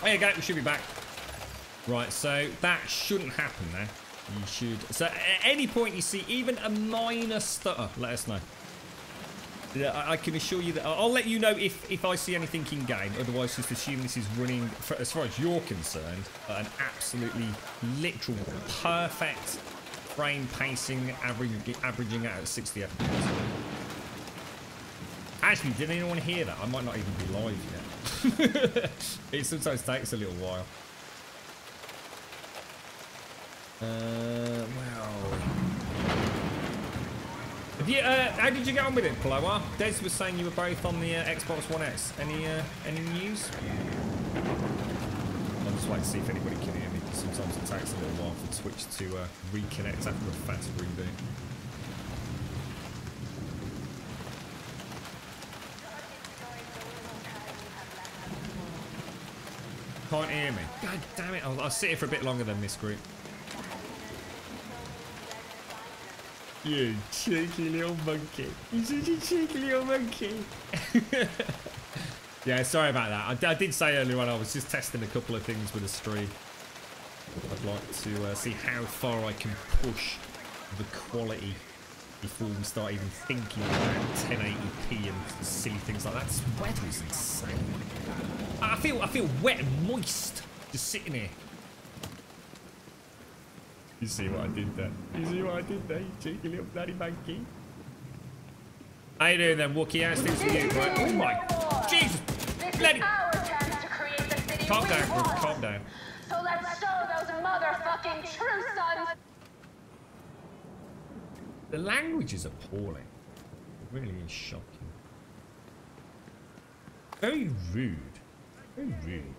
There you go, we should be back. Right, so that shouldn't happen now. You should. So at any point you see even a minor stutter, let us know. Yeah, I can assure you that I'll let you know if I see anything in game. Otherwise, just assume this is running, as far as you're concerned, at an absolutely literal perfect frame pacing, averaging out at 60 FPS. Actually, did anyone hear that? I might not even be live yet. It sometimes takes a little while. Well. How did you get on with it, Plower? Des was saying you were both on the Xbox One X. Any news? I'll just wait to see if anybody can hear me, because sometimes it takes a little while for Twitch to reconnect after a fast reboot. Can't hear me. God damn it! I'll sit here for a bit longer than this group. You cheeky little monkey. You're such a cheeky little monkey. Yeah, sorry about that. I did say earlier on I was just testing a couple of things with the stream. I'd like to see how far I can push the quality before we start even thinking about 1080p and silly things like that. This weather is insane. I feel wet and moist just sitting here. You see what I did there? You see what I did there, you cheeky little bloody monkey? How you doing then, Wookie? How's things with you? Right. Oh my... Jesus! Bloody... Calm down, Wookie, calm down. So let's show those motherfucking true sons. The language is appalling. It really is shocking. Very rude. Very rude.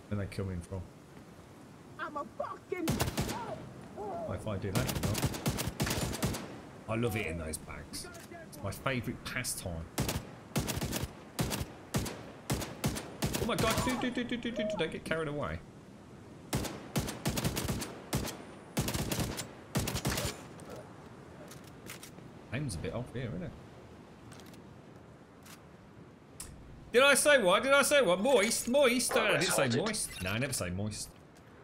Where are they coming from? I'm a fucking... If I do that, I love it in those bags. It's my favourite pastime. Oh my god, don't get carried away. Aim's a bit off here, isn't it? Did I say what? Did I say what? Moist? Moist? I didn't say moist. No, I never say moist.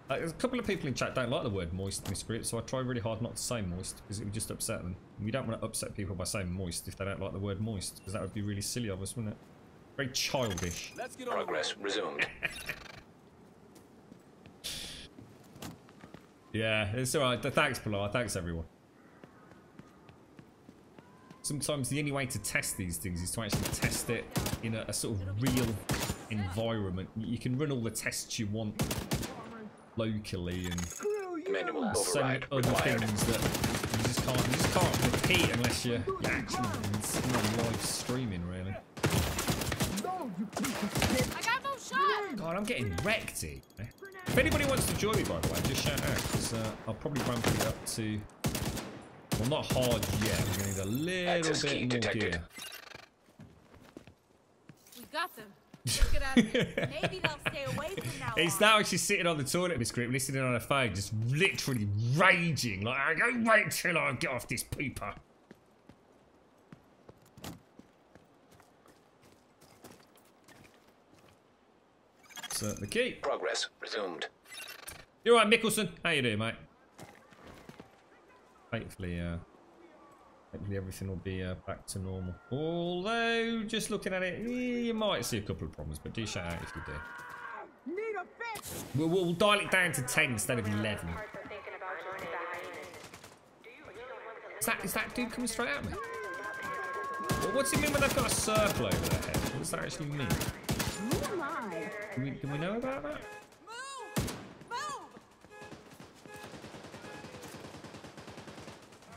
There's a couple of people in chat don't like the word moist in this script, so I try really hard not to say moist, because it would just upset them. And we don't want to upset people by saying moist if they don't like the word moist, because that would be really silly of us, wouldn't it? Very childish. Let's get Progress resumed. Yeah, it's alright. Thanks, Pilar. Thanks, everyone. Sometimes the only way to test these things is to actually test it in a sort of real environment. You can run all the tests you want locally and so many other things that you just can't repeat unless you're actually live streaming, really. I got no shot. God, I'm getting wrecked here. If anybody wants to join me, by the way, just shout out, because I'll probably ramp it up to... Well, not hard yet. We're going to need a little bit more gear. We got them. Get out of here. Maybe they'll stay away from now It's now actually sitting on the toilet in this group, listening on her phone, just literally raging. Like, I go wait till I get off this pooper. Insert the key. Progress resumed. You're right, Mickelson. How you doing, mate? Hopefully everything will be back to normal. Although, just looking at it, you might see a couple of problems, but do shout out if you do. Need a fix. We'll dial it down to 10 instead of 11. Is that dude coming straight at me? Well, what's it mean when they've got a circle over their head? What does that actually mean? Who am I? Do we know about that?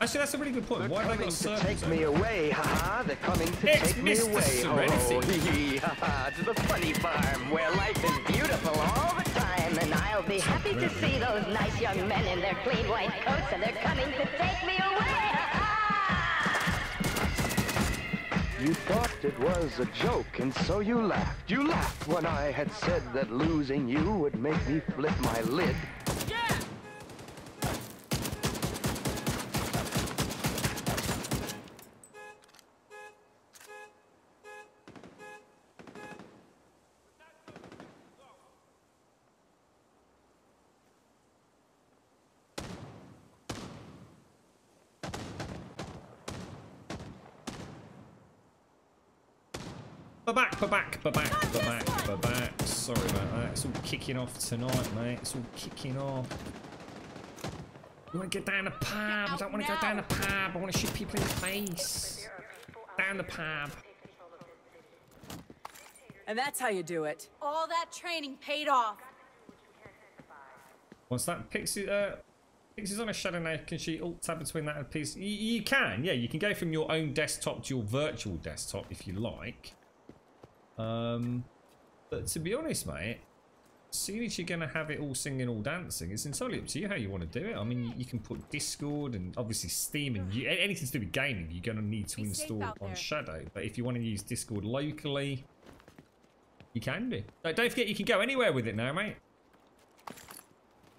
Actually, that's a really good point. Why have they got a circle? Take me away, haha. They're coming to take me Mr. away. Serenity. Oh, hee haha, to the funny farm where life is beautiful all the time. And I'll be happy to see those nice young men in their clean white coats, and they're coming to take me away. You thought it was a joke, and so you laughed. You laughed when I had said that losing you would make me flip my lid. Back. Sorry about that. It's all kicking off tonight, mate. It's all kicking off. You want to get down the pub? I don't want to go down the pub. I want to shoot people in the face. Down the pub. And that's how you do it. All that training paid off. What's that? Pixie's on a shadow now. Can she alt tab between that and PC? You can, yeah. You can go from your own desktop to your virtual desktop if you like. But to be honest, mate, seeing as you're going to have it all singing, all dancing, it's entirely up to you how you want to do it. I mean, you can put Discord and obviously Steam and anything to do with gaming, you're going to need to install on Shadow. But if you want to use Discord locally, you can do. Don't forget, you can go anywhere with it now, mate.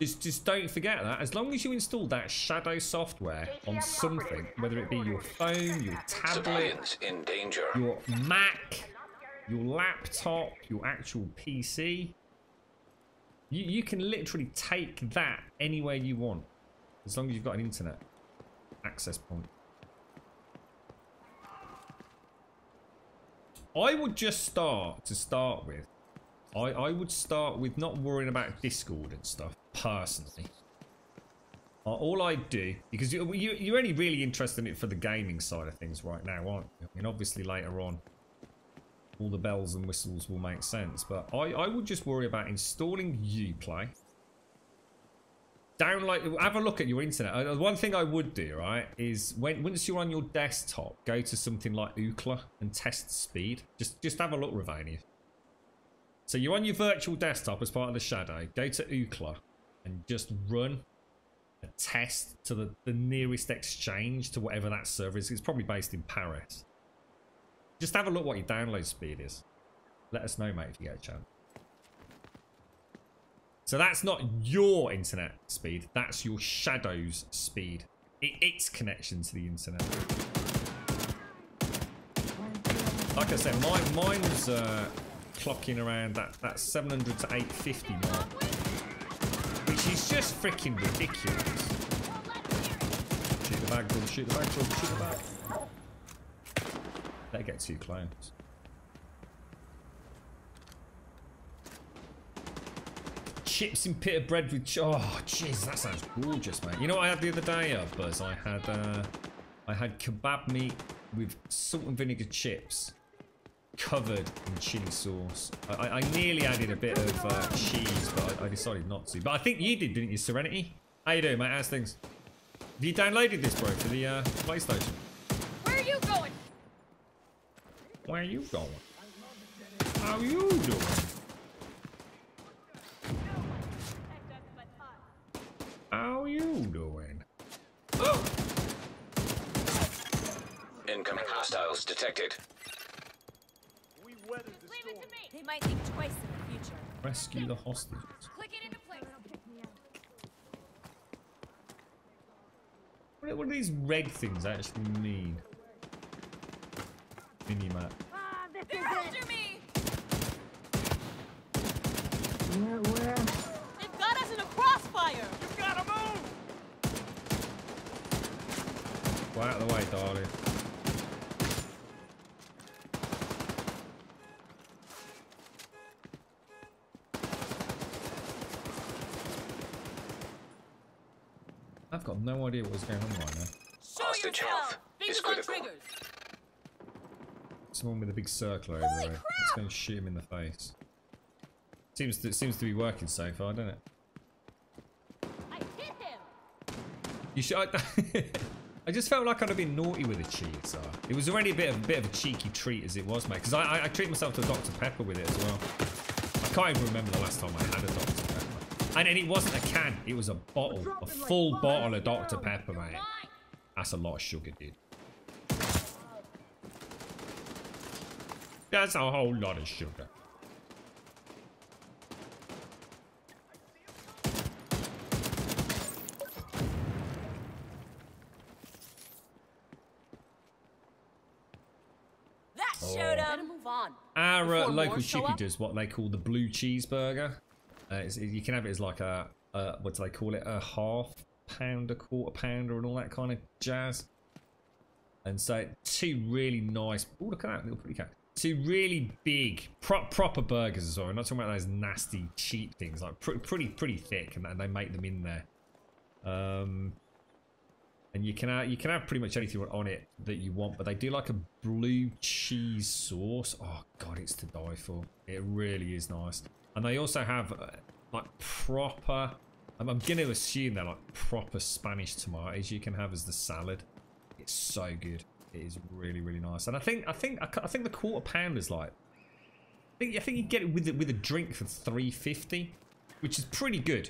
Just don't forget that. As long as you install that Shadow software on something, whether it be your phone, your tablet, Civilians in danger. your Mac, your laptop, your actual PC, you can literally take that anywhere you want, as long as you've got an internet access point. I would just start with. I would start with not worrying about Discord and stuff, personally. All I do, because you're only really interested in it for the gaming side of things right now, aren't you? I mean, obviously later on, all the bells and whistles will make sense, but I would just worry about installing Uplay. Download, have a look at your internet. One thing I would do, right, is once you're on your desktop, go to something like Ookla and test speed. Just have a look, Ravania. So you're on your virtual desktop as part of the Shadow. Go to Ookla and just run a test to the nearest exchange to whatever that server is. It's probably based in Paris. Just have a look what your download speed is. Let us know, mate, if you get a chance. So that's not your internet speed. That's your Shadow's speed. Its connection to the internet. Like I said, mine's clocking around that 700 to 850 mark, which is just freaking ridiculous. Shoot the bag, brother, shoot the bag, brother, shoot the bag. They get too close. Chips and pita bread with oh jeez, that sounds gorgeous, mate. You know what I had the other day, Buzz? I had kebab meat with salt and vinegar chips covered in chili sauce. I nearly added a bit of cheese, but I decided not to. But I think you did, didn't you, Serenity? How you doing, mate? How's things? Have you downloaded this, bro, for the PlayStation? Where are you going? Where are you going? How you doing? How you doing? Incoming hostiles detected. Leave it to me. They might think twice in the future. Rescue the hostages. Click it into place. What do these red things actually mean? Minimap. They're after me. Where? They've got us in a crossfire. You gotta move. Go out of the way, darling. I've got no idea what's going on right now. Show Hostage yourself. health Fingers is on critical. triggers. Someone with a big circle over there. Let's go and shoot him in the face. Seems to be working so far, doesn't it? I hit him. You should. I just felt like I'd have been naughty with the cheese. It was already a bit of a cheeky treat as it was, mate. Because I treat myself to a Dr. Pepper with it as well. I can't even remember the last time I had a Dr. Pepper. And it wasn't a can. It was a bottle, a full bottle of Dr. Pepper, mate. That's a lot of sugar, dude. That's a whole lot of sugar. That showed up. Better move on. Our Before local more show chippy up? does what they call the blue cheeseburger. You can have it as like a what do they call it? A half pounder, quarter pounder, and all that kind of jazz. And so two really nice. Oh, look at that little pretty cat. two really big, proper burgers as well. I'm not talking about those nasty, cheap things. Like pretty thick, and they make them in there. And you can have pretty much anything on it that you want, but they do like a blue cheese sauce. Oh god, it's to die for. It really is nice. And they also have like proper. I'm going to assume they're like proper Spanish tomatoes you can have as the salad. It's so good. It is really nice. And I think the quarter pounder's like. I think you get it with a drink for $3.50, which is pretty good.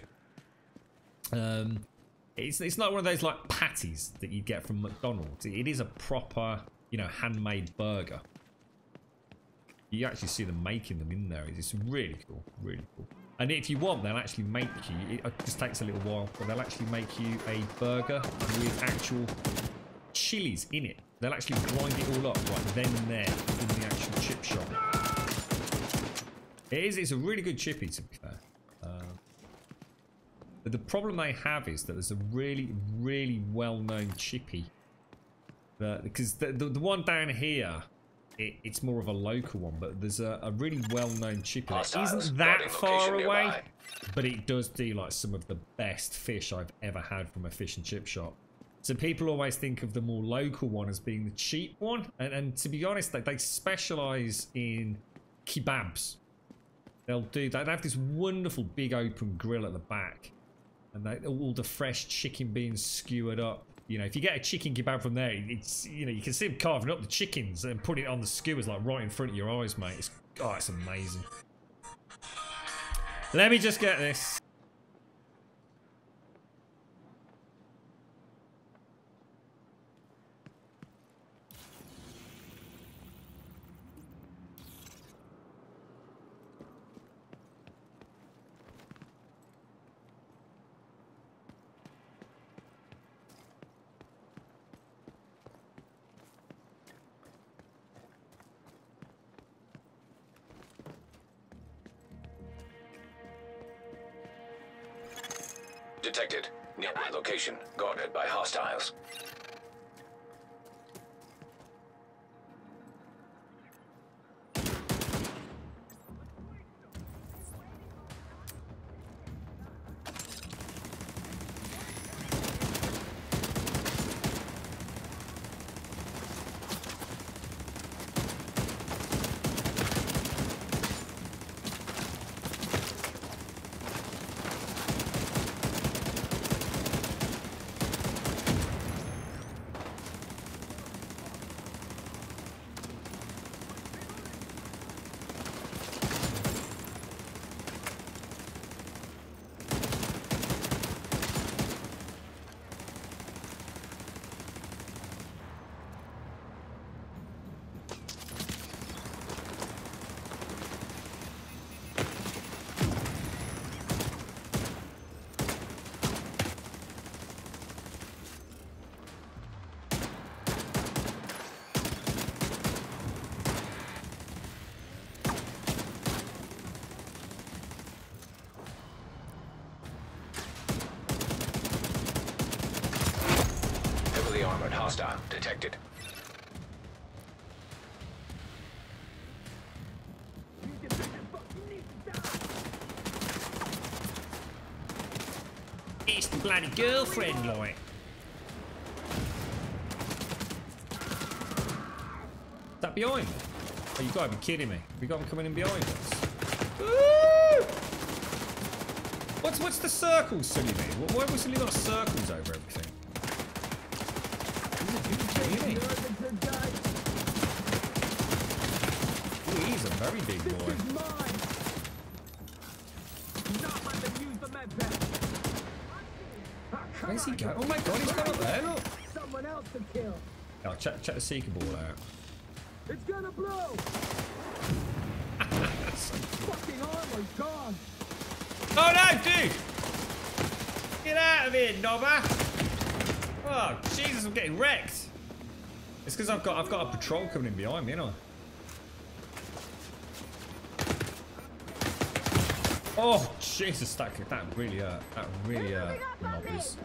It's not one of those like patties that you get from McDonald's. It is a proper, you know, handmade burger. You actually see them making them in there. It's really cool, really cool. And if you want, they'll actually make you. It just takes a little while, but they'll actually make you a burger with actual chilies in it. They'll actually grind it all up right then and there in the actual chip shop. It's a really good chippy, to be fair. But the problem they have is that there's a really well-known chippy. Because the one down here, it's more of a local one, but there's a really well-known chippy that isn't that far away, but it does do like some of the best fish I've ever had from a fish and chip shop. So people always think of the more local one as being the cheap one, and to be honest, they specialise in kebabs. They'll have this wonderful big open grill at the back. And all the fresh chicken being skewered up. You know, if you get a chicken kebab from there, it's, you know, you can see them carving up the chickens and putting it on the skewers like right in front of your eyes, mate. It's amazing. Let me just get this. Detected. Nearby location. Guarded by hostiles. Armored hostile detected. It's the bloody girlfriend, like. Is that behind me? Oh, you gotta be kidding me. Have you got him coming in behind us? Woo! What's the circles, silly me? Why have we silly got circles over everything? Ooh, he's a very big boy. Where's he going? Oh my god, he's gone up there, look! Someone else to kill. Oh, check the seeker ball out. It's gonna blow! Fucking armor's gone! Oh no, dude! Get out of here, knobber! Oh, Jesus, I'm getting wrecked. It's because I've got a patrol coming in behind me, you know. Oh, Jesus, that really hurt. That really hurt, knobbers.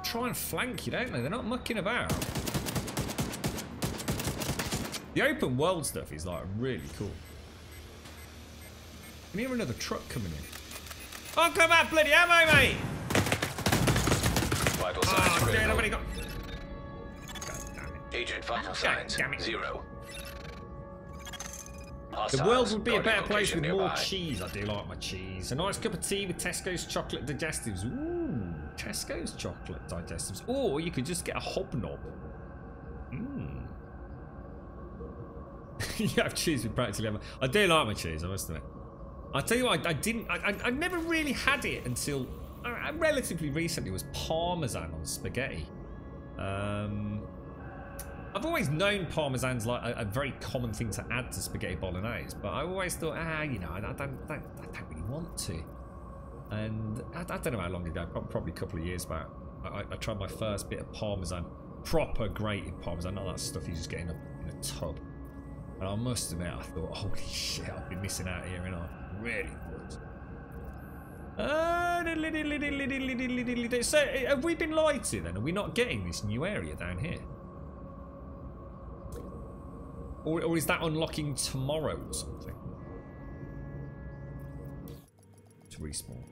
Try and flank you, don't they? They're not mucking about. The open world stuff is like really cool. Can you hear another truck coming in? Oh, come back, bloody ammo, mate! Vital signs Oh, dude, critical. I've only got... Agent vital signs damn it. 0. The Hostiles world would be a guarded better place location with more nearby. cheese. I do like my cheese. A nice cup of tea with Tesco's chocolate digestives. Ooh, Tesco's chocolate digestives. Or you could just get a hobnob. Mmm. You have cheese with practically everything. I do like my cheese, I must admit. I tell you what, I never really had it until relatively recently. Was Parmesan on spaghetti. I've always known Parmesan's like a very common thing to add to spaghetti bolognese, but I always thought, you know, I don't really want to. And I don't know how long ago, probably a couple of years back, I tried my first bit of Parmesan, proper grated Parmesan, not that stuff you just get in a tub. And I must admit, I thought, holy shit, I've been missing out here, and I really would. So, have we been lied to then? Are we not getting this new area down here? Or is that unlocking tomorrow or something? To respawn.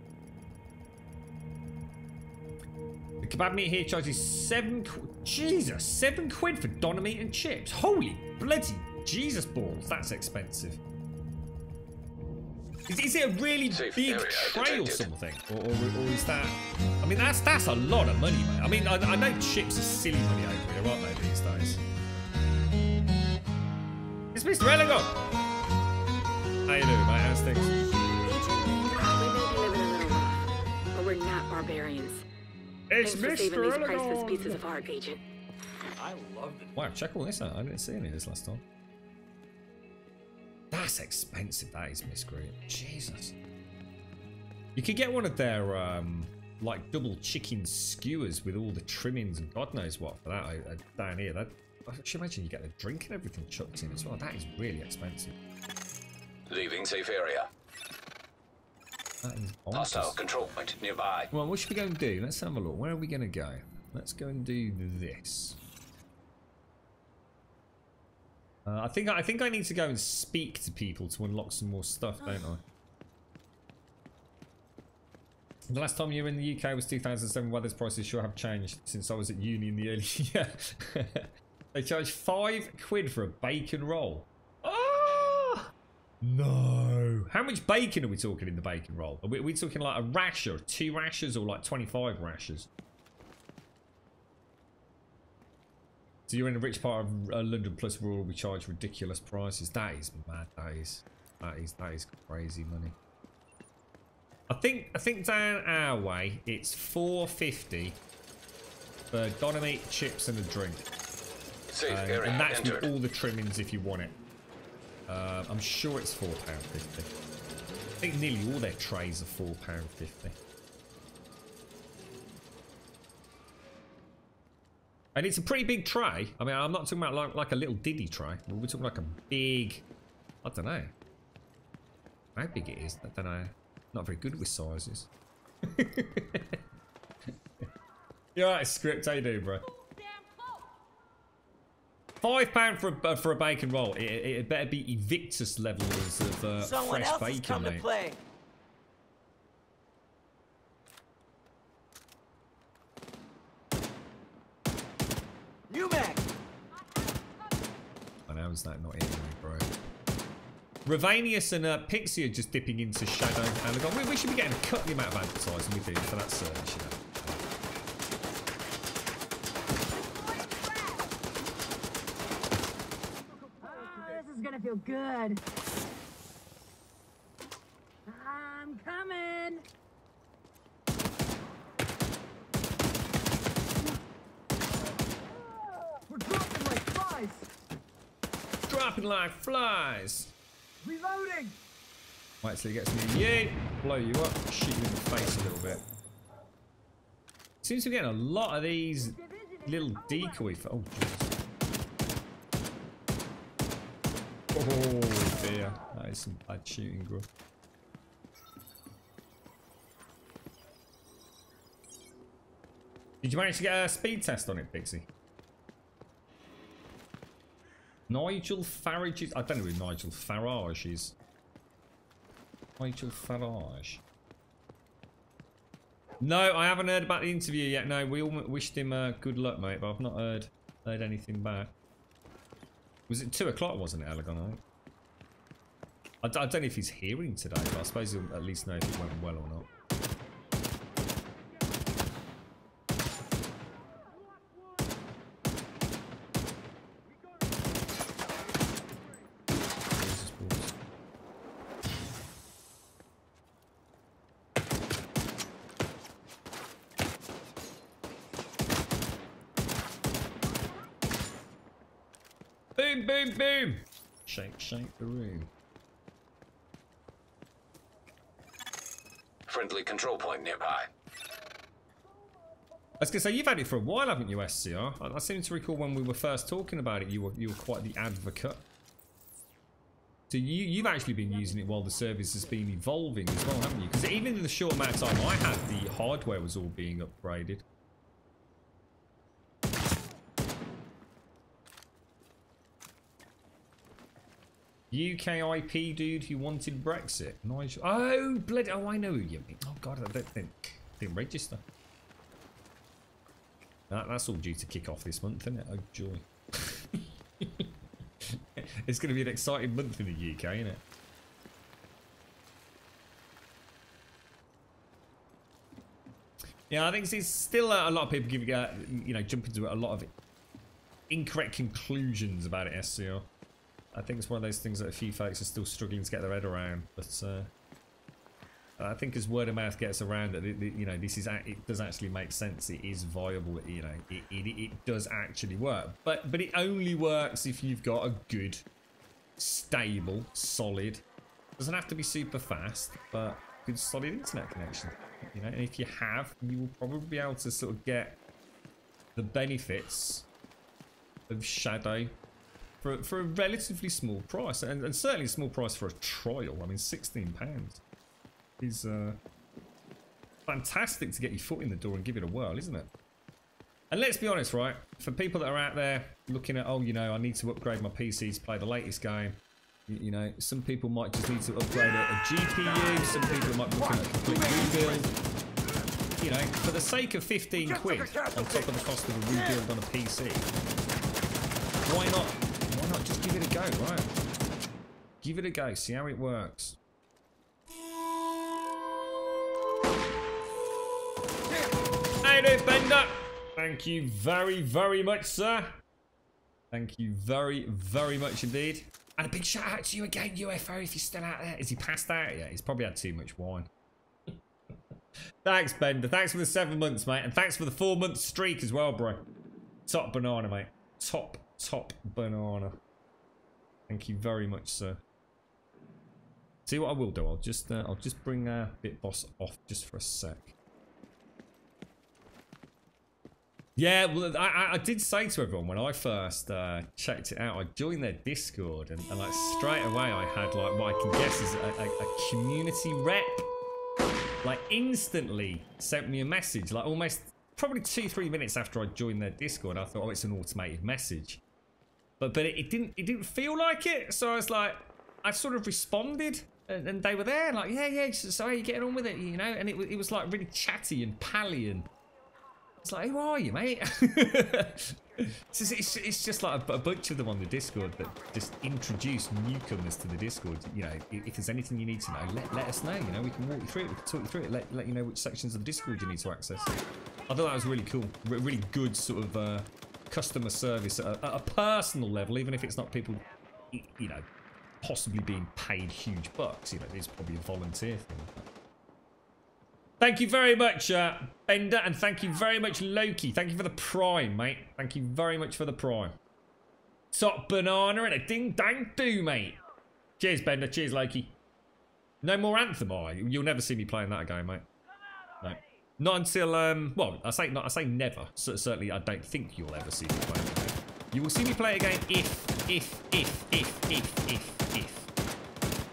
The kebab meat here charges £7. Jesus, £7 for doner meat and chips. Holy bloody Jesus balls, that's expensive. Is it a really Safe big area tray or detected. something? Or is that... I mean, that's a lot of money, mate. I mean, I know chips are silly money over here, aren't they, these days? It's Mr. Elegon! How you doing, mate? How's things? Agent, we may be living a little rough, but we're not barbarians. It's Thanks for saving these priceless Elegon! pieces of art, Agent. Wow, check all this out. I didn't see any of this last time. That's expensive, that is, Miss Green. Jesus. You could get one of their, like, double chicken skewers with all the trimmings and God knows what for that down here. I should imagine you get the drink and everything chucked in as well. That is really expensive. Leaving safe area. That is Hostile bonkers. control point nearby. Well, what should we go and do? Let's have a look. Where are we going to go? Let's go and do this. I think I need to go and speak to people to unlock some more stuff, don't I? The last time you were in the UK was 2007. Weather's prices sure have changed since I was at uni in the early year. They charge £5 for a bacon roll. Oh! No. How much bacon are we talking in the bacon roll? Are we talking like a rasher, 2 rashers, or like 25 rashers? So you're in a rich part of London plus rural, we charge ridiculous prices. That is mad. That is crazy money. I think down our way it's £4.50 for doner meat, chips, and a drink. Safe area And that's entered. with all the trimmings if you want it. I'm sure it's £4.50. I think nearly all their trays are £4.50. And it's a pretty big tray. I mean, I'm not talking about like a little diddy tray. We're talking like a big... I don't know. How big it is, I don't know. Not very good with sizes. You're right, Script. How you doing, bro? £5 for a bacon roll. It better be Evictus levels of Someone fresh else has bacon, come to mate. play. New mag. I know, is that not in me, bro? Ravanius and Pixie are just dipping into Shadow Alagon. We should be getting a cut the amount of advertising we do for that search, you know. This is gonna feel good. I'm coming. We're dropping like flies. Dropping like flies. Reloading. Wait till he gets near you, blow you up, shoot you in the face a little bit. Seems to be getting a lot of these little decoy. Oh, jeez. Oh dear, that is some bad shooting, bro. Did you manage to get a speed test on it, Pixie? Nigel Farage is... I don't know who Nigel Farage is. Nigel Farage. No, I haven't heard about the interview yet. No, we all wished him good luck, mate, but I've not heard anything back. Was it 2 o'clock, wasn't it, Alagon? I don't know if he's hearing today, but I suppose he'll at least know if it went well or not. Boom, boom, boom! Shake, shake the room. Friendly control point nearby. I was going to say, you've had it for a while, haven't you, SCR? I seem to recall when we were first talking about it, you were quite the advocate. So you've actually been using it while the service has been evolving as well, haven't you? Because even in the short amount of time I had, the hardware was all being upgraded. UK IP dude who wanted Brexit. Nigel. Oh, bloody. Oh, I know who you mean. Oh, God, I didn't register. That's all due to kick off this month, isn't it? Oh, joy. It's going to be an exciting month in the UK, isn't it? Yeah, I think it's still a lot of people giving, jump into a lot of incorrect conclusions about it, SCR. I think it's one of those things that a few folks are still struggling to get their head around, but I think as word of mouth gets around that it does actually make sense. It is viable. It does actually work, but it only works if you've got a good, stable, solid. Doesn't have to be super fast, but good solid internet connection. And if you have, you will probably be able to sort of get the benefits of Shadow. For a relatively small price, and certainly a small price for a trial. I mean, £16 is fantastic to get your foot in the door and give it a whirl, isn't it? And let's be honest, right? For people that are out there looking at, oh, I need to upgrade my PC to play the latest game. Some people might just need to upgrade a GPU. Some people might be looking at a complete rebuild. For the sake of 15 quid on top of the cost of a rebuild on a PC, why not? Why not just give it a go, right? Give it a go, see how it works. Hey there, Bender! Thank you very, very much, sir. Thank you very, very much indeed. And a big shout out to you again, UFO, if you're still out there. Is he passed out yet? He's probably had too much wine. Thanks, Bender. Thanks for the 7 months, mate. And thanks for the 4-month streak as well, bro. Top banana, mate. Top banana. Thank you very much, sir. See what I will do. I'll just bring BitBoss off just for a sec. Yeah, well, I did say to everyone when I first checked it out, I joined their Discord and like straight away I had like what I can guess is a community rep. Like instantly sent me a message, like almost probably 2-3 minutes after I joined their Discord. I thought, oh, it's an automated message. But it didn't feel like it, so I was like, I sort of responded, and they were there, like, yeah, so how are you getting on with it, And it was like really chatty and pally, and it's like, who are you, mate? it's just like a bunch of them on the Discord that just introduce newcomers to the Discord. If there's anything you need to know, let us know. We can walk you through it, we can talk you through it, let you know which sections of the Discord you need to access. I thought that was really cool, really good sort of customer service at a personal level, even if it's not people, possibly being paid huge bucks. It's probably a volunteer thing. Thank you very much, Bender, and thank you very much, Loki. Thank you for the prime, mate. Thank you very much for the prime. Top banana and a ding-dang-do, mate. Cheers, Bender. Cheers, Loki. No more Anthem, are you? You'll never see me playing that again, mate. No. Not until, well, I say never. So, certainly, I don't think you'll ever see me play it again. You will see me play it again if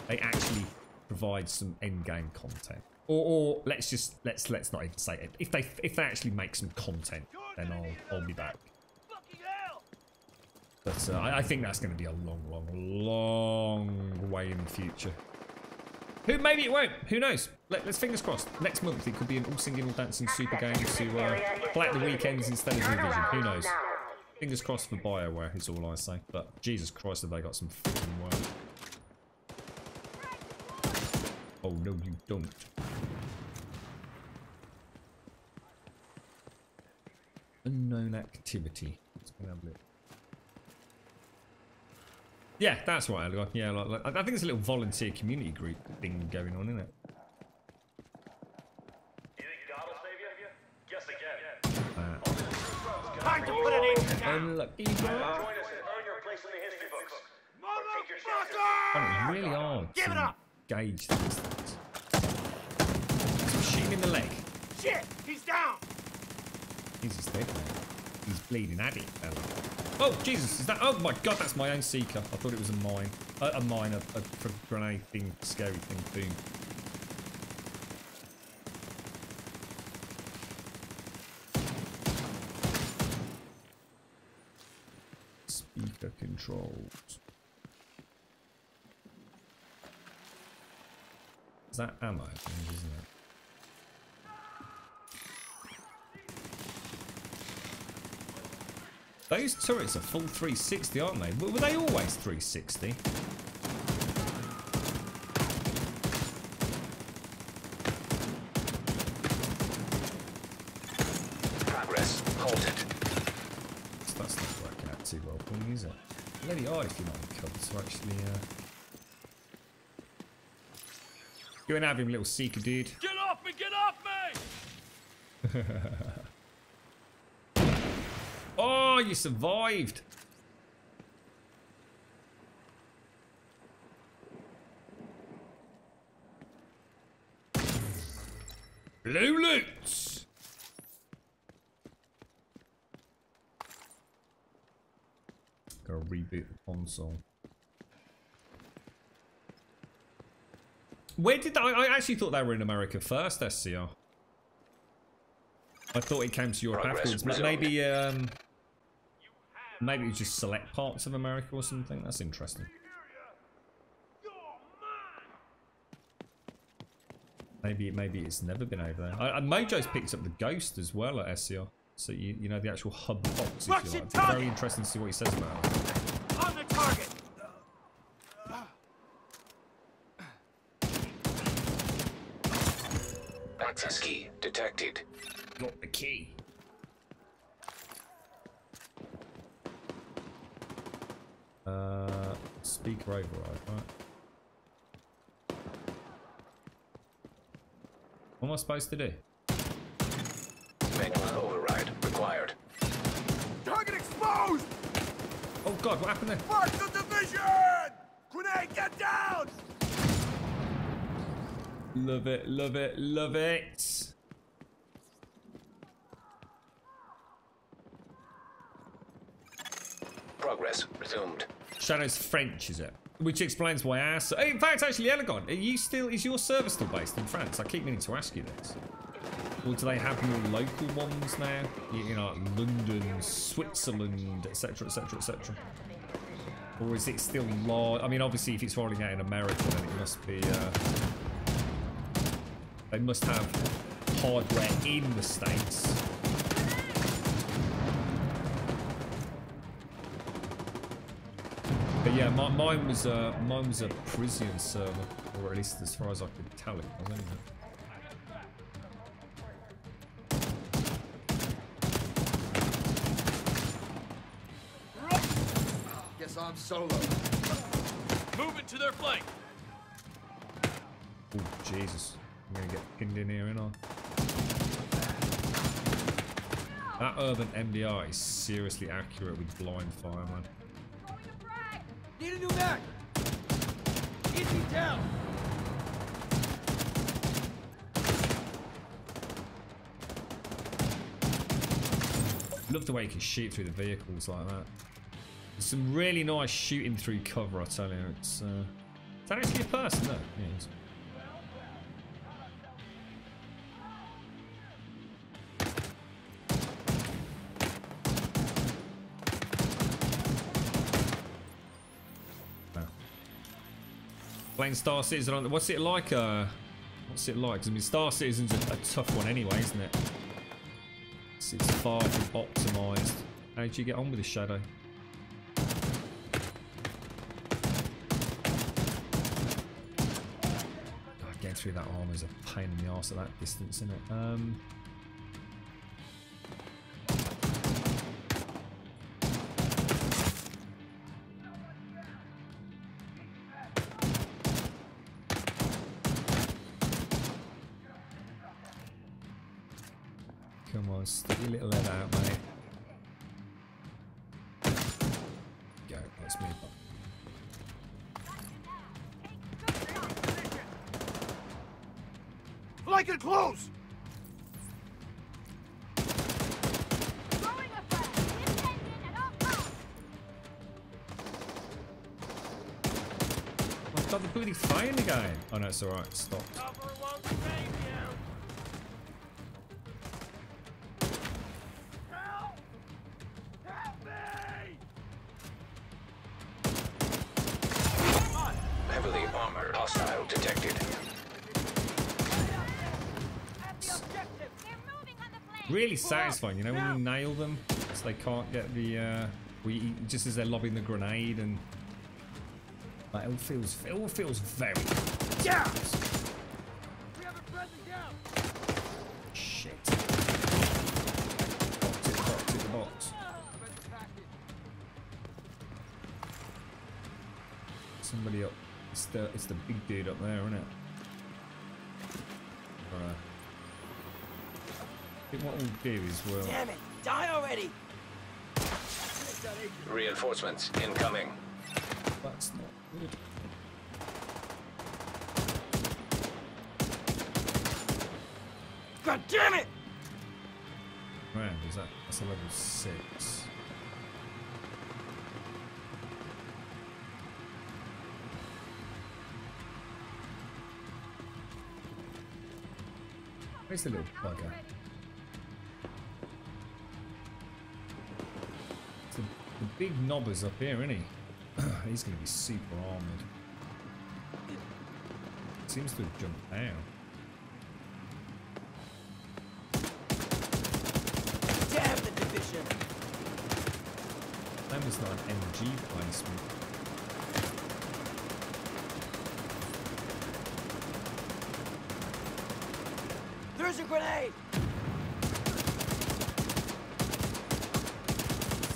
they actually provide some endgame content. Or let's not even say it. If they actually make some content, then I'll be back. But I think that's going to be a long, long, long way in the future. Maybe it won't. Who knows? Let's fingers crossed. Next month it could be an all singing, all dancing super game to black the weekends instead of Division. Who knows? Fingers crossed for BioWare is all I say. But Jesus Christ, have they got some freaking work. Oh no, you don't. Unknown activity. Let's go have a look. Yeah, that's right, Elgon. Yeah, like, I think it's a little volunteer community group thing going on, isn't it? You think God will save you? Guess again. Time to put an end to that. Unlucky Join us and earn your place in the history books. It's really hard Give it up. to gauge these things. Shoot him in the leg. Shit, he's down. He's just dead, mate. He's bleeding at it, fella. Oh, Jesus, is that... Oh, my God, that's my own seeker. I thought it was a mine. A grenade thing, scary thing, boom. Speaker controls. Is that ammo? Isn't it? Those turrets are full 360, aren't they? Were they always 360? Progress halted. That's not working out too well for me, is it? Bloody hard if you're not in cover to actually... Go and have him, little seeker dude. Get off me! Get off me! Oh, you survived! Blue loots! Gotta reboot the console. Where did I actually thought they were in America first, SCR. I thought it came to Europe afterwards. Maybe maybe it was just select parts of America or something. That's interesting. Maybe it's never been over there. Mojo's picked up the Ghost as well at SCR. So you know the actual hub box, if you like. It's very interesting to see what he says about it. On the target. Access key detected. Got the key. Speaker override, right? What am I supposed to do? Manual override required. Target exposed. Oh God, what happened there? Mark the division. Grenade, get down. Love it, love it, love it. Progress resumed. Shadow's French, is it? Which explains why ours... In fact, actually, Elgon, is your server still based in France? I keep meaning to ask you this. Or do they have more local ones now? You know, like London, Switzerland, etc., etc., etc. Or is it still large? I mean, obviously, if it's rolling out in America, then it must be... they must have hardware in the States. But yeah, mine was a Parisian server, or at least as far as I could tell it was anyway. Guess I'm solo. Moving to their flank. Oh Jesus, I'm gonna get pinned in here, ain't I? That urban MDR is seriously accurate with blind fire, man. Need a new mag. Easy down. Love the way you can shoot through the vehicles like that. There's some really nice shooting through cover, I tell you. It's actually a person, no? Yeah, it is. Playing Star Citizen on. What's it like? What's it like? 'Cause I mean, Star Citizen's a tough one anyway, isn't it? It's far from optimised. How did you get on with the Shadow? God, getting through that armor is a pain in the arse at that distance, isn't it? Come on, stick your little head out, mate. Go, let's move on. Flank it close! Throwing a flag. Intention at all costs. I've got the bloody fire again. Oh no, it's alright, stop. Cover along the radio! Help! Help me! Heavily armored hostile detected. They're moving on the flank. Really satisfying, you know, when you nail them, so they can't get the, just as they're lobbing the grenade, and like, it all feels very Yeah! We have a present down! shit. Box it, the box. Somebody up. It's the big dude up there, isn't it? I think what we'll do is we'll. Damn it! Die already! Reinforcements incoming. That's not good. God damn it! Round is that? That's a level 6. Where's the little bugger? The big knobber's up here, isn't he? He's going to be super armoured. Seems to have jumped down. Damn the division! That was not an MG placement. There's a grenade!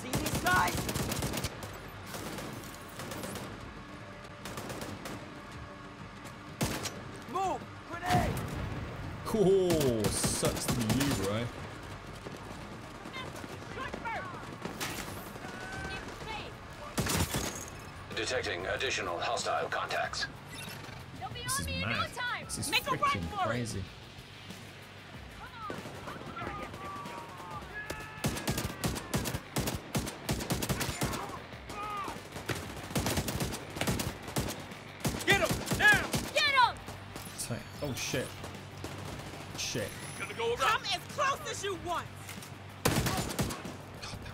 See these guys? Move! Grenade! Cool! Sucks to be you, bro. Detecting additional hostile contacts. They'll be This on is me in no mad. time. This is Make a run freaking for it. crazy. Get him! Now! Get him! Oh shit. Shit. Gonna go around. Come as close as you want! God, that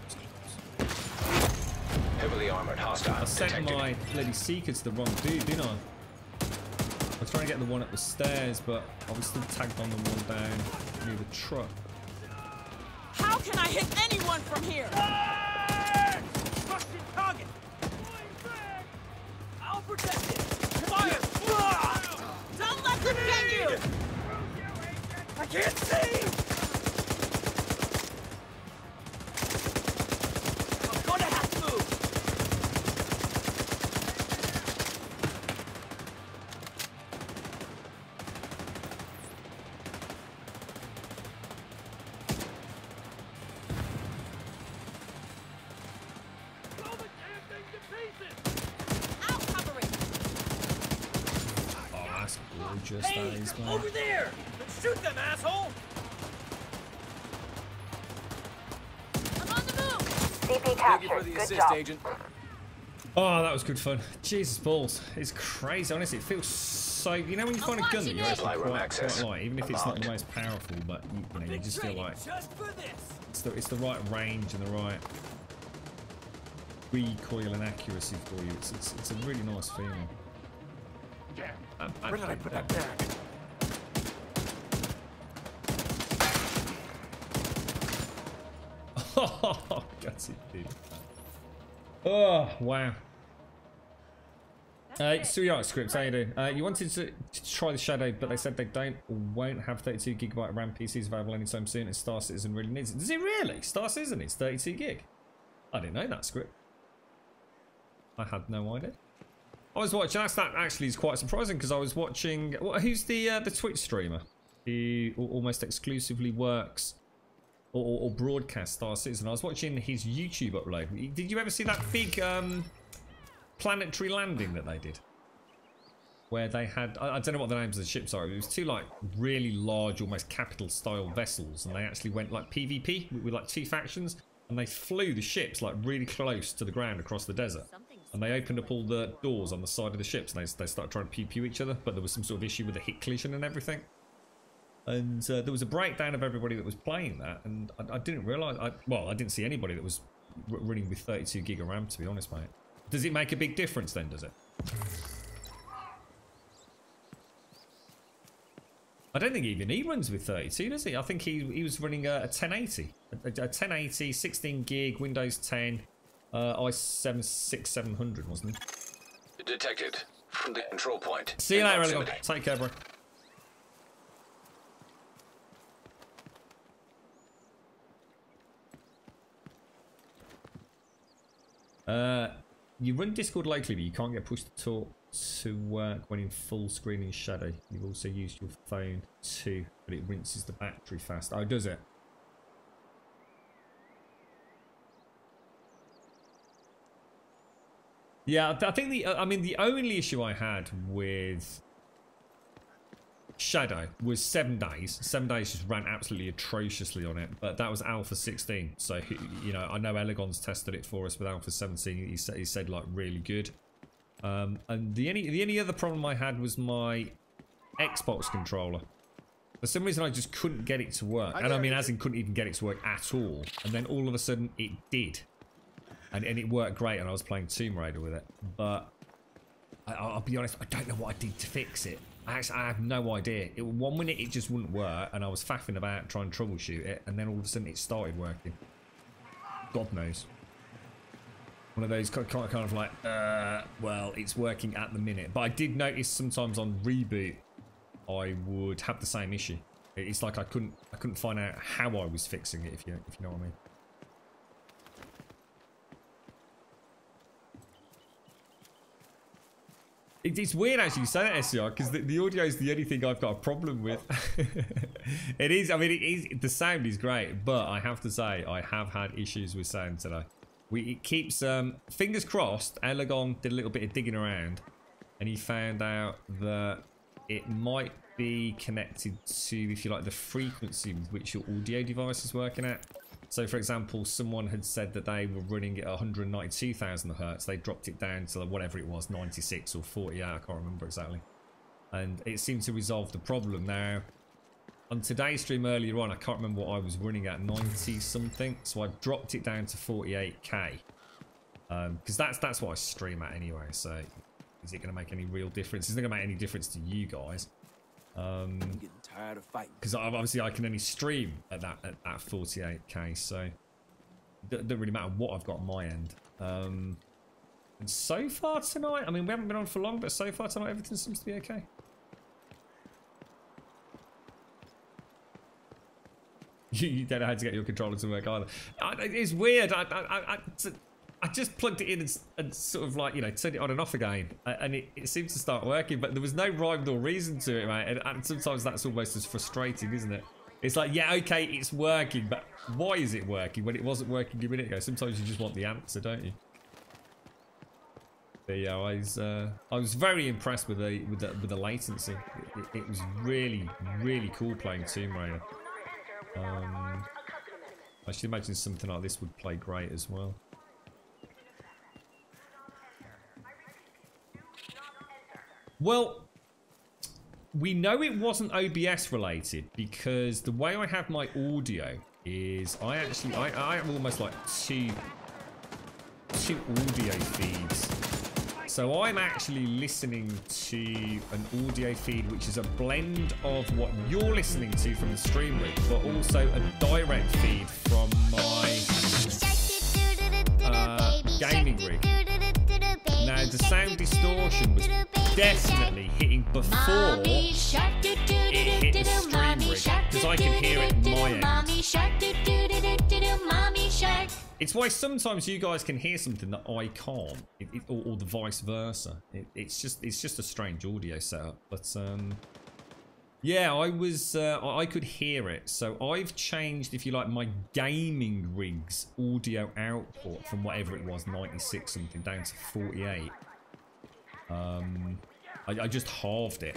was close. Heavily armored hostile I sent detected. my bloody seeker to the wrong dude, didn't I? I was trying to get the one up the stairs, but I was still tagged on the one down near the truck. How can I hit anyone from here? Trust your target! I'll protect it! Fire! Don't let them get you! I can't see! I'm gonna have to move! Blow the damn thing to pieces! I'll cover it! Oh, that's gorgeous, Hey, that is, man. over there! Let's shoot them, asshole! I'm on the move. CP captured. Good job. Agent. Oh, that was good fun. Jesus balls. It's crazy, honestly. It feels so... You know when you find a gun that you're actually Light room quite access. like, even if it's not the Unlocked. most powerful, but you know, you just feel like Just for this! it's the right range and the right recoil and accuracy for you. It's a really nice feeling. Where did I put that bag? Oh, gutsy dude. Oh, wow. Suyark Scripts, how you doing? You wanted to try the Shadow, but they said they don't or won't have 32GB RAM PCs available anytime soon, and Star Citizen really needs it. Does it really? Star Citizen is 32 gig. I didn't know that, Script. I had no idea. I was watching. That actually is quite surprising because I was watching. Who's the Twitch streamer who almost exclusively works or broadcasts Star Citizen? I was watching his YouTube upload. Did you ever see that big planetary landing that they did? Where they had, I don't know what the names of the ships are. It was two like really large, almost capital style vessels, and they actually went like PvP with like two factions, and they flew the ships like really close to the ground across the desert. And they opened up all the doors on the side of the ships, and they started trying to pew-pew each other, but there was some sort of issue with the hit collision and everything. And there was a breakdown of everybody that was playing that, and I didn't realise, well, I didn't see anybody that was running with 32 gig of RAM, to be honest, mate. Does it make a big difference then, does it? I don't think even he runs with 32, does he? I think he was running a 1080. A 1080, 16 gig, Windows 10, i7 6700, wasn't he? Detected. From the control point. See you later, Religon. Take care, bro. You run Discord locally, but you can't get pushed to talk to work when in full screen in Shadow. You've also used your phone too, but it rinses the battery fast. Oh, does it? Yeah, I think the only issue I had with Shadow was 7 days. 7 days just ran absolutely atrociously on it, but that was Alpha 16. So, you know, I know Elegon's tested it for us with Alpha 17. He said like really good. And the only other problem I had was my Xbox controller. For some reason, I just couldn't get it to work. And I mean, as in couldn't even get it to work at all. And then all of a sudden, it did. And it worked great, and I was playing Tomb Raider with it. But I'll be honest, I don't know what I did to fix it. I have no idea. One minute it just wouldn't work, and I was faffing about trying to troubleshoot it, and then all of a sudden it started working. God knows. One of those kind of like, well, it's working at the minute. But I did notice sometimes on reboot, I would have the same issue. It's like I couldn't find out how I was fixing it, if you know what I mean. It's weird actually you say that, SCR, because the audio is the only thing I've got a problem with. It is, I mean, the sound is great, but I have to say I have had issues with sound today. It keeps, fingers crossed, Elegon did a little bit of digging around, and he found out that it might be connected to, if you like, the frequency with which your audio device is working at. So, for example, someone had said that they were running at 192,000 hertz. They dropped it down to whatever it was, 96 or 48, I can't remember exactly. And it seemed to resolve the problem. Now, on today's stream earlier on, I can't remember what I was running at, 90 something. So I dropped it down to 48k. Because that's what I stream at anyway. So is it going to make any real difference? It's not going to make any difference to you guys. I'm getting tired of fighting. Because obviously I can only stream at that 48k, so it doesn't really matter what I've got on my end. And so far tonight, I mean, we haven't been on for long, but so far tonight everything seems to be okay. You don't know how to get your controller to work either. It's weird. I just plugged it in and sort of like, you know, turned it on and off again. And it seemed to start working, but there was no rhyme or reason to it, mate. And sometimes that's almost as frustrating, isn't it? It's like, yeah, okay, it's working, but why is it working when it wasn't working a minute ago? Sometimes you just want the answer, don't you? But yeah, I was very impressed with the latency. It was really, really cool playing Tomb Raider. I should imagine something like this would play great as well. Well, we know it wasn't OBS related because the way I have my audio is I have almost like two audio feeds So I'm actually listening to an audio feed which is a blend of what you're listening to from the stream rig, but also a direct feed from my gaming rig. Now the sound distortion was definitely hitting before it hit the stream rig, because I can hear it in my end. It's why sometimes you guys can hear something that I can't, or the vice versa. It's just a strange audio setup. But yeah, I could hear it. So I've changed, if you like, my gaming rig's audio output from whatever it was, 96 something, down to 48. I just halved it,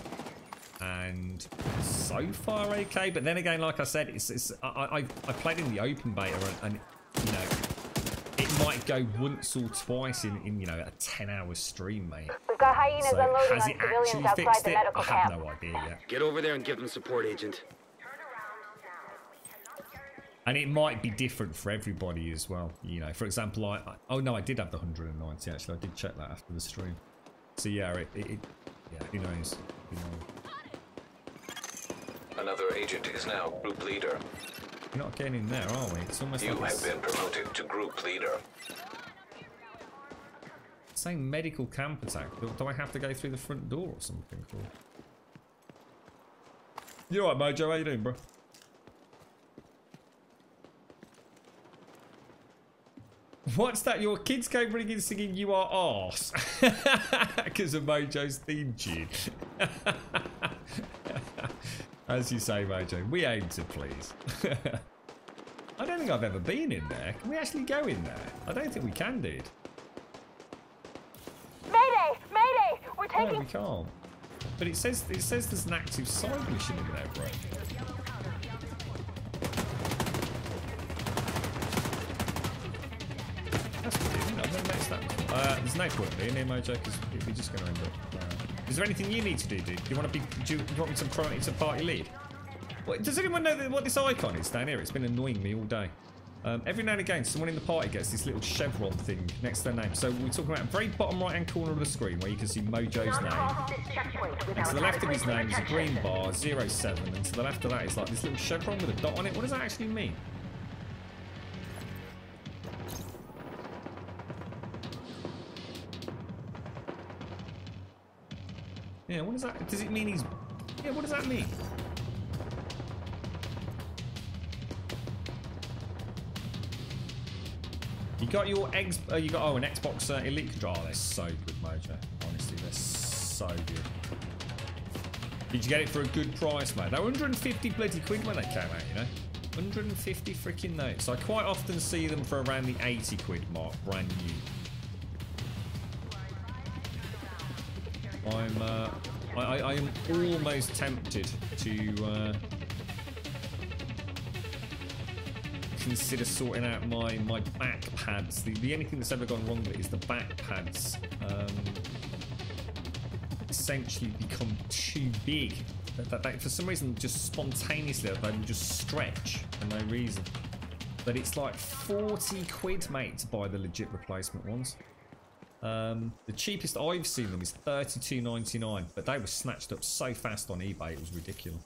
and so far okay. But then again, like I said, I played in the open beta, and you know, it might go once or twice in you know, a 10-hour stream, mate. We've got hyenas So unloading has on it civilians actually outside fixed the it? medical I have camp. no idea yet. Get over there and give them support, Agent. And it might be different for everybody as well. You know, for example, oh no, I did have the 190 actually. I did check that after the stream. So yeah, yeah, who knows? Who knows? Another agent is now group leader. We're not getting in there, are we? It's almost You like have been promoted to group leader. saying medical camp attack. Do I have to go through the front door or something? Cool. You alright, Mojo? How you doing, bro? What's that? Your kids came ringing singing "You Are Arse" because of Mojo's theme tune. As you say, Mojo, we aim to please. I don't think I've ever been in there. Can we actually go in there? I don't think we can, dude. Mayday! Mayday! We're No, taking... we can't. But it says there's an active side mission in there, bro. That's weird, isn't it? I've never noticed that before. There's no point being here, Mojo, because we're just going to end up... Is there anything you need to do, dude? Do you want to be? Do you want me to promote you to party lead? What, does anyone know what this icon is down here? It's been annoying me all day. Every now and again, someone in the party gets this little chevron thing next to their name. So we're talking about the very bottom right-hand corner of the screen where you can see Mojo's name. And to the left of his name is a green bar, 07. And to the left of that is like this little chevron with a dot on it. What does that actually mean? Yeah, what does that... Does it mean he's... Yeah, what does that mean? You got your eggs... you got... Oh, an Xbox Elite controller. Oh, they're so good, Mojo. Honestly, they're so good. Did you get it for a good price, mate? They were 150 bloody quid when they came out, you know? 150 freaking notes. I quite often see them for around the 80 quid mark, brand new. I am almost tempted to consider sorting out my back pads. The only thing that's ever gone wrong with it is the back pads essentially become too big. They, for some reason, just spontaneously, they will just stretch for no reason. But it's like 40 quid, mate, to buy the legit replacement ones. The cheapest I've seen them is $32.99, but they were snatched up so fast on eBay, it was ridiculous.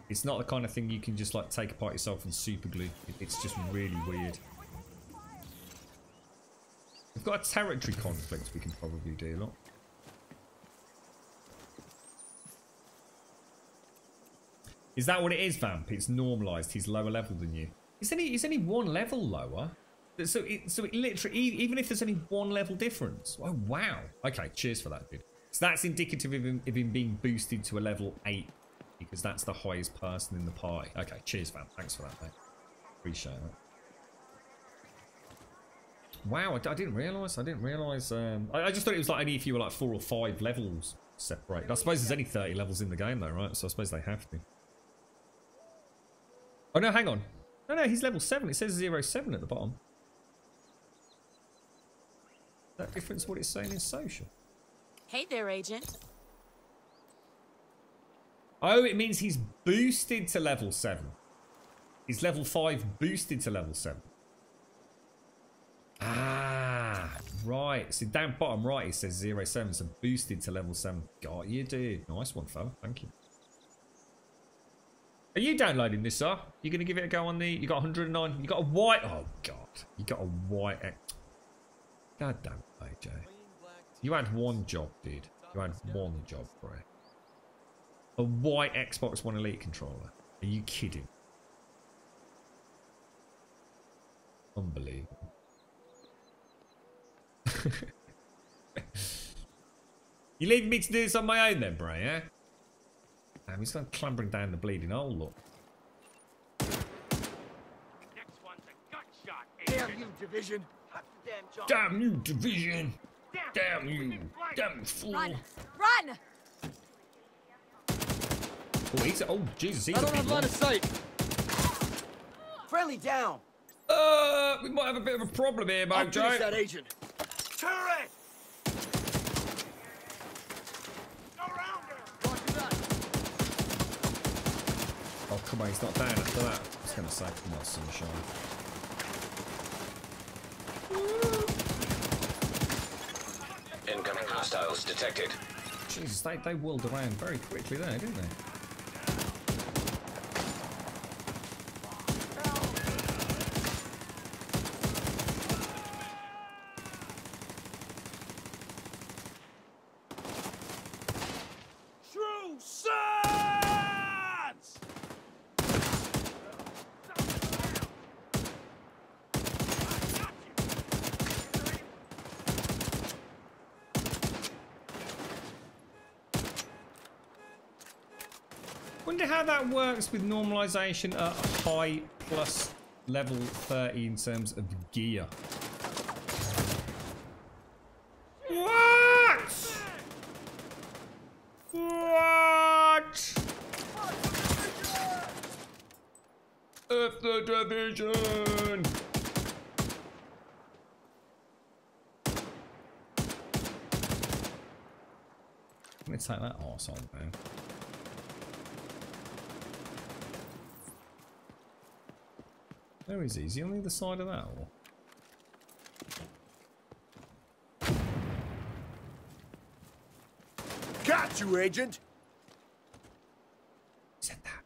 It's not the kind of thing you can just like take apart yourself and super glue. It's just really weird. We've got a territory conflict we can probably do, look. Is that what it is, Vamp? It's normalised. He's lower level than you. He's only one level lower. So it literally, even if there's only one level difference. Oh, wow. Okay, cheers for that, dude. So that's indicative of him being boosted to a level 8. Because that's the highest person in the party. Okay, cheers, Vamp. Thanks for that, mate. Appreciate that. Wow, I didn't realise. I just thought it was like only if you were like 4 or 5 levels separated. I suppose there's only 30 levels in the game though, right? So I suppose they have to. Oh no, hang on. No, he's level 7. It says 07 at the bottom. Is that difference what it's saying in social? Hey there, Agent. Oh, it means he's boosted to level 7. He's level 5 boosted to level 7. Ah, right. right. See, down bottom right, it says 07, so boosted to level 7. Got you, dude. Nice one, fella. Thank you. Are you downloading this, sir? You going to give it a go on the... You got 109... You got a white... Oh, God. You got a white... God damn it, AJ. You had one job, dude. You had one job, bro. A white Xbox One Elite controller. Are you kidding? Unbelievable. You leaving me to do this on my own then, bro, yeah? Damn, he's like clambering down the bleeding hole, look. Next one's a gut shot. Damn you, Division. Damn you, Division! Damn you! Damn you, fool! Run! Run! Oh, he's... Oh, Jesus, he's I don't have line of sight. Friendly down. We might have a bit of a problem here, I'll finish Mojo. that agent. Turret! Go around her. Roger that. Oh, come on, he's not down after that. I was going to say, come on, sunshine. Incoming hostiles detected. Jesus, they whirled around very quickly there, didn't they? True sons! Wonder how that works with normalization at high plus level 30 in terms of gear. What? What? F the Division! Let me take that arse on, man. Where is he? Is he on the other side of that? Or? Got you, Agent. Set that.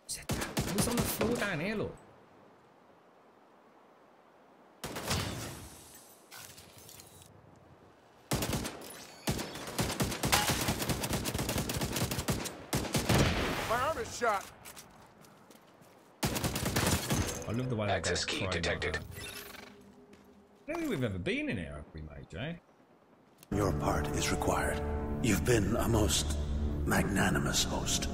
Set that. He's on the floor down here, look. My arm is shot. I love the way Access they key detected. I don't think we've ever been in here, have we, mate, Jay? Your part is required. You've been a most magnanimous host,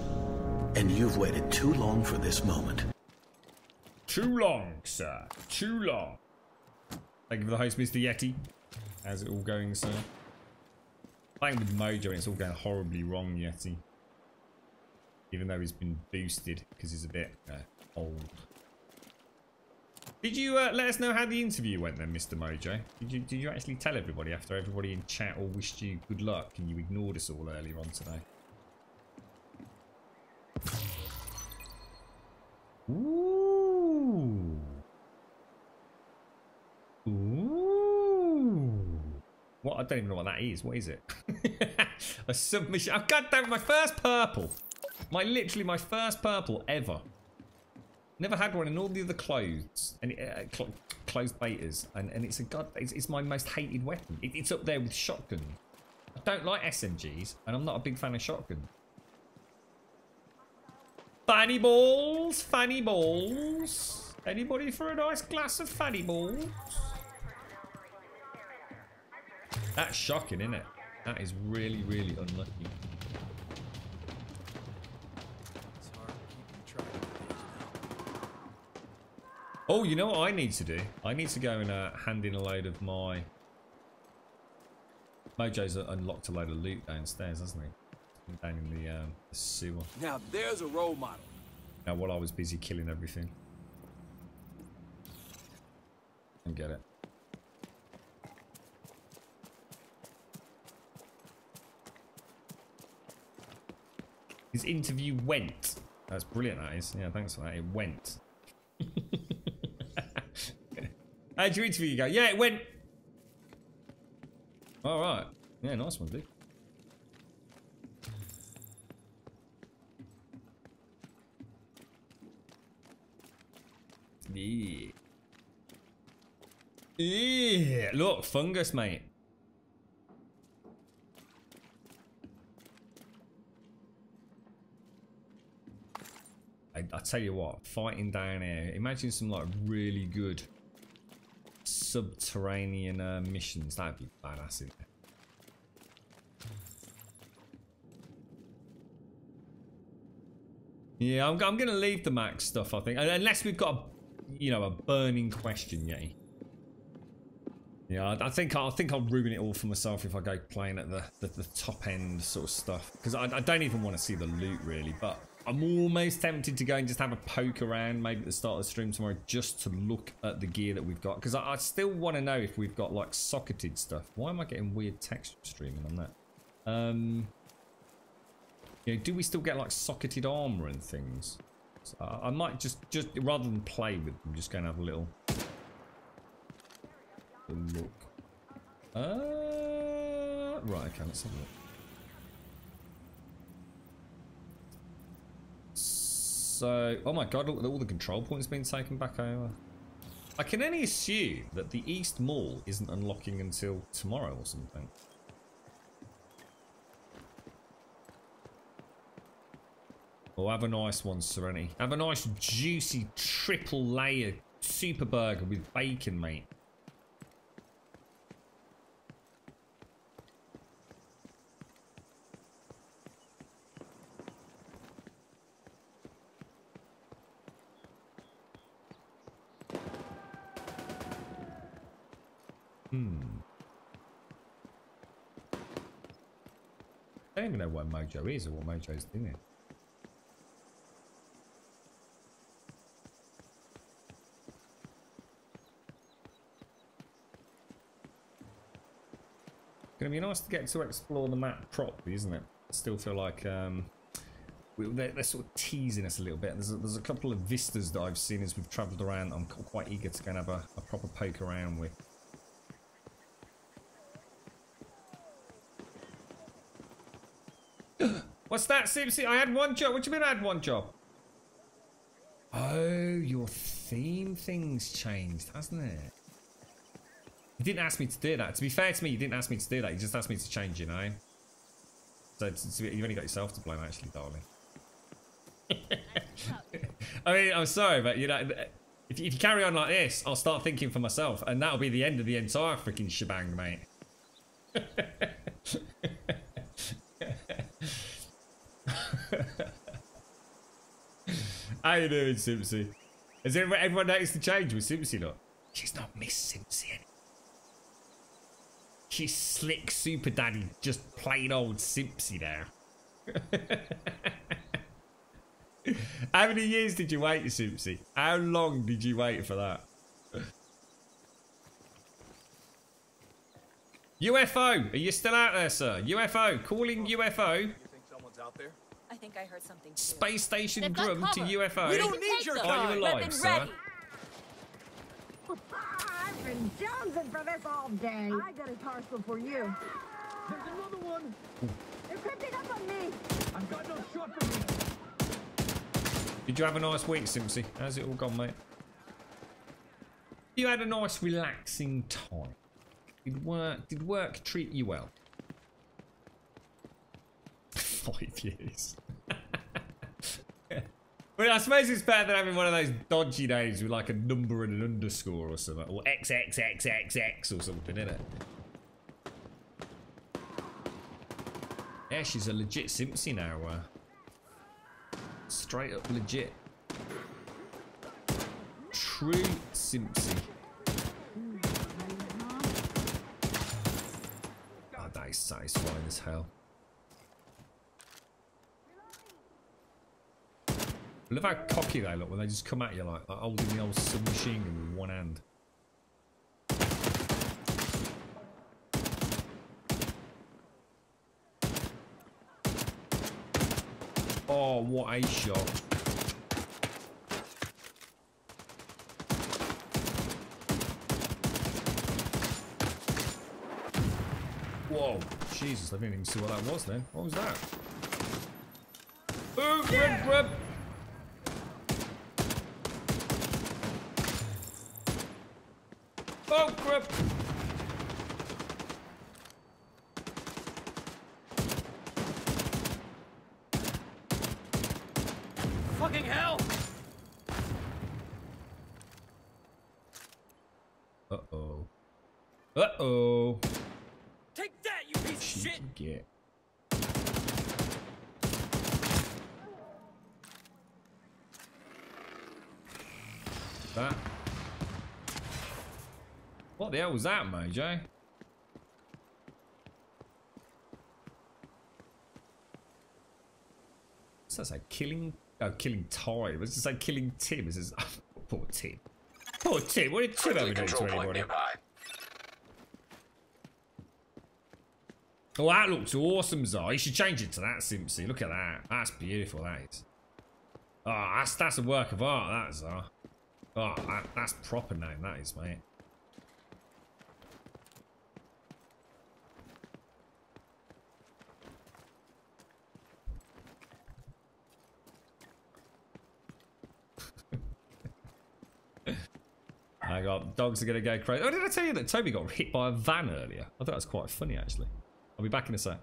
and you've waited too long for this moment. Too long, sir. Too long. Thank you for the host, Mr. Yeti. How's it all going, sir? Playing with Mojo and it's all going horribly wrong, Yeti. Even though he's been boosted because he's a bit old. Did you let us know how the interview went then, Mr. Mojo? Did you actually tell everybody after everybody in chat all wished you good luck and you ignored us all earlier on today? Ooh. Ooh. What? I don't even know what that is. What is it? A submission. Oh, God damn it, my first purple. Literally my first purple ever. Never had one in all the other clothes and closed betas, and it's it's my most hated weapon. It's up there with shotgun. I don't like SMGs, and I'm not a big fan of shotgun. Fanny balls, fanny balls. Anybody for a nice glass of fanny balls? That's shocking, isn't it? That is really, really unlucky. Oh, you know what I need to do? I need to go and hand in a load of my... Mojo's unlocked a load of loot downstairs, hasn't he? Down in the sewer. Now there's a role model. Now, while I was busy killing everything. And get it. His interview went. That's brilliant, that is. Yeah, thanks for that. It went. How'd your interview go? Yeah, it went. All right. Yeah, nice one, dude. Yeah. Yeah. Look, fungus, mate. I tell you what, fighting down here. Imagine some like really good subterranean missions. That'd be badass in there. Yeah, I'm gonna leave the max stuff, I think, unless we've got a burning question, yeah. Yeah, I think I'll ruin it all for myself if I go playing at the top end sort of stuff, because I don't even want to see the loot really. But I'm almost tempted to go and just have a poke around maybe at the start of the stream tomorrow, just to look at the gear that we've got, because I still want to know if we've got like socketed stuff. Why am I getting weird text streaming on that? You know, do we still get like socketed armor and things? So I might just rather than play with them, just go and have a little look. Right, okay, let's have a look. So, oh my god, all the control points being taken back over. I can only assume that the East Mall isn't unlocking until tomorrow or something. Oh, have a nice one, Serenity. Have a nice, juicy, triple layer super burger with bacon, mate. I don't even know what Mojo is or what Mojo's doing. Gonna be nice to get to explore the map properly, isn't it? I still feel like they're sort of teasing us a little bit. There's a couple of vistas that I've seen as we've travelled around. I'm quite eager to go and have a proper poke around with. What's that, Simpsy? I had one job. What do you mean I had one job? Oh, your theme thing's changed, hasn't it? You didn't ask me to do that. To be fair to me, you didn't ask me to do that. You just asked me to change your name. So you've only got yourself to blame, actually, darling. I mean, I'm sorry, but you know, if you carry on like this, I'll start thinking for myself, and that'll be the end of the entire freaking shebang, mate. How you doing, Simpsy? Has everyone noticed the change with Simpsy? Look, she's not Miss Simpsy anymore. She's slick super daddy, just plain old Simpsy now. How many years did you wait, Simpsy? How long did you wait for that? UFO, are you still out there, sir? UFO, calling UFO. You think someone's out there? I think I heard something too. Space station drum to UFO. We don't need your Are you alive, sir? I've been jonesing for this all day. I got a parcel for you. There's another one. They're creeping up on me. I've got no shot for you. Did you have a nice week, Simpsy? How's it all gone, mate? You had a nice, relaxing time. Did work treat you well? 5 years. Well, I suppose it's better than having one of those dodgy names with like a number and an underscore or something, or XXXXX or something, isn't it? Yeah, she's a legit Simpsy now. Straight up legit. True Simpsy. Oh, that is satisfying as hell. I love how cocky they look when they just come at you like holding the old submachine gun with one hand. Oh, what a shot. Whoa, Jesus, I didn't even see what that was then. What was that? Oh, grab. Oh, grab. Fucking hell! Uh-oh. Uh-oh. Take that, you piece of shit! Get. That. What the hell was that, Mojo? What's that say? Killing? Oh, killing Ty. What's it say? Killing Tim. It says, oh, poor Tim. Poor Tim. What did Tim ever do to anybody? Oh, that looks awesome, Zah. You should change it to that, Simpsy. Look at that. That's beautiful, that is. Oh, that's a work of art, that, Zah. Oh, that's proper name, that is, mate. I got dogs are gonna go crazy. Oh, did I tell you that Toby got hit by a van earlier? I thought that was quite funny, actually. I'll be back in a sec.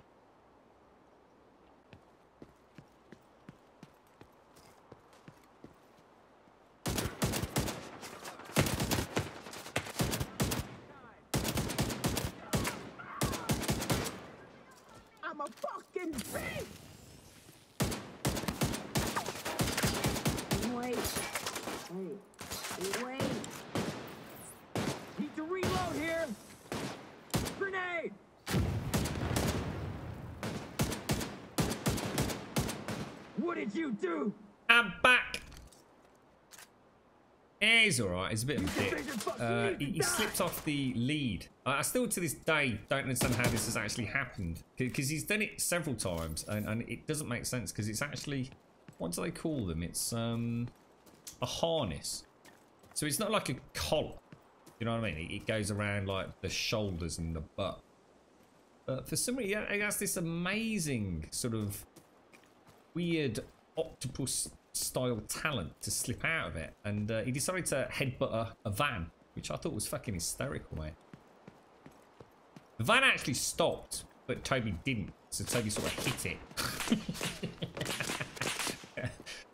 I'm a fucking bitch! Wait. Need to reload here! Grenade! What did you do? I'm back! Yeah, he's alright. He's a bit of a dick. He slipped off the lead. I still, to this day, don't understand how this has actually happened. Because he's done it several times, and it doesn't make sense, because it's actually... What do they call them? It's a harness. So it's not like a collar. You know what I mean? It goes around like the shoulders and the butt. But for some reason, he has this amazing sort of weird octopus style talent to slip out of it. And he decided to headbutt a van, which I thought was fucking hysterical, mate. The van actually stopped, but Toby didn't. So Toby sort of hit it.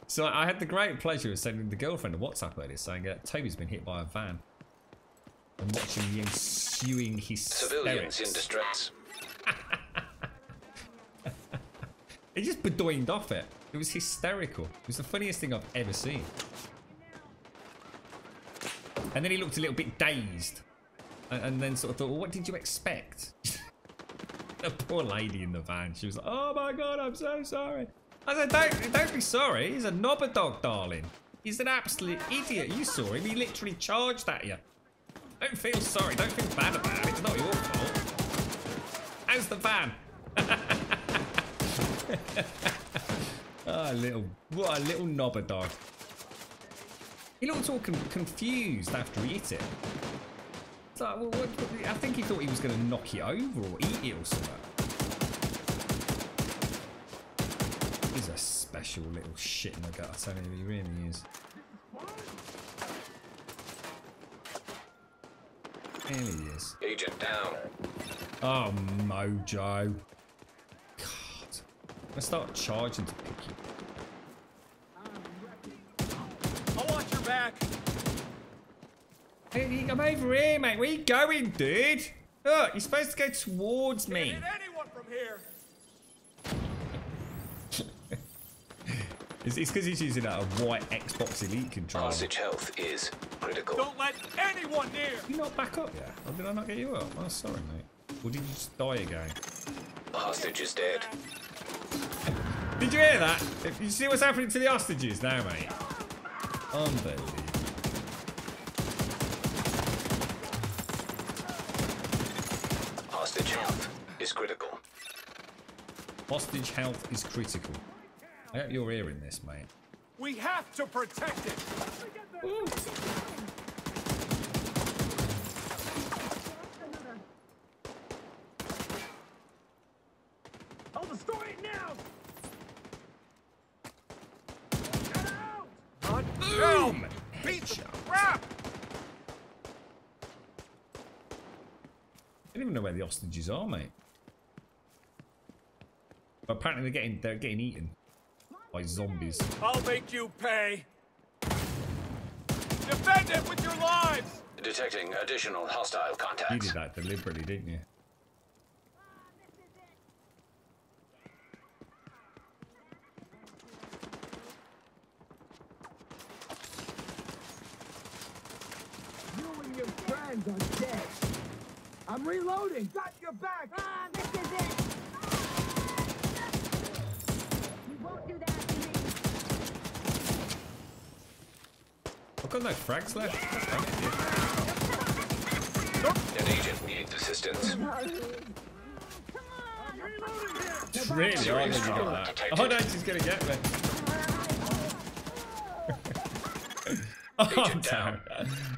So I had the great pleasure of sending the girlfriend a WhatsApp earlier saying Toby's been hit by a van. And watching the ensuing hysterics. Civilians in distress. He just bedoined off it. It was hysterical. It was the funniest thing I've ever seen. And then he looked a little bit dazed. And then sort of thought, well, what did you expect? The poor lady in the van. She was like, oh my God, I'm so sorry. I said, don't be sorry. He's a knobber dog, darling. He's an absolute idiot. You saw him. He literally charged at you. Don't feel sorry. Don't feel bad about it. It's not your fault. How's the van? Oh, what a little knobber dog. He looked all confused after he hit it. It's like, well, I think he thought he was going to knock it over or eat it or something. He's a special little shit in the gut, I tell you, he really is. Really is. Agent down. Oh, Mojo. God. I'm gonna start charging to pick you. I'll watch your back. Hey, I'm over here, mate. Where you going, dude? Look, you're supposed to go towards me. Can't hit anyone from here. It's because he's using a white Xbox Elite controller. Hostage health is critical. Don't let anyone near. You not back up yet? Or did I not get you up? Oh, sorry, mate. Or did you just die again? The hostage is dead. Did you hear that? You see what's happening to the hostages now, mate? Unbelievable. Hostage health is critical. Hostage health is critical. I hope you're hearing this, mate. We have to protect it. Ooh. destroy it now! Get out! Boom! Beat the crap! I don't even know where the hostages are, mate. But apparently they're getting eaten by zombies. I'll make you pay. Defend it with your lives! Detecting additional hostile You contacts. did that deliberately, didn't you? You and your friends are dead. I'm reloading. Got your back. Ah, this is it. You won't do that to me. I've got no frags left. An agent needs assistance. It's really hard when you got that. Oh no, she's gonna get me. Oh damn.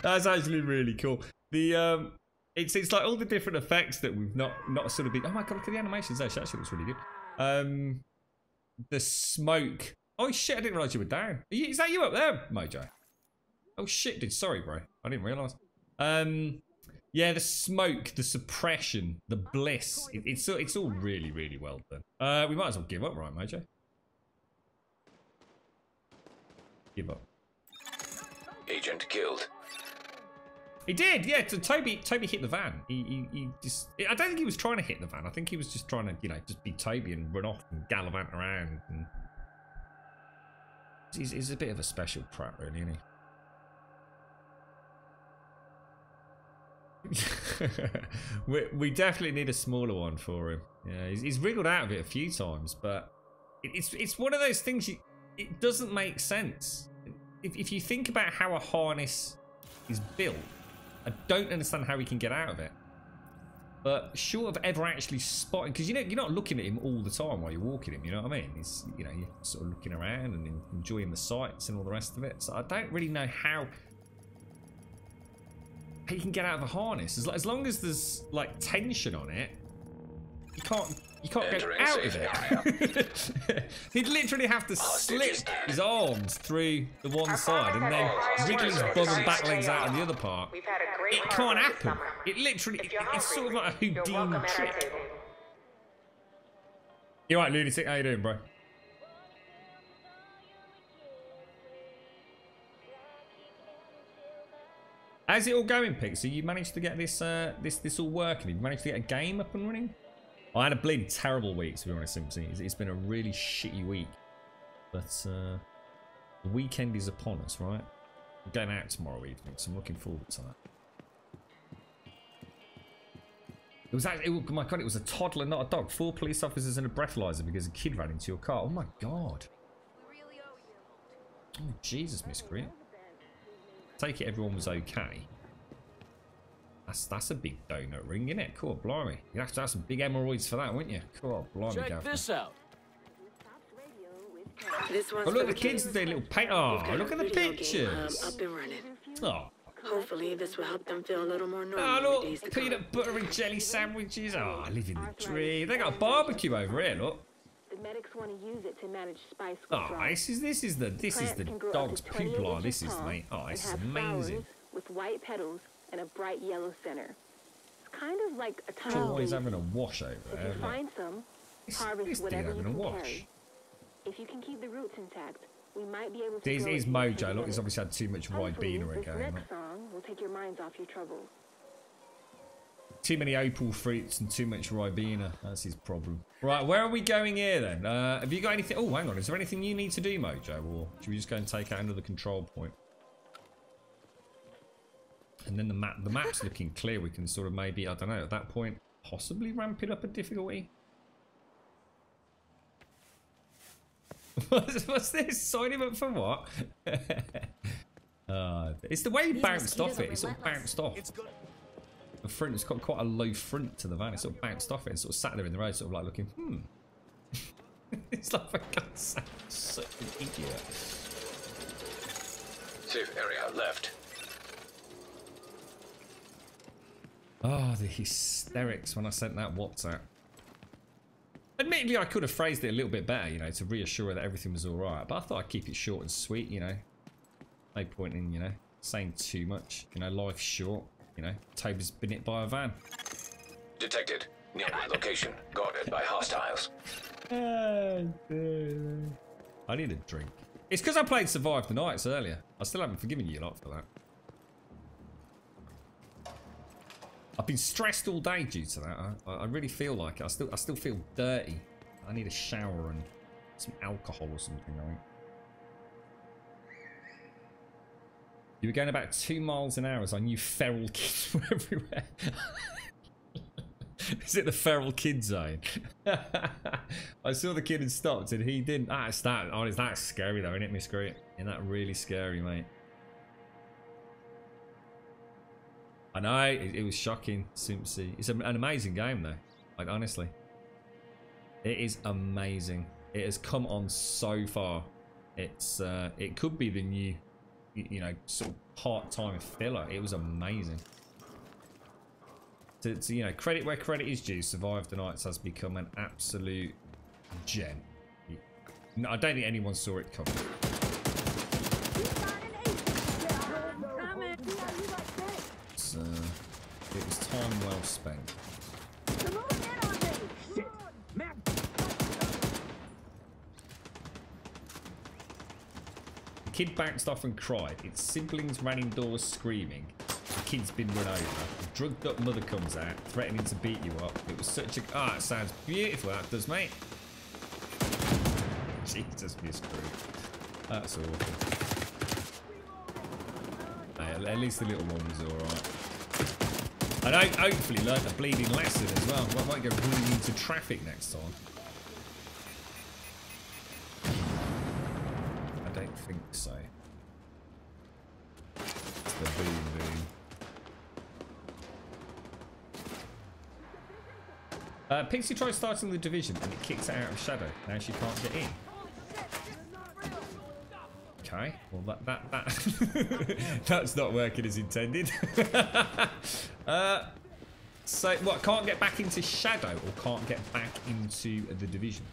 That's actually really cool. The it's like all the different effects that we've not sort of been. Oh my god, look at the animations there. She actually looks really good. The smoke. Oh shit, I didn't realise you were down. Is that you up there, Mojo? Oh shit, dude. Sorry, bro. I didn't realise. Yeah, the smoke, the suppression, the bliss. It's all really, really well done. We might as well give up, right, Mojo? Give up. Agent killed. He did, yeah. So Toby hit the van. He just. I don't think he was trying to hit the van. I think he was just trying to, you know, just be Toby and run off and gallivant around. And he's a bit of a special prat, really, isn't he? we definitely need a smaller one for him. Yeah, he's wriggled out of it a few times, but it's one of those things. It doesn't make sense. If you think about how a harness is built, I don't understand how he can get out of it. But short of ever actually spotting, because you're not looking at him all the time while you're walking him. You know what I mean? It's, you know, you're sort of looking around and enjoying the sights and all the rest of it. So I don't really know how he can get out of a harness. As long as there's like tension on it, you can't get out of it. He'd literally have to slip his arms through the one side and then wriggle his bum and back legs out on the other part. It can't happen. It literally, it's sort of like a Houdini trick. You alright, lunatic? How you doing, bro? How's it all going, Pixie? You managed to get this this all working? You managed to get a game up and running? I had a bleeding terrible week, to be honest, Simpson. It's been a really shitty week. But the weekend is upon us, right? I'm going out tomorrow evening, so I'm looking forward to that. It was actually, oh my god, it was a toddler, not a dog. 4 police officers and a breathalyzer because a kid ran into your car. Oh my god. Oh Jesus, Miss Green. Take it everyone was okay. That's a big donut ring, isn't it? Cool, blimey. You'd have to have some big hemorrhoids for that, wouldn't you? Cool, blimey. Check this out. Oh, look, the kids are doing little paint. Oh, look at the pictures. Up and running. Oh. Hopefully, this will help them feel a little more normal. Oh, look, peanut butter and jelly sandwiches. Oh, living the dream. They got a barbecue over here, look. The medics want to use it to manage spice withdrawal. Oh, this is the dog's poop line. This is, mate. Oh, this is amazing. With white petals and a bright yellow center. It's kind of like a tile. Oh, he's having a wash over there. If you find some, harvest whatever you can carry. If you can keep the roots intact, we might be able to. This is Mojo. Look, he's obviously had too much Ribena again. Next song will take your minds off your troubles. Too many opal fruits and too much Ribena. That's his problem. Right, where are we going here then? Have you got anything? Oh, hang on. Is there anything you need to do, Mojo, or should we just go and take out another control point? And then the map's looking clear. We can sort of maybe, I don't know, at that point, possibly ramp it up a difficulty. What's this? Sign him up for what? It's the way he bounced off it. He sort of bounced off. The front, it's got quite a low front to the van. It sort of bounced off it and sort of sat there in the road, sort of like looking, It's like, for God's sake, such an idiot. Safe area left. Oh, the hysterics when I sent that WhatsApp. Admittedly, I could have phrased it a little bit better, you know, to reassure her that everything was all right. But I thought I'd keep it short and sweet, you know. No point in, you know, saying too much. You know, life's short. You know, Toby's been hit by a van. Detected. Nearby location. Guarded by hostiles. I need a drink. It's because I played Survive the Nights earlier. I still haven't forgiven you a lot for that. I've been stressed all day due to that. I really feel like it. I still feel dirty. I need a shower and some alcohol or something, I think. You were going about 2 miles an hour as I knew feral kids were everywhere. Is it the feral kid zone? I saw the kid and stopped and he didn't. Ah, it's that. Oh, it's that scary though, isn't it, Miss Great? Isn't that really scary, mate? I know, it was shocking, Simpsy. It's an amazing game though. Like, honestly. It is amazing. It has come on so far. It's it could be the new, you know, sort of part-time filler. It was amazing. To you know, credit where credit is due, Survive the Nights has become an absolute gem. No, I don't think anyone saw it coming. It was time well spent. The kid bounced off and cried. Its siblings ran indoors screaming. The kid's been run over. The drugged up mother comes out, threatening to beat you up. It was such a... Ah, it sounds beautiful, that does, mate. Jesus, Miss Crew. That's awful. Hey, at least the little one was alright. And I hopefully learnt a bleeding lesson as well. I might go running into traffic next time. I don't think so. It's the boom boom. Pixie tried starting the division and it kicks her out of Shadow. Now she can't get in. Okay, well that's not working as intended. So what, can't get back into Shadow or can't get back into the division?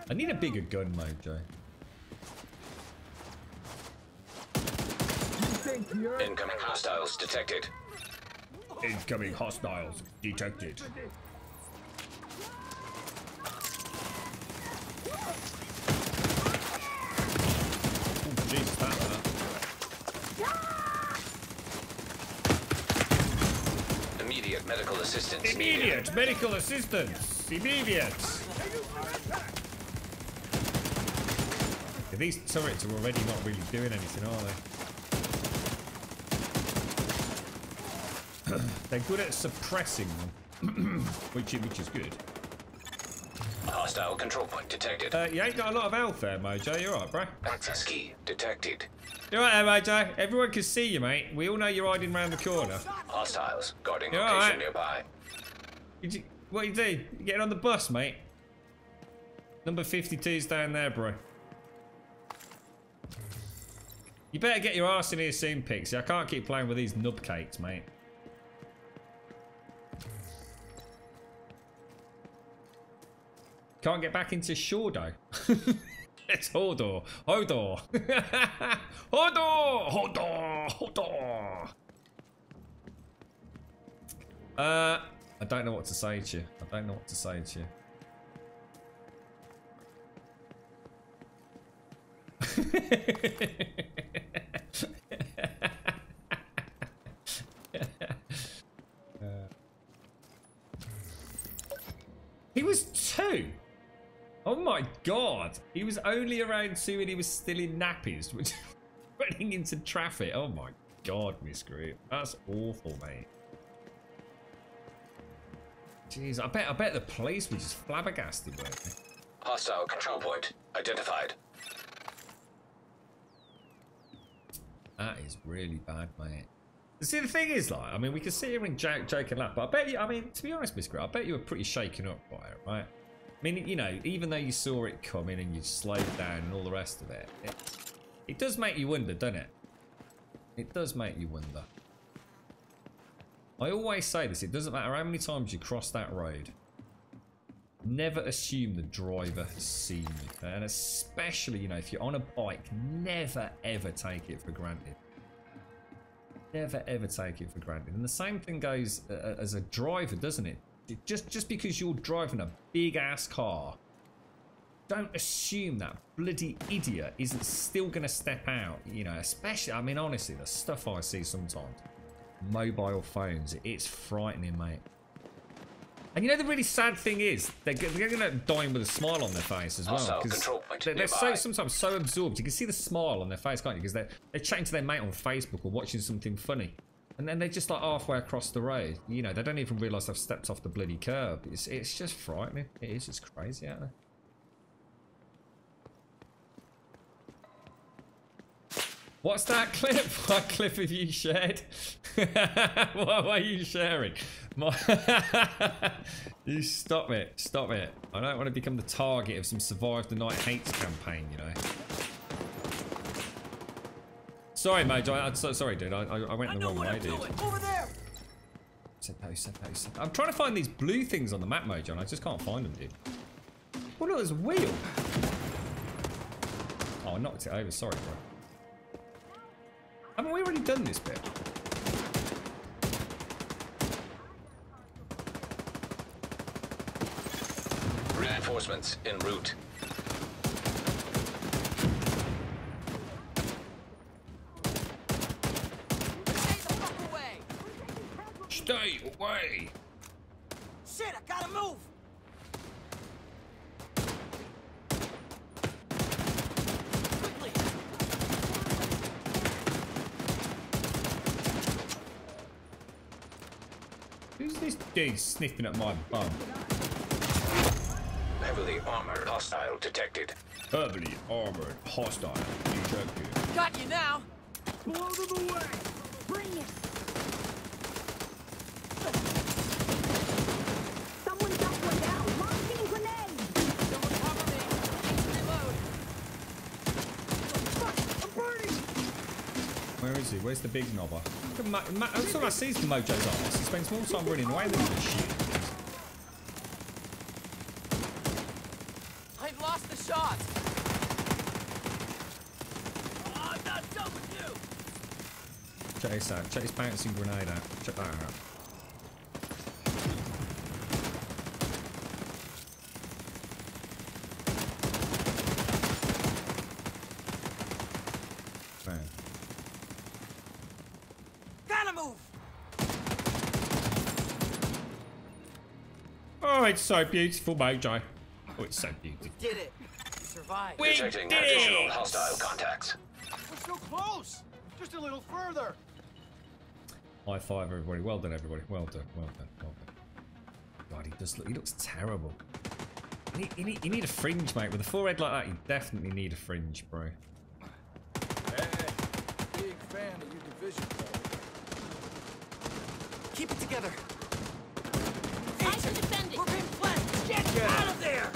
I need a bigger gun, Mojo. Incoming hostiles detected. Incoming hostiles detected. Jesus, that hurt. Immediate medical assistance. Immediate medical assistance. Immediate. Yeah, these turrets are already not really doing anything, are they? They're good at suppressing them, which is good. Hostile control point detected. You ain't got a lot of health there, Mojo. You alright, bro? Access key detected. You alright there, Mojo? Everyone can see you, mate. We all know you're hiding around the corner. Hostiles guarding You're location right. nearby. What you do? You getting on the bus, mate? Number 52's down there, bro. You better get your arse in here soon, Pixie. I can't keep playing with these nub cakes, mate. Can't get back into Shordo. It's Hodor. Hodor. Hodor. Hodor. Hodor. I don't know what to say to you. I don't know what to say to you. He was 2. Oh my god. He was only around 2 and he was still in nappies, which running into traffic. Oh my god, Miss Group. That's awful, mate. Jeez, I bet the police were just flabbergasted, weren't they? Hostile control point identified. That is really bad, mate. See, the thing is, like, I mean, we can sit here and joke and laugh, but I bet you, I mean, to be honest, Miss Group, I bet you were pretty shaken up by it, right? I mean, you know, even though you saw it coming and you slowed down and all the rest of it, it does make you wonder, doesn't it? It does make you wonder. I always say this, it doesn't matter how many times you cross that road. Never assume the driver has seen you. And especially, you know, if you're on a bike, never ever take it for granted. Never ever take it for granted. And the same thing goes as a driver, doesn't it? Just because you're driving a big ass car, don't assume that bloody idiot isn't still going to step out, you know, especially, I mean, honestly, the stuff I see sometimes. Mobile phones, it's frightening, mate. And you know the really sad thing is, they're going to die with a smile on their face as well. Because they're sometimes so absorbed. You can see the smile on their face, can't you? Because they're chatting to their mate on Facebook or watching something funny. And then they're just like halfway across the road. You know, they don't even realise they've stepped off the bloody curb. It's just frightening. It is just crazy out there. What's that clip? What clip have you shared? What are you sharing? You stop it. Stop it. I don't want to become the target of some Survive the Night hates campaign, you know. Sorry, Mojo. Sorry, dude. I went the wrong way, dude. Over there. I'm trying to find these blue things on the map, Mojo, and I just can't find them, dude. What are those wheel? Oh, I knocked it over. Sorry, bro. Haven't we already done this bit? Reinforcements en route. Stay away! Shit, I gotta move! Who's this dude sniffing at my bum? Heavily armored hostile detected. Heavily armored hostile detected. Got you now! Blow them away! Bring it! Someone got one down! Launching grenade! Someone cover me! Reload! Fuck! I'm burning! Where is he? Where's the big knobber? That's all I see is Mojo's arms. He spends more time running away than he does shooting. I lost the shot! Oh, I'm not done with you! Check this out. Check his bouncing grenade out. Check that out. Man. Gotta move! Oh, it's so beautiful, Mojo. Oh, it's so beautiful. Did it! We survived! Detecting additional hostile contacts. We're so close! Just a little further! High five, everybody. Well done, everybody. Well done, well done, well done. God, he does look, he looks terrible. You need a fringe, mate. With a forehead like that, you definitely need a fringe, bro. Hey, big fan of your division, though. Keep it together! I can defend it. We're being flanked! Get out of there!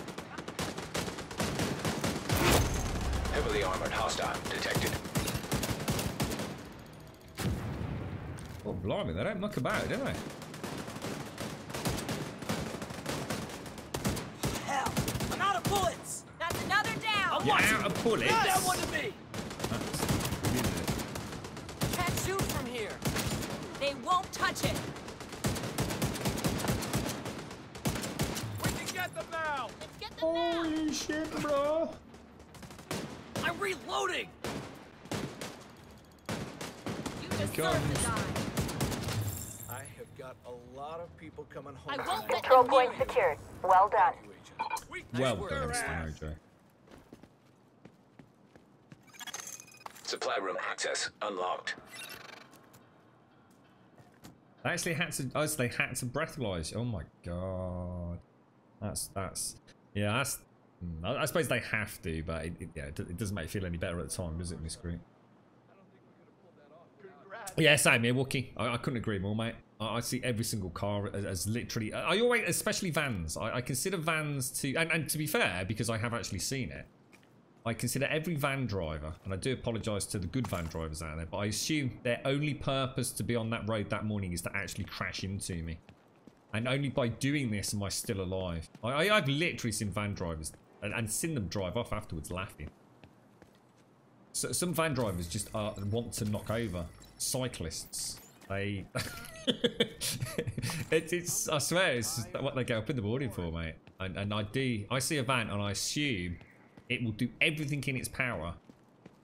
Heavily armored hostile detected. Oh, blimey, they don't muck about, do they? Hell! I'm out of bullets! That's another down. You're out of bullets? Give that one to me! That's Can't shoot from here! They won't touch it. We can get them now! Let's get them now. holy shit, bro. I'm reloading! You deserve to die. I have got a lot of people coming home. I won't let Control them point near you. secured. Well done. Well done, Mr. Mojo. Supply room access unlocked. They actually had to. Oh, so they had to breathalyze. Oh my god. That's. Yeah, that's. I suppose they have to, but it doesn't make you feel any better at the time, does it, Miss Green? Yeah, same here, Wookie. I couldn't agree more, mate. I see every single car as literally. I always, especially vans. I consider vans to, and to be fair, because I have actually seen it. I consider every van driver, and I do apologise to the good van drivers out there, but I assume their only purpose to be on that road that morning is to actually crash into me. And only by doing this am I still alive. I've literally seen van drivers and seen them drive off afterwards laughing. So some van drivers just want to knock over cyclists. They... it's I swear, it's what they get up in the morning for, mate. And I see a van and I assume it will do everything in its power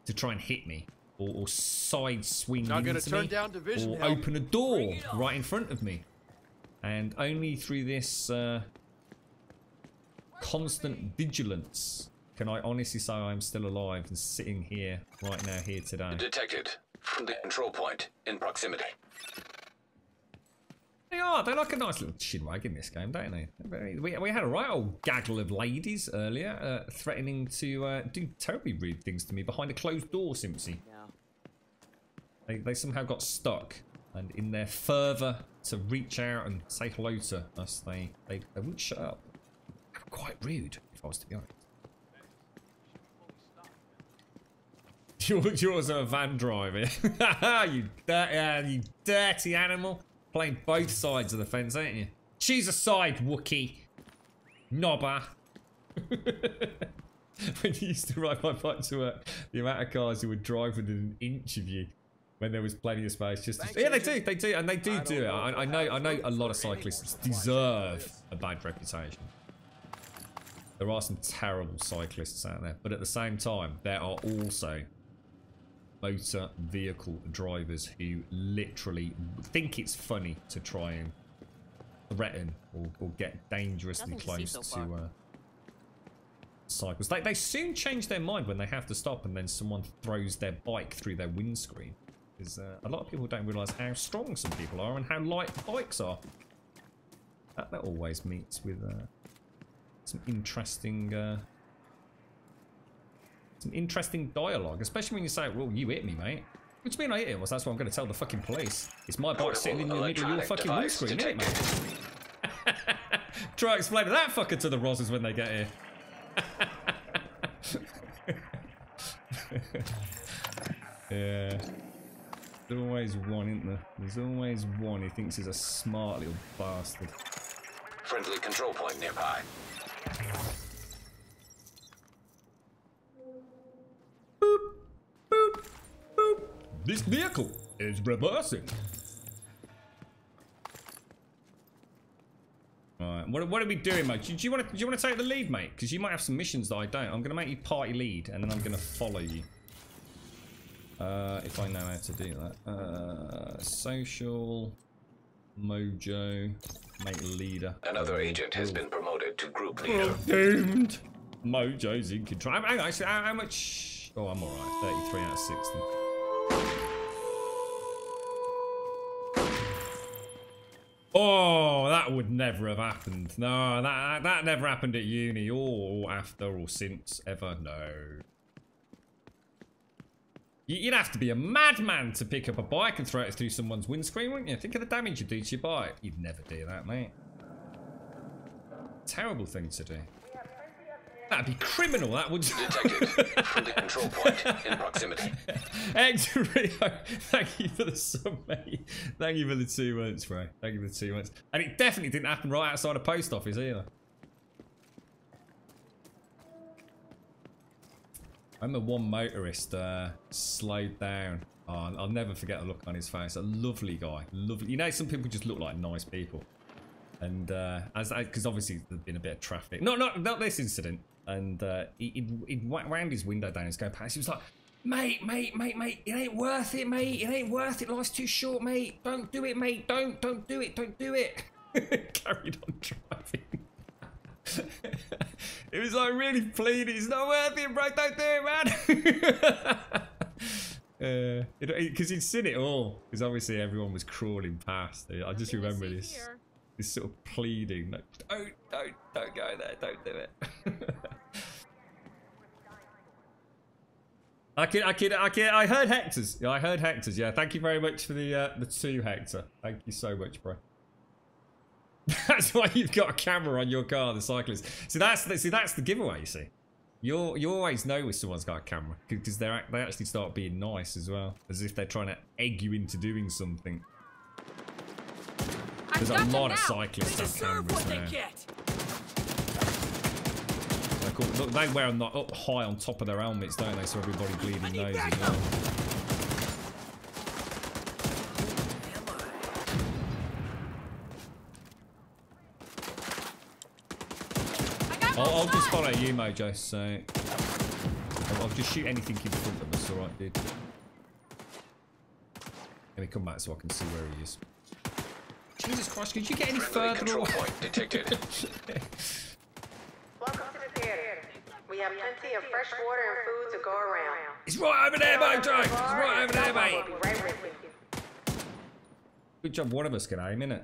to try and hit me, or side swing into me, or open a door right in front of me. And only through this constant vigilance can I honestly say I'm still alive and sitting here right now, here today. Detected from the control point in proximity. They are. They're like a nice little chinwag in this game, don't they? We had a right old gaggle of ladies earlier threatening to do terribly rude things to me behind a closed door, Simpsy. Yeah. They somehow got stuck, and in their fervour to reach out and say hello to us, they wouldn't shut up. They were quite rude, if I was to be honest. You're also a van driver. you dirty animal. Playing both sides of the fence, ain't you? Choose a side, Wookie. Knobber. When you used to ride my bike to work, the amount of cars who would drive within an inch of you when there was plenty of space. Just to, yeah, they do, and they do it. I know a lot of cyclists deserve a bad reputation. There are some terrible cyclists out there, but at the same time, there are also motor vehicle drivers who literally think it's funny to try and threaten or get dangerously close to cycles. They soon change their mind when they have to stop and then someone throws their bike through their windscreen. Because a lot of people don't realise how strong some people are and how light bikes are. That always meets with some interesting dialogue, especially when you say, well, you hit me, mate. What do you mean I hit him? Well, that's what I'm going to tell the fucking police. It's my bike sitting in the middle of your fucking windscreen, isn't it, mate? Try explaining that fucker to the Rozzers when they get here. Yeah. There's always one, isn't there? There's always one who thinks he's a smart little bastard. Friendly control point nearby. Boop, boop, boop. This vehicle is reversing. Alright, what are we doing, mate? Do you want to take the lead, mate? Because you might have some missions that I don't. I'm going to make you party lead, and then I'm going to follow you. If I know how to do that. Social, Mojo, make leader. Another agent has been promoted to group leader. Oh, doomed. Mojo's in control. Actually, how much? Oh, I'm alright. 33 out of 60. Oh, that would never have happened. No, that never happened at uni or after or since ever. No. You'd have to be a madman to pick up a bike and throw it through someone's windscreen, wouldn't you? Think of the damage you do to your bike. You'd never do that, mate. Terrible thing to do. That'd be criminal, that would. Detected from the control point in proximity. Hector Rio, thank you for the sub, mate. Thank you for the 2 months, bro. Thank you for the 2 months. And it definitely didn't happen right outside a post office either. I remember one motorist slowed down. Oh, I'll never forget the look on his face. A lovely guy, lovely. You know, some people just look like nice people. And because obviously there's been a bit of traffic. Not this incident. And he'd wound his window down and was going past. He was like, mate, it ain't worth it, mate. It ain't worth it. Life's too short, mate. Don't do it, mate. Don't do it. Don't do it. Carried on driving. It was like really pleading. It's not worth it, bro. Don't do it, man. Because he'd seen it all. Because obviously everyone was crawling past. I just remember this. This sort of pleading, like, don't go there, don't do it. I heard Hector's. Yeah, I heard Hector's. Yeah, thank you very much for the 2, Hector. Thank you so much, bro. That's why you've got a camera on your car, the cyclist. See, that's the giveaway. You see, You always know if someone's got a camera because they actually start being nice as well, as if they're trying to egg you into doing something. There's a lot of cyclists have cameras now. Look, they wear them up high on top of their helmets, don't they? So everybody bleeding knows as well. I'll just follow you, Mojo, so I'll just shoot anything in front of us, alright, dude? Let me come back so I can see where he is. Jesus Christ, could you get any further? Control point detected. Welcome to the theater. We have plenty of fresh water and food to go around. He's right over there, Mojo! He's right over there, mate! We'll be right with you. Good job, one of us can aim, innit?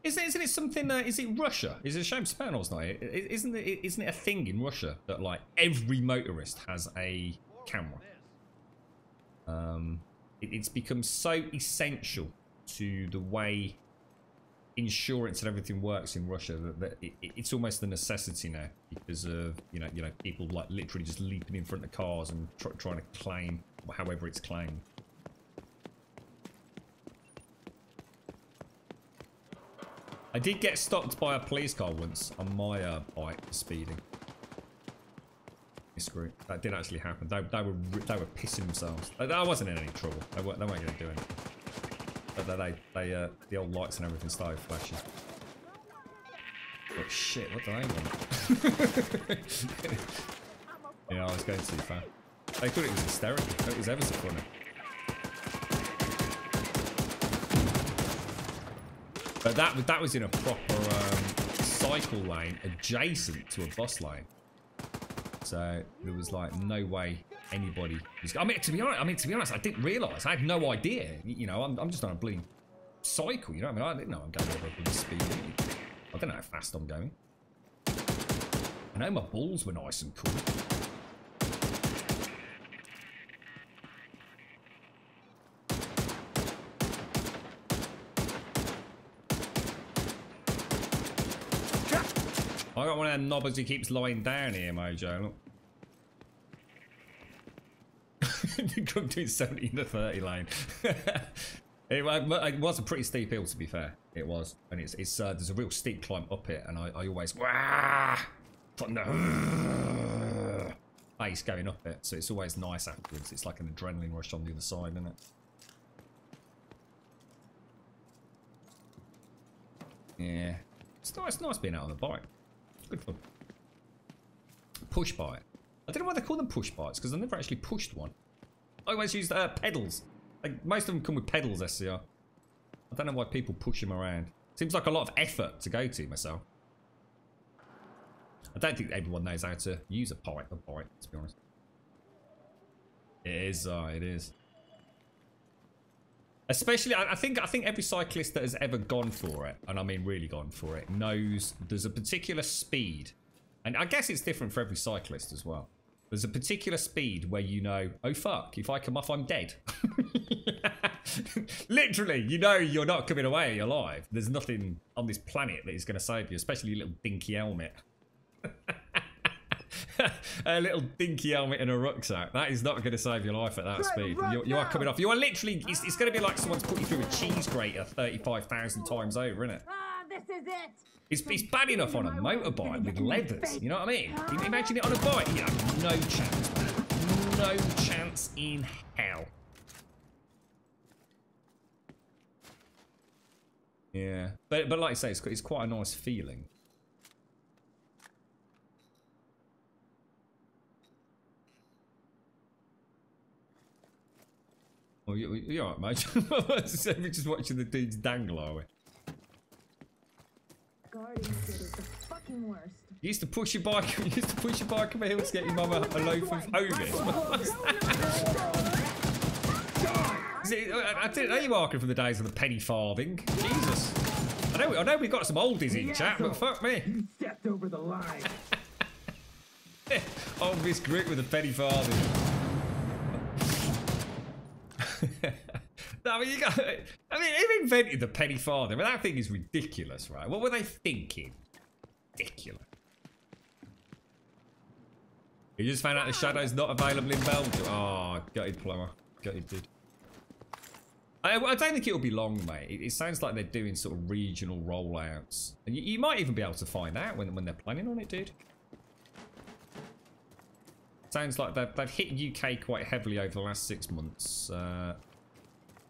Isn't it something? Is it Russia? Is it a shame Spanos not here? Isn't it a thing in Russia that like every motorist has a camera? It's become so essential to the way insurance and everything works in Russia that it's almost a necessity now because of you know people like literally just leaping in front of cars and trying to claim however it's claimed. I did get stopped by a police car once on my bike for speeding. Screw it. That did actually happen. They were pissing themselves. I wasn't in any trouble. They weren't going to do anything. But the old lights and everything started flashing. But shit, what do I want? Yeah, I was going too far. They thought it was hysterical. It was ever so funny. But that was in a proper cycle lane adjacent to a bus lane. So there was like no way anybody was. To be honest, I didn't realise. I had no idea. You know, I'm just on a bleeding cycle. You know what I mean? I didn't know I'm going over a speed. I don't know how fast I'm going. I know my balls were nice and cool. I got one of them knobbers who keeps lying down here, Mojo. Look. Come doing 70 in the 30 lane. It was a pretty steep hill, to be fair. It was, and it's there's a real steep climb up it, and I always from the pace going up it, so it's always nice afterwards. It's like an adrenaline rush on the other side, isn't it? Yeah, it's nice being out on the bike. Good fun. Push bike. I don't know why they call them push bikes because I never actually pushed one. I always used pedals. Like most of them come with pedals, SCR. I don't know why people push them around. Seems like a lot of effort to go to myself. I don't think everyone knows how to use a bike, to be honest. It is. It is. Especially, I think every cyclist that has ever gone for it, and I mean really gone for it, knows there's a particular speed, and I guess it's different for every cyclist as well. There's a particular speed where you know, oh fuck, if I come off, I'm dead. Literally, you know you're not coming away alive. There's nothing on this planet that is going to save you, especially your little dinky helmet. A little dinky helmet and a rucksack. That is not going to save your life at that speed. You are coming off. You are literally... It's going to be like someone's put you through a cheese grater 35,000 times over, isn't it? This is it. It's bad enough on a motorbike with leathers. You know what I mean? Imagine it on a bike. You have no chance. No chance in hell. Yeah. But like I say, it's quite a nice feeling. Oh, you're alright, mate. We're just watching the dudes dangle, are we? Guardian shit is the fucking worst. You used to push your bike. You used to push your bike up a hill to get your mum a loaf of hoagie. I didn't know you were arguing from the days of the penny farthing. Jesus. I know we got some oldies in chat, but fuck me. You stepped over the line. Old Miss Grit with a penny farthing. I mean, who invented the penny farthing? I mean, that thing is ridiculous, right? What were they thinking? Ridiculous. You just found out the Shadow's not available in Belgium. Oh, gutted plumber. Gutted dude. I don't think it'll be long, mate. It sounds like they're doing sort of regional rollouts. And you might even be able to find out when they're planning on it, dude. Sounds like they've hit UK quite heavily over the last 6 months.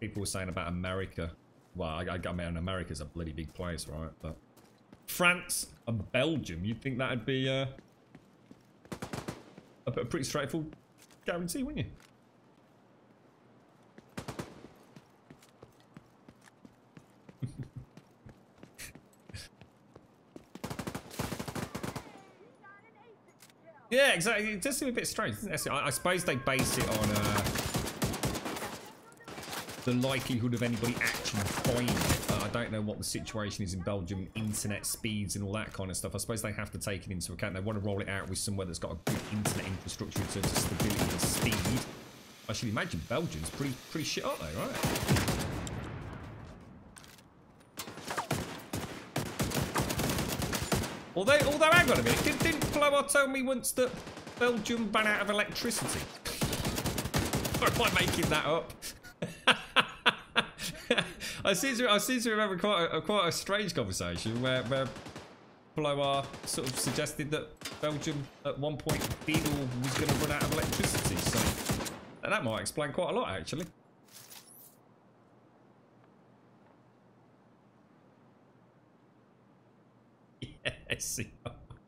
People were saying about America. Well, I mean, America's a bloody big place, right? But France and Belgium, you'd think that'd be a pretty straightforward guarantee, wouldn't you? Yeah, exactly. It does seem a bit strange, doesn't it? I suppose they base it on the likelihood of anybody actually finding it. I don't know what the situation is in Belgium, internet speeds and all that kind of stuff. I suppose they have to take it into account. They want to roll it out with somewhere that's got a good internet infrastructure in terms of stability and speed. I should imagine Belgium's pretty shit up though, right? Although, hang on a minute, didn't Flower tell me once that Belgium ran out of electricity? Or am I making that up? I seem to remember quite a strange conversation where Flower sort of suggested that Belgium at one point did or was going to run out of electricity. So that might explain quite a lot, actually. Yes,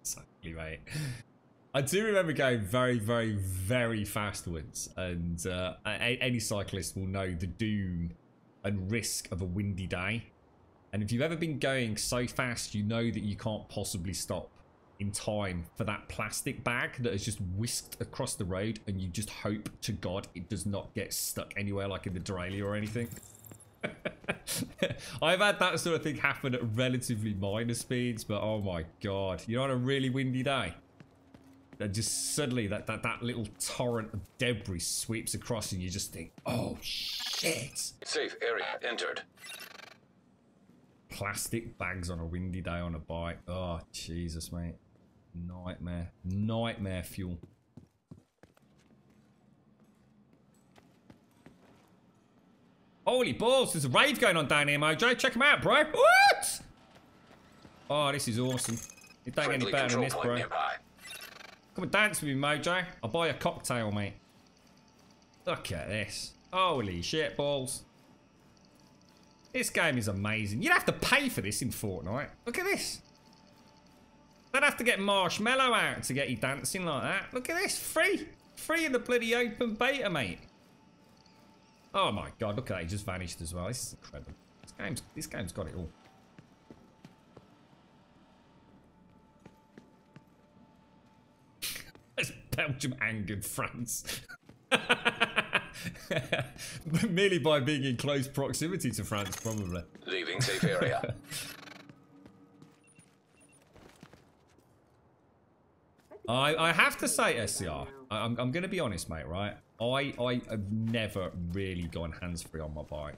exactly, mate. I do remember going very, very, very fast once, and any cyclist will know the doom and risk of a windy day. And if you've ever been going so fast, you know that you can't possibly stop in time for that plastic bag that has just whisked across the road, and you just hope to God it does not get stuck anywhere, like in the derailleur or anything. I've had that sort of thing happen at relatively minor speeds, but oh my God, you're on a really windy day, and just suddenly that little torrent of debris sweeps across, and you just think, oh shit. Safe area entered. Plastic bags on a windy day on a bike. Oh Jesus, mate. Nightmare. Nightmare fuel. Holy balls, there's a rave going on down here, Mojo. Check him out, bro. What? Oh, this is awesome. It don't get any better than this, bro. Nearby. Come and dance with me, Mojo. I'll buy you a cocktail, mate. Look at this. Holy shit balls. This game is amazing. You'd have to pay for this in Fortnite. Look at this. I'd have to get Marshmallow out to get you dancing like that. Look at this. Free. Free in the bloody open beta, mate. Oh my God, look at that, he just vanished as well. This is incredible. This game's got it all. As Belgium angered France. Merely by being in close proximity to France, probably. Leaving safe area. I have to say, SCR, I'm going to be honest, mate, right? I have never really gone hands-free on my bike.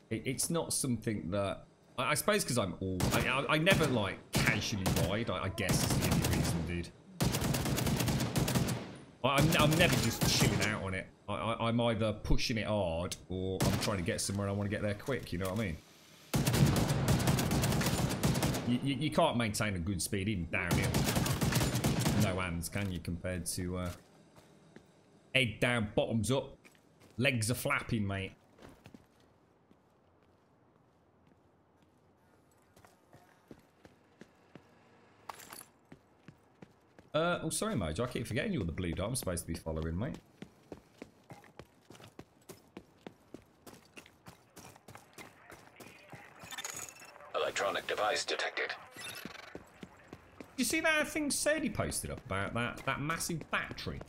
It's not something that... I suppose because I'm old. I never, like, casually ride, I guess is the only reason, dude. I'm never just chilling out on it. I'm either pushing it hard or I'm trying to get somewhere and I want to get there quick, you know what I mean? You can't maintain a good speed even downhill. No hands, can you, compared to head down, bottoms up, legs are flapping, mate. Oh, sorry, Mojo, I keep forgetting you're the blue dot I'm supposed to be following, mate. Electronic device detected. You see that thing Sadie posted up about that massive battery?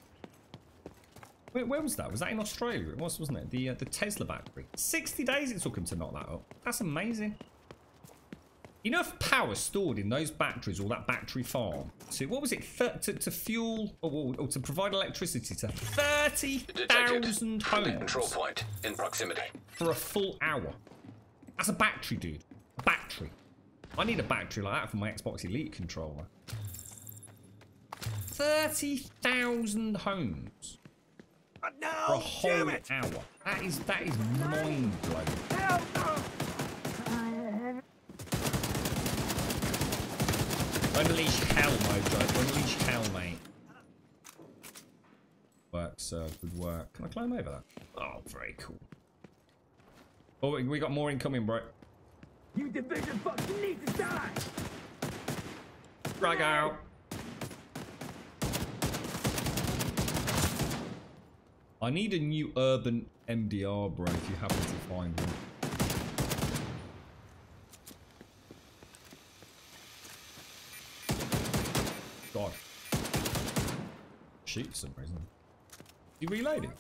Where was that? Was that in Australia? It was, wasn't it? The Tesla battery. 60 days it took him to knock that up. That's amazing. enough power stored in those batteries or that battery farm to, what was it, to fuel or to provide electricity to 30,000 homes. Control point in proximity. For a full hour. That's a battery, dude. A battery. I need a battery like that for my Xbox Elite controller. 30,000 homes. No, for a whole hour. That is mind blowing. Hell no! Unleash hell, Mojo. Unleash hell, mate. Work, sir. Good work. Can I climb over that? Oh, very cool. Oh, we got more incoming, bro. You division fucking need to die! Drag out. I need a new urban MDR, bro, if you happen to find one. God. Shoot for some reason. You reloading?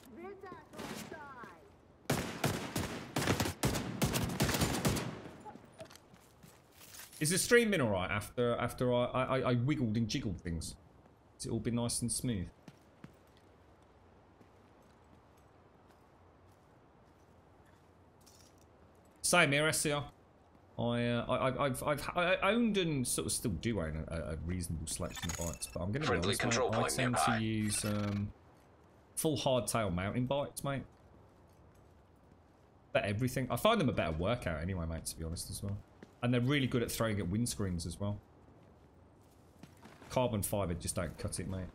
Is the stream been alright after I wiggled and jiggled things? Has it all been nice and smooth? Same here, SCR. I owned and sort of still do own a reasonable selection of bikes, but I'm going to be honest, mate, I tend to use full hardtail mountain bikes, mate. But everything. I find them a better workout anyway, mate, to be honest as well. And they're really good at throwing at windscreens as well. Carbon fibre just don't cut it, mate.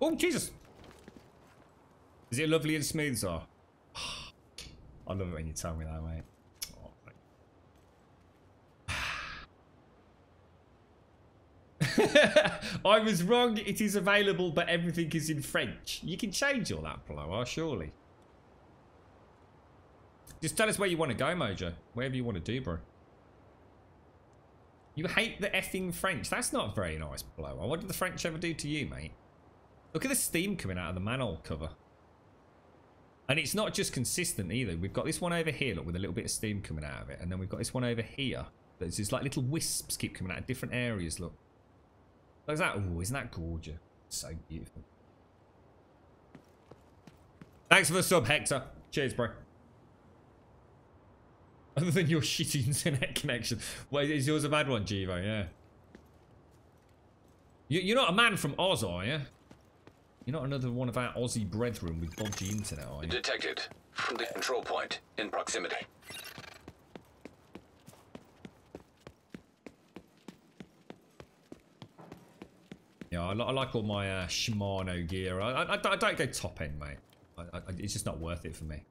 Oh, Jesus! Is it lovely and smooth, Zar? I love it when you tell me that, mate. Oh, I was wrong. It is available, but everything is in French. You can change all that, Blower, surely. Just tell us where you want to go, Mojo. Wherever you want to do, bro. You hate the effing French. That's not very nice, Blower. What did the French ever do to you, mate? Look at the steam coming out of the manhole cover. And it's not just consistent either. We've got this one over here, look, with a little bit of steam coming out of it. And then we've got this one over here. There's just like little wisps keep coming out of different areas, look. Look at that. Oh, isn't that gorgeous? So beautiful. Thanks for the sub, Hector. Cheers, bro. Other than your shitty internet connection. Wait, is yours a bad one, Givo? Yeah. You're not a man from Oz, are you? You're not another one of our Aussie brethren with dodgy internet, are you? Detected. From the control point in proximity. Yeah, I like all my Shimano gear. I don't go top end, mate. It's just not worth it for me.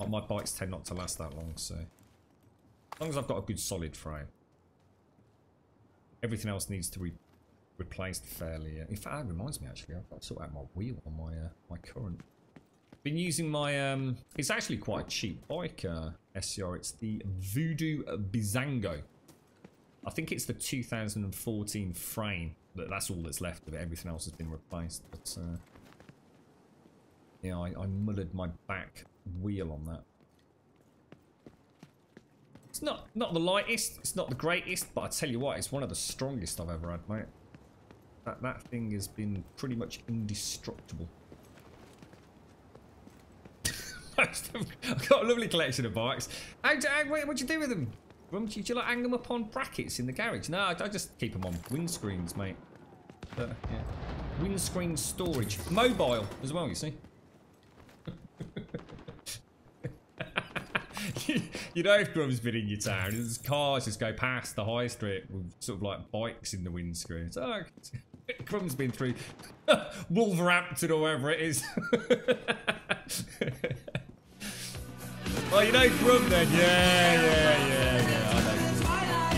My bikes tend not to last that long, so as long as I've got a good solid frame, everything else needs to be replaced fairly. In fact, that reminds me, actually, I've got to sort out my wheel on my current. Been using my it's actually quite a cheap bike, SCR. It's the Voodoo Bizango. I think it's the 2014 frame. That's all that's left of it. Everything else has been replaced. But yeah, I mullered my back wheel on that. It's not the lightest, it's not the greatest, but I tell you what, it's one of the strongest I've ever had, mate. That thing has been pretty much indestructible. I've got a lovely collection of bikes. What'd you do with them? Do you like hang them up on brackets in the garage? No, I just keep them on windscreens, mate. Yeah. Windscreen storage. Mobile as well, you see. You know, if Grum's been in your town, there's cars just go past the high street with sort of like bikes in the windscreen. So Grum's been through Wolverhampton or wherever it is. Well, you know Grum then. Yeah. I know.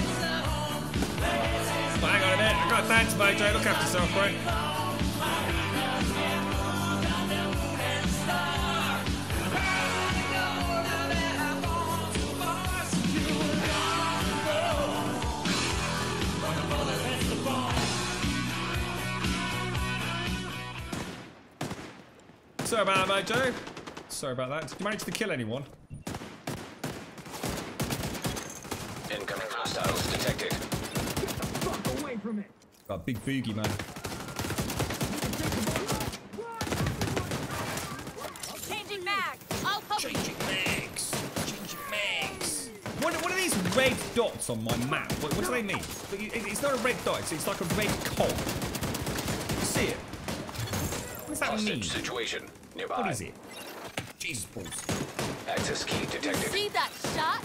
But hang on a minute. I've got a dance, Mojo. Look after yourself, bro. Sorry about that, Mojo. Sorry about that. Did you manage to kill anyone? Hostiles detected. Get the fuck away from it! Got a big boogie, man. Changing mag. I'll cover. Changing mags. Changing mags. What are these red dots on my map? What do they mean? It's not a red dot. It's like a red cog. You see it? What does that Hostage mean? situation nearby. What is it? Jesus balls. Access key detected. See that shot?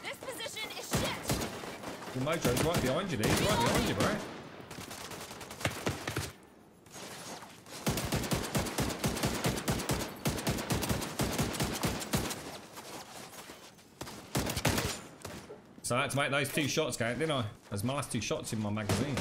This position is shit. Well, Mojo's right behind you, dude. He's right behind you, bro. So I had to make those 2 shots count, didn't I? There's my last 2 shots in my magazine.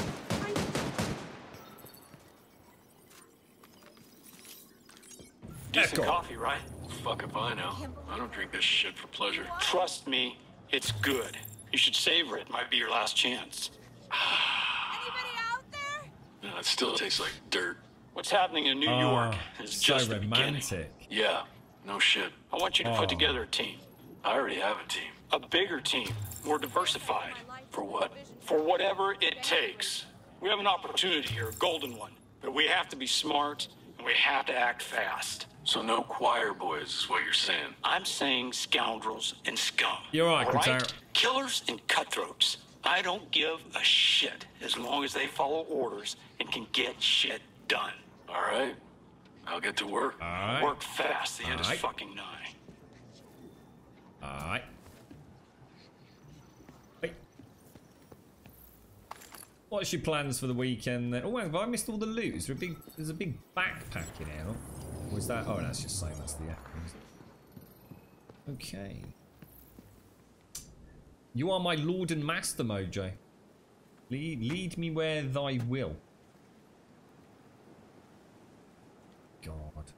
Decent coffee, right? Fuck if I know. I don't drink this shit for pleasure. Trust me, it's good. You should savor it. Might be your last chance. Anybody out there? No, it still tastes like dirt. What's happening in New York is so just the beginning. romantic. Yeah, no shit. I want you to put together a team. I already have a team. A bigger team. More diversified. For what? For whatever it takes. We have an opportunity here, a golden one. But we have to be smart, and we have to act fast. So no choir boys is what you're saying. I'm saying scoundrels and scum. You're right, all Quintero. Killers and cutthroats. I don't give a shit as long as they follow orders and can get shit done. All right. I'll get to work. All right. Work fast. The end is right. fucking nigh. Alright. Wait. What's your plans for the weekend then? Oh, have I missed all the loot? There's a big backpack in here. Or is that? Oh, that's just saying that's the acronyms. Okay. You are my lord and master, Mojo. Lead me where thy will. God.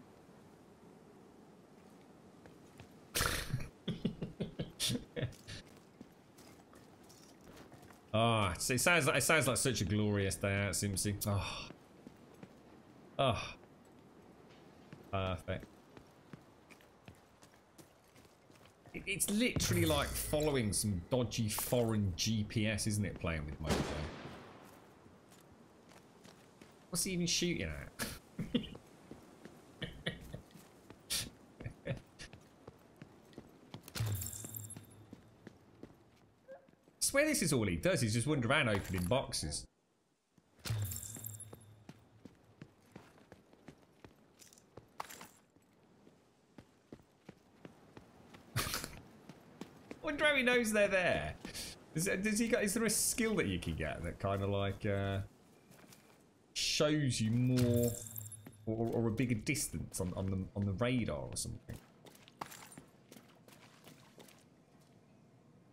Ah, oh, it sounds like such a glorious day out, Simpsy. Oh. Oh. Perfect. It's literally like following some dodgy foreign GPS, isn't it, playing with Mojo? What's he even shooting at? I swear this is all he does, he's just wandering around opening boxes. Wonder how he knows they're there. Is there a skill that you can get that kind of like shows you more or a bigger distance on the radar or something?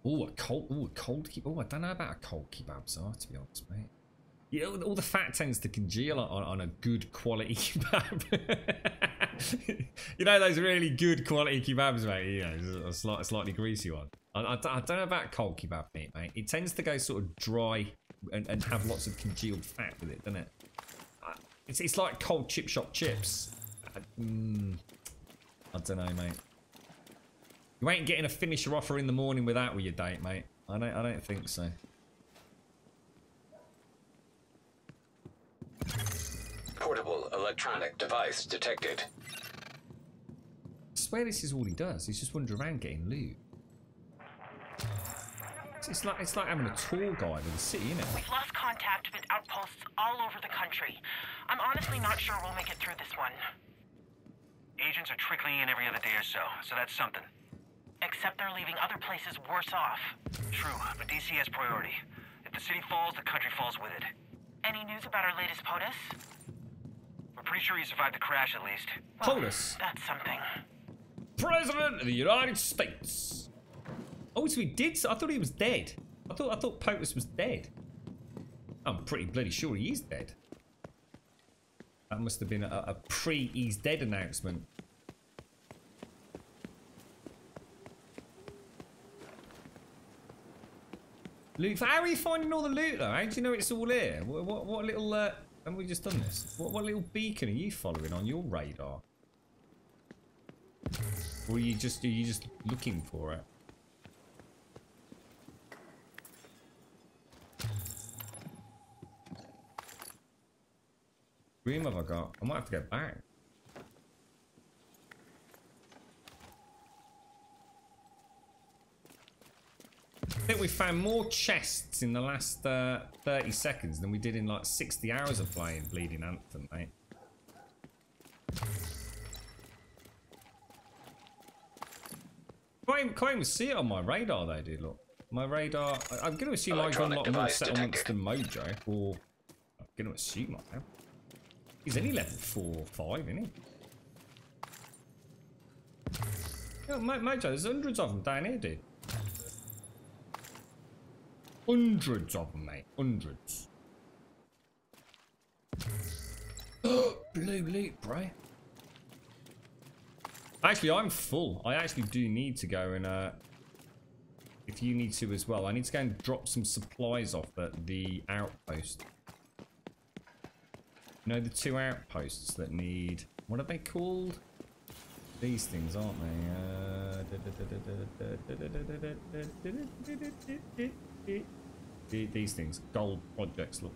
Oh, a cold kebab. Oh, I don't know about a cold kebab, so to be honest, mate. Yeah, all the fat tends to congeal on a good quality kebab. You know those really good quality kebabs, mate. You know, a slightly greasy one. I don't know about cold kebab meat, mate. It tends to go sort of dry and have lots of congealed fat with it, doesn't it? It's like cold chip shop chips. I don't know, mate. You ain't getting a finisher offer in the morning with that with your date, mate. I don't think so. Portable electronic device detected. I swear this is all he does. He's just wandering around getting loot. It's like having a tour guide of the city, isn't it? We've lost contact with outposts all over the country. I'm honestly not sure we'll make it through this one. Agents are trickling in every other day or so that's something. Except they're leaving other places worse off. True, but DC has priority. If the city falls, the country falls with it. Any news about our latest POTUS? We're pretty sure he survived the crash, at least. Well, POTUS? That's something. President of the United States. Oh, so he did? I thought he was dead. I thought POTUS was dead. I'm pretty bloody sure he is dead. That must have been a pre-he's dead announcement. Loot. How are you finding all the loot though? How do you know it's all here? What little haven't we just done this? What little beacon are you following on your radar? Or are you just looking for it? room have I got? I might have to go back. I think we found more chests in the last 30 seconds than we did in like 60 hours of playing Bleeding Anthem, mate. Can't even see it on my radar though, dude. Look, my radar. I'm going to assume I've got a lot more settlements than Mojo, or I'm going to assume I have. He's only level 4 or 5, isn't he? Yeah, Mojo, there's hundreds of them down here, dude. Hundreds of them, mate. Hundreds. Blue loot, bro. Actually, I'm full. I actually do need to go and, if you need to as well, I need to go and drop some supplies off at the outpost. You know, the 2 outposts that need... What are they called? These things, aren't they? These things. Gold projects, look.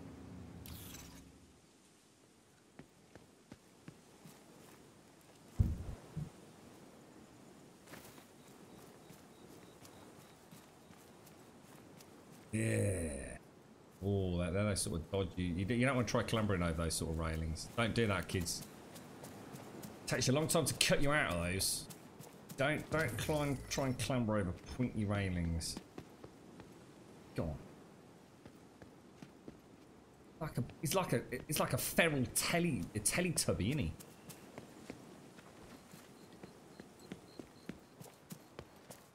Yeah. Oh, they're sort of dodgy. You don't want to try clambering over those sort of railings. Don't do that, kids. It takes you a long time to cut you out of those. Don't try and clamber over pointy railings. Go on. He's like a feral Teletubby, isn't he?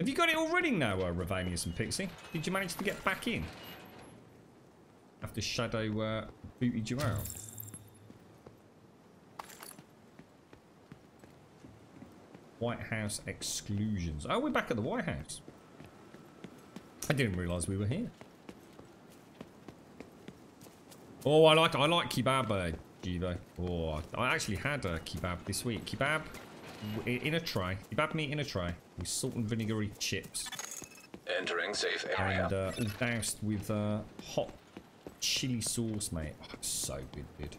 Have you got it all running now, Ravanius and Pixie? Did you manage to get back in? After Shadow booted you out? White House exclusions. Oh, we're back at the White House. I didn't realise we were here. Oh, I like kebab, Givo. Oh, I actually had a kebab this week. Kebab in a tray. Kebab meat in a tray with salt and vinegary chips. Entering safe area. And all doused with hot chili sauce, mate. Oh, it's so good, dude.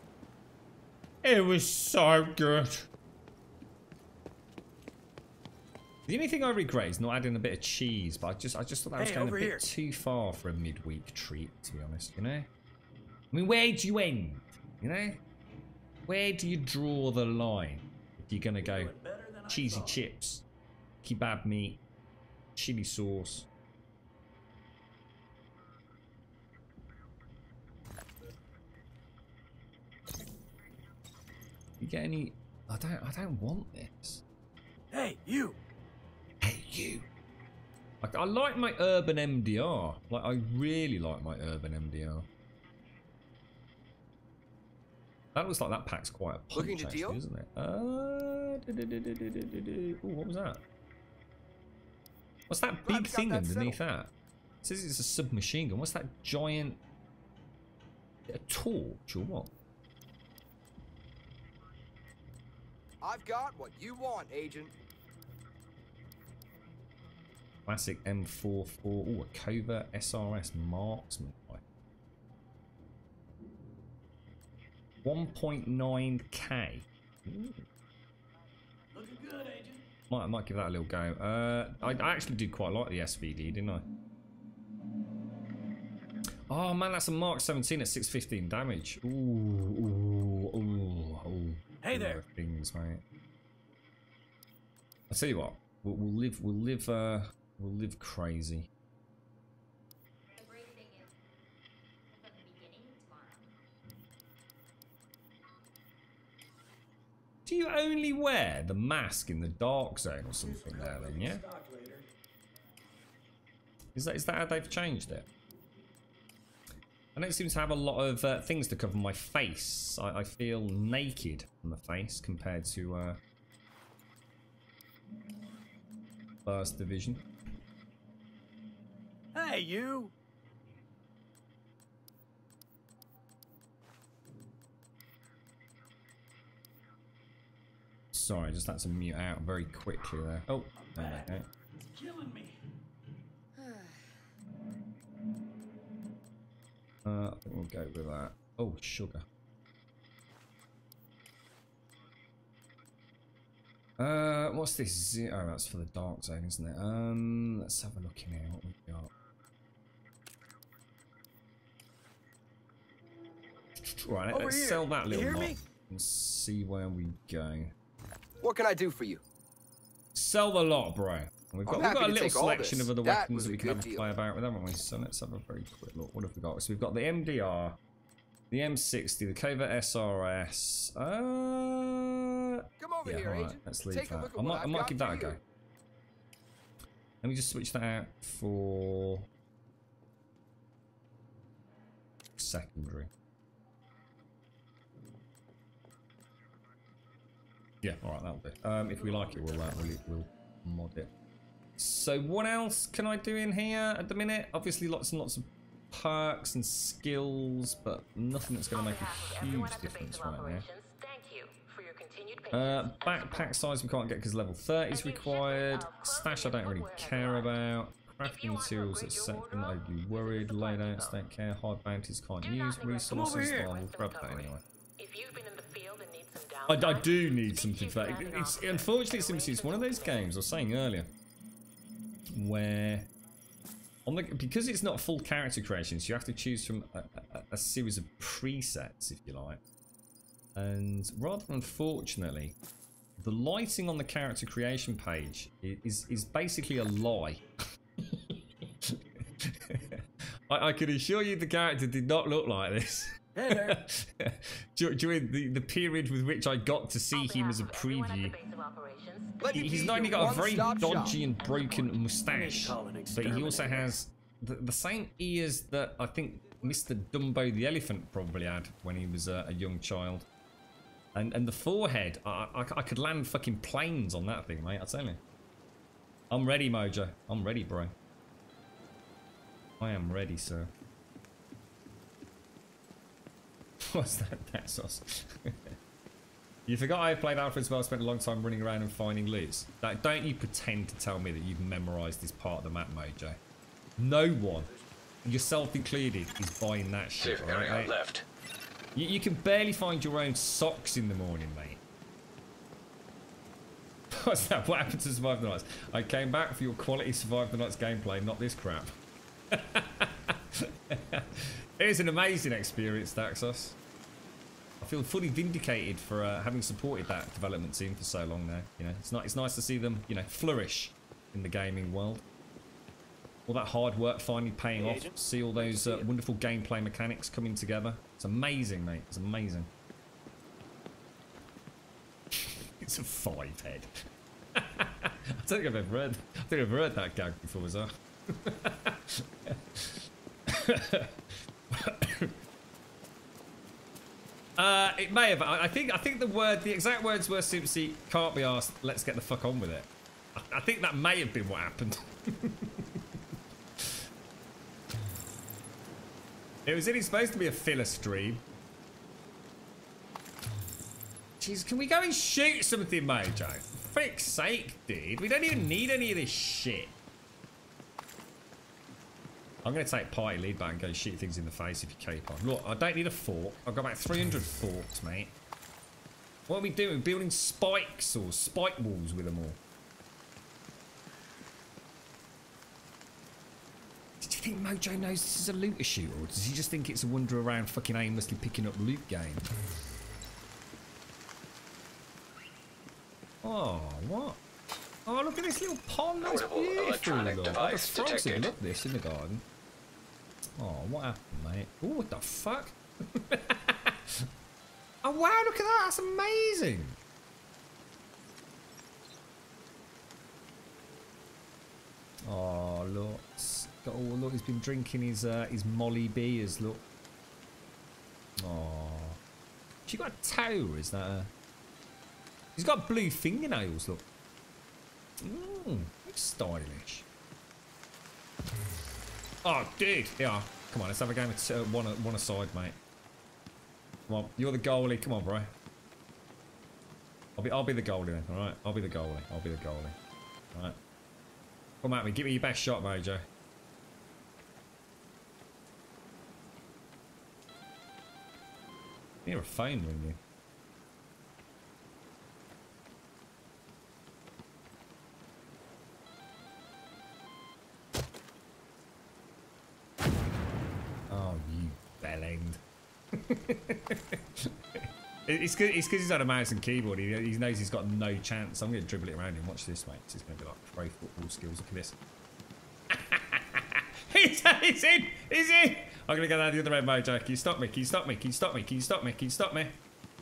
It was so good. The only thing I regret is not adding a bit of cheese, but I just thought that was going a bit too far for a midweek treat, to be honest, you know? I mean, where do you end, you know? Where do you draw the line? If you're going to go cheesy chips, kebab meat, chili sauce. You get any... I don't want this. Hey, you! Hey, you! Like, I like my urban MDR. Like, I really like my urban MDR. That looks like that pack's quite a punch, actually, isn't it? Ooh, what was that? What's that big thing underneath that? It says it's a submachine gun. What's that giant... A torch or what? I've got what you want, Agent. Classic M44. Oh, a Covert SRS marksman. 1.9k. Looking good, Agent. I might give that a little go. I actually did quite like the SVD, didn't I? Oh man, that's a Mark 17 at 615 damage. Ooh. Hey there. Things, mate. I'll tell you what. We'll live crazy. Do you only wear the mask in the dark zone or something there then, yeah? Is that how they've changed it? I don't seem to have a lot of things to cover my face. I feel naked on the face compared to First Division. Hey, you! Sorry, I just had to mute out very quickly there. Oh, there we go. It's killing me. I think we'll go with that. Oh, sugar. What's this? Oh, that's for the dark zone, isn't it? Let's have a look in here. What we've got. Right, let's sell that little lot and see where we go. What can I do for you? Sell the lot, bro. We've got a little selection of other weapons that we can have a deal. play about with, haven't we? So let's have a very quick look. What have we got? So we've got the MDR, the M60, the Covert SRS. Come over yeah, here, right, Agent. let's leave Take that. a look at I what might I've give got that a for go. you. Let me just switch that out for secondary. Yeah, alright, that'll do. If we like it, we'll mod it. So what else can I do in here at the minute? Obviously lots and lots of perks and skills, but nothing that's going to make a huge difference right now. Backpack size we can't get because level 30 is required. Stash I don't really care about. Crafting materials at second, I'm overly worried. Loadouts don't care. High bounties can't use. Resources, well, we'll grab that anyway. I do need something for that. Unfortunately, it's one of those games I was saying earlier where because it's not full character creations, you have to choose from a series of presets, if you like. And rather unfortunately, the lighting on the character creation page is basically a lie. I can assure you the character did not look like this. During the period with which I got to see him as a preview. He's not only got a very dodgy and broken moustache, but he also has the same ears that I think Mr. Dumbo the elephant probably had when he was a young child. And the forehead, I could land fucking planes on that thing, mate, I tell you. I'm ready, Mojo. I'm ready, bro. I am ready, sir. What's that sauce? You forgot I played Alpha as well, spent a long time running around and finding loots. Don't you pretend to tell me that you've memorised this part of the map, Mojo. No one, yourself included, is buying that shit, right, left. You can barely find your own socks in the morning, mate. What's that? What happened to Survive the Nights? I came back for your quality Survive the Nights gameplay, not this crap. It is an amazing experience, Daxos. I feel fully vindicated for having supported that development team for so long now. You know, it's nice to see them, you know, flourish in the gaming world. All that hard work finally paying off. See all those wonderful gameplay mechanics coming together. It's amazing, mate. It's amazing. It's a 5-head. I don't think I've ever heard that gag before, was I? It may have. I think the exact words were simply "can't be asked. Let's get the fuck on with it." I think that may have been what happened. It was only supposed to be a filler stream. Jeez, can we go and shoot something, Mojo? For frick's sake, dude. We don't even need any of this shit. I'm going to take party lead back and go shoot things in the face if you keep on. Look, I don't need a fork. I've got about 300 forks, mate. What are we doing? Building spikes or spike walls with them all. Did you think Mojo knows this is a looter shoot, or does he just think it's a wander around fucking aimlessly picking up loot game? Oh, what? Oh, look at this little pond. That's beautiful. Look. Oh, the frogs would love this in the garden. Oh, what happened, mate? Oh, what the fuck? Oh, wow, look at that. That's amazing. Oh, look. Oh, look, he's been drinking his Molly beers, look. Oh. She got a toe, or is that a... He's got blue fingernails, look. Looks stylish. Oh, dude. Yeah. Come on, let's have a game of one aside, mate. Come on, you're the goalie. Come on, bro. I'll be the goalie then, alright? I'll be the goalie. Alright. Come at me. Give me your best shot, Mojo. You're a phone ringing. It's because he's on a mouse and keyboard. He knows he's got no chance. I'm going to dribble it around him. Watch this, mate. It's going to be like pro football skills. Look at this. He's in! He's in! I'm going to go down the other end, Mojo. Can you stop me? Can you stop me? Can you stop me? Can you stop me? Can you stop me?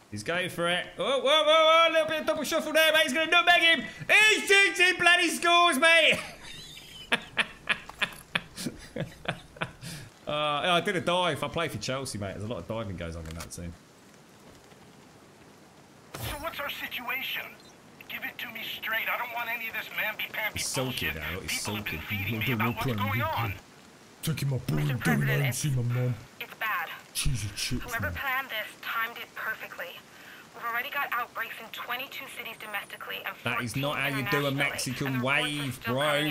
He's going for it. Oh, whoa, whoa, whoa. A little bit of double shuffle there, mate. He's going to nutmeg him. He's shooting bloody scores, mate. I did a dive. I play for Chelsea, mate. There's a lot of diving goes on in that team. So what's our situation? Give it to me straight. I don't want any of this mamby-pamby He's sulky bullshit. now. He's People have been sulky. feeding me about what's going on. Taking my ball and going out and see my mom. It's bad. Cheesy chips, Whoever man. planned this timed it perfectly. We've already got outbreaks in 22 cities domestically and 14 That is not how you do a Mexican wave, bro.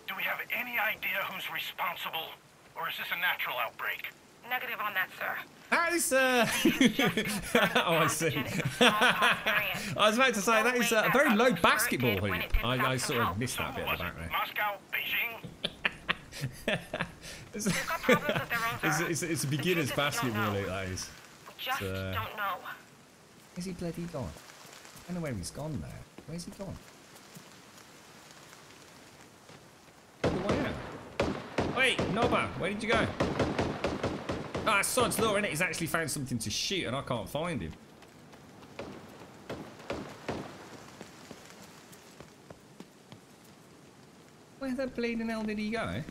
Do we have any idea who's responsible? Or is this a natural outbreak? Negative on that, sir. That is, oh, I see. I was about to say, that is a very low basketball hoop. I sort of missed that bit in the background. Moscow, Beijing? It's a beginner's basketball hoop, that is. We just don't know. Where's he bloody gone? I don't know where he's gone now. Where's he gone? All the way out. Wait, Nobba, where did you go? Ah, sod's law, innit? He's actually found something to shoot and I can't find him. Where the bleeding hell did he go?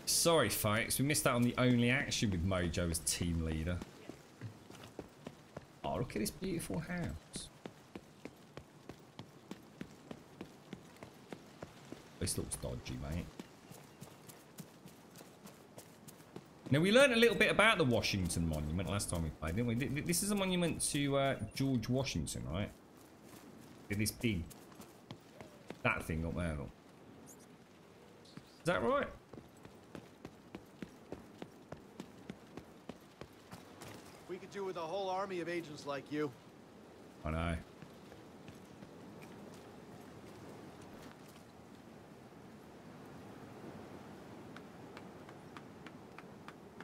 Sorry, folks. We missed out on the only action with Mojo as team leader. Oh, look at this beautiful house. This looks dodgy, mate. Now, we learned a little bit about the Washington Monument last time we played, didn't we? This is a monument to George Washington, right? This big... that thing up there, look. Is that right? We could do with a whole army of agents like you. I know.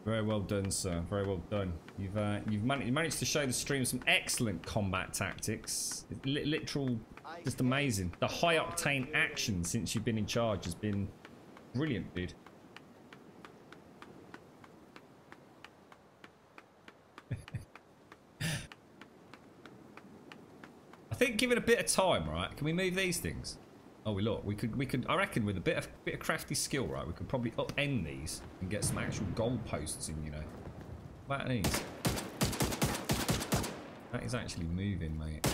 Very well done, sir. Very well done. You've managed to show the stream some excellent combat tactics. Literal, just amazing. The high octane action since you've been in charge has been brilliant, dude. I think give it a bit of time, right? Can we move these things? Oh, we could. I reckon with a bit of crafty skill, right? We could probably upend these and get some actual goal posts in, you know. What about these? That is actually moving, mate.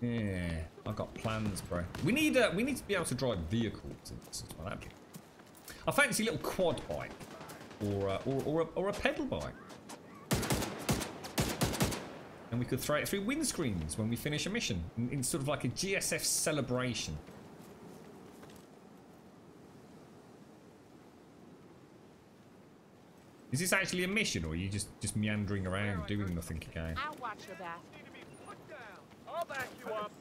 Yeah, I've got plans, bro. We need to be able to drive vehicles. I fancy a little quad bike, or a pedal bike. And we could throw it through windscreens when we finish a mission in sort of like a GSF celebration. Is this actually a mission, or are you just meandering around doing nothing again? I'll watch your back. I'll back you up.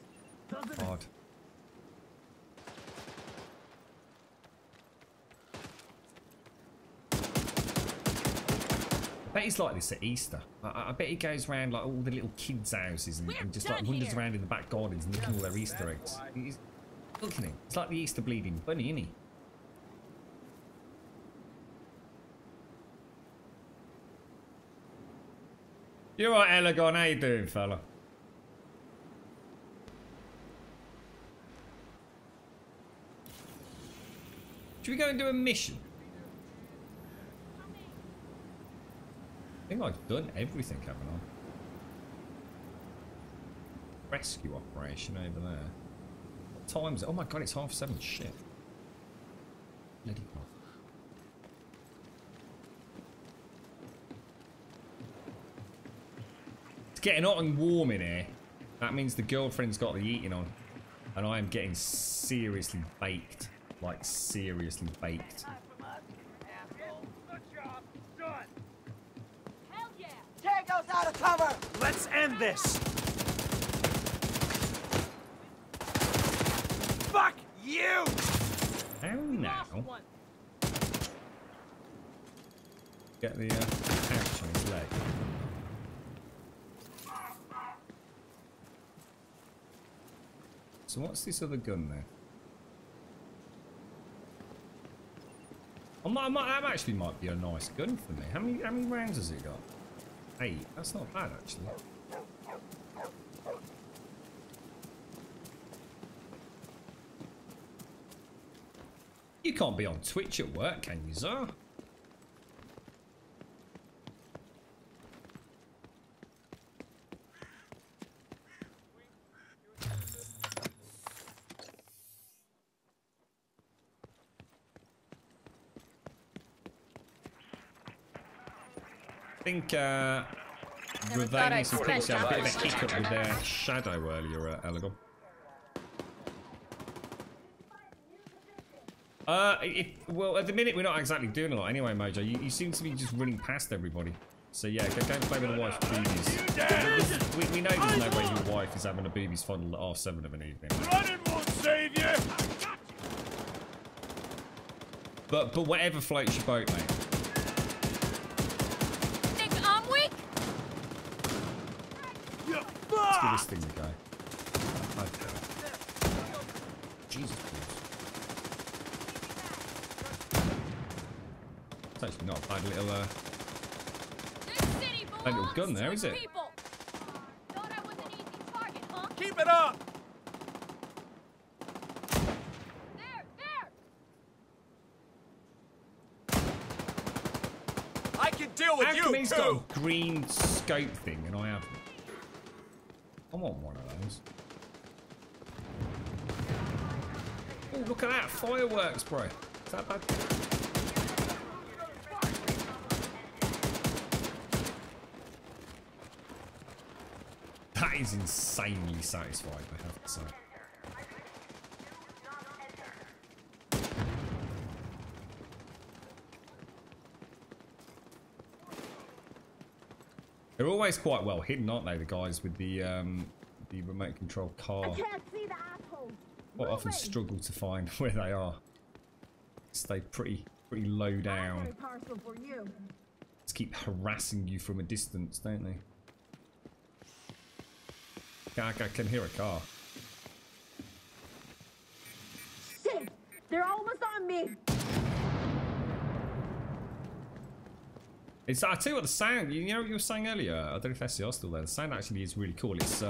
God. I bet he's like this at Easter. I bet he goes around like all the little kids' houses and just like wanders around in the back gardens and looking at all their Easter eggs. Look at him. It's like the Easter bleeding bunny, isn't he? You're right, Elagon. How you doing, fella? Should we go and do a mission? I think I've done everything, haven't I? Rescue operation over there. What time is it? Oh my god, it's 7:30. Shit. Bloody hell. It's getting hot and warm in here. That means the girlfriend's got the eating on. And I am getting seriously baked. Like, seriously baked. Tango's out of cover! Let's end this! Fuck You! How now? Get the pouch on his leg. So what's this other gun there? That actually might be a nice gun for me. How many rounds has it got? 8. That's not bad actually. You can't be on Twitch at work, can you, sir? I think Ravanius and Pixie had a bit of a hiccup with their shadow earlier, Elegon. Well, at the minute we're not exactly doing a lot anyway, Mojo. You seem to be just running past everybody. So yeah, go and play with the wife boobies. We know there's no way your wife is having a boobies fondle at R7 of an evening. Running won't save you! But whatever floats your boat, mate. Let's give this thing a go. Okay. Jesus Christ. It's actually not a bad little gun there, is it? Keep it up! I can deal with you, he's got a green scope thing and I haven't. I want one of those. Oh, look at that. Fireworks, bro. Is that bad? That is insanely satisfying, I have to say. They're always quite well hidden, aren't they, the guys with the remote control car? I can't see the assholes. Quite often struggle to find where they are. Stay pretty low down. Just keep harassing you from a distance, don't they? I can hear a car. Shit! They're almost on me. It's, I tell you what, the sound, you know what you were saying earlier? I don't know if SCR's still there. The sound actually is really cool. It's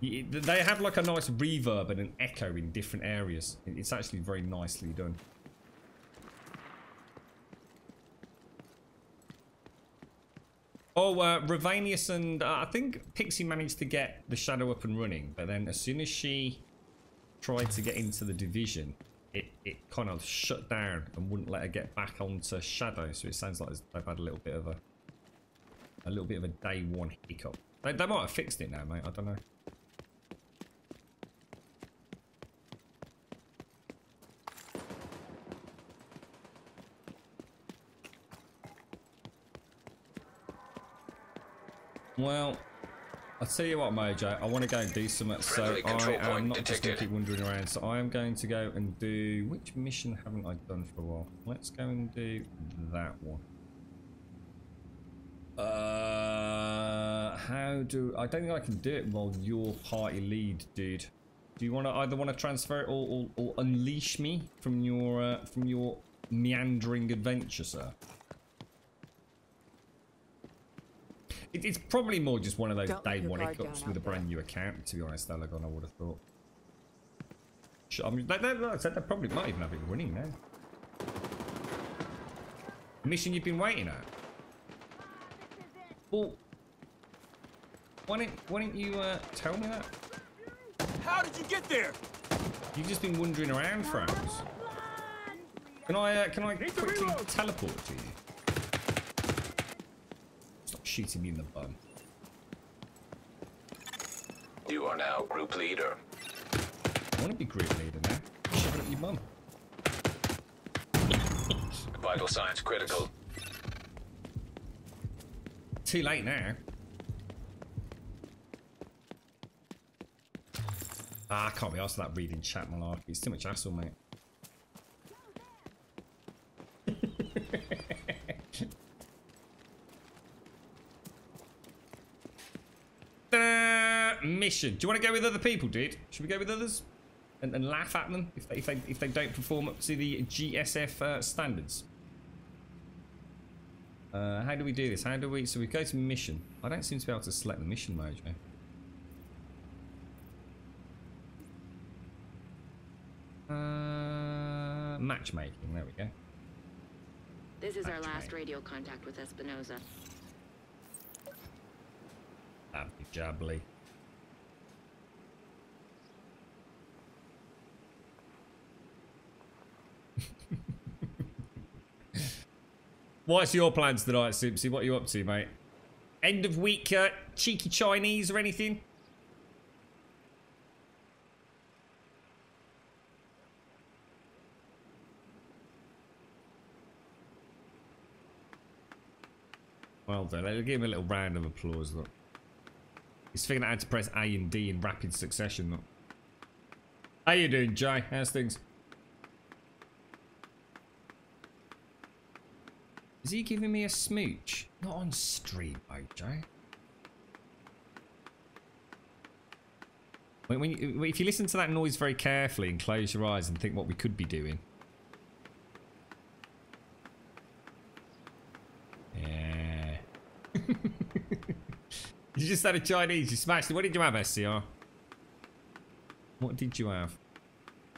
they have like a nice reverb and an echo in different areas. It's actually very nicely done. Oh, Ravanius and I think Pixie managed to get the Shadow up and running, but then as soon as she tried to get into the Division, it kind of shut down and wouldn't let her get back onto Shadow. So it sounds like they've had a little bit of a day one hiccup. They might have fixed it now, mate. I don't know. Well, I'll tell you what, Mojo, I want to go and do something, so I am not just going to keep wandering around, so I am going to go and do... Which mission haven't I done for a while? Let's go and do that one. How do... I don't think I can do it while you're party lead, dude. Do you want to either want to transfer it or unleash me from your meandering adventure, sir? It's probably more just one of those day one hiccups with a brand new account, to be honest, Elegon, I would have thought. I mean, like I said, they probably might even have it running now. The mission you've been waiting at? Well, why didn't you tell me that? How did you get there? You've just been wandering around for hours. Can I quickly teleport to you? Shooting me in the bum. You are now group leader. I want to be group leader now. Shove it up your mum. Vital signs critical. Too late now. Ah, I can't be asked for that reading chat malarkey. It's too much hassle, mate. Mission. Do you want to go with other people, dude? Should we go with others and laugh at them if they don't perform up to the GSF standards? How do we do this? How do we? So we go to mission. I don't seem to be able to select the mission mode, matchmaking. There we go. This is our last radio contact with Espinosa. That'd be jabbly. What's your plans tonight, Simpsy? What are you up to, mate? End of week cheeky Chinese or anything? Well done. Let's give him a little round of applause, look. He's figuring out how to press A and D in rapid succession, look. How you doing, Jay? How's things? Is he giving me a smooch? Not on stream, mate, Jay. If you listen to that noise very carefully and close your eyes and think what we could be doing. Yeah. You just had a Chinese. You smashed it. What did you have, SCR? What did you have?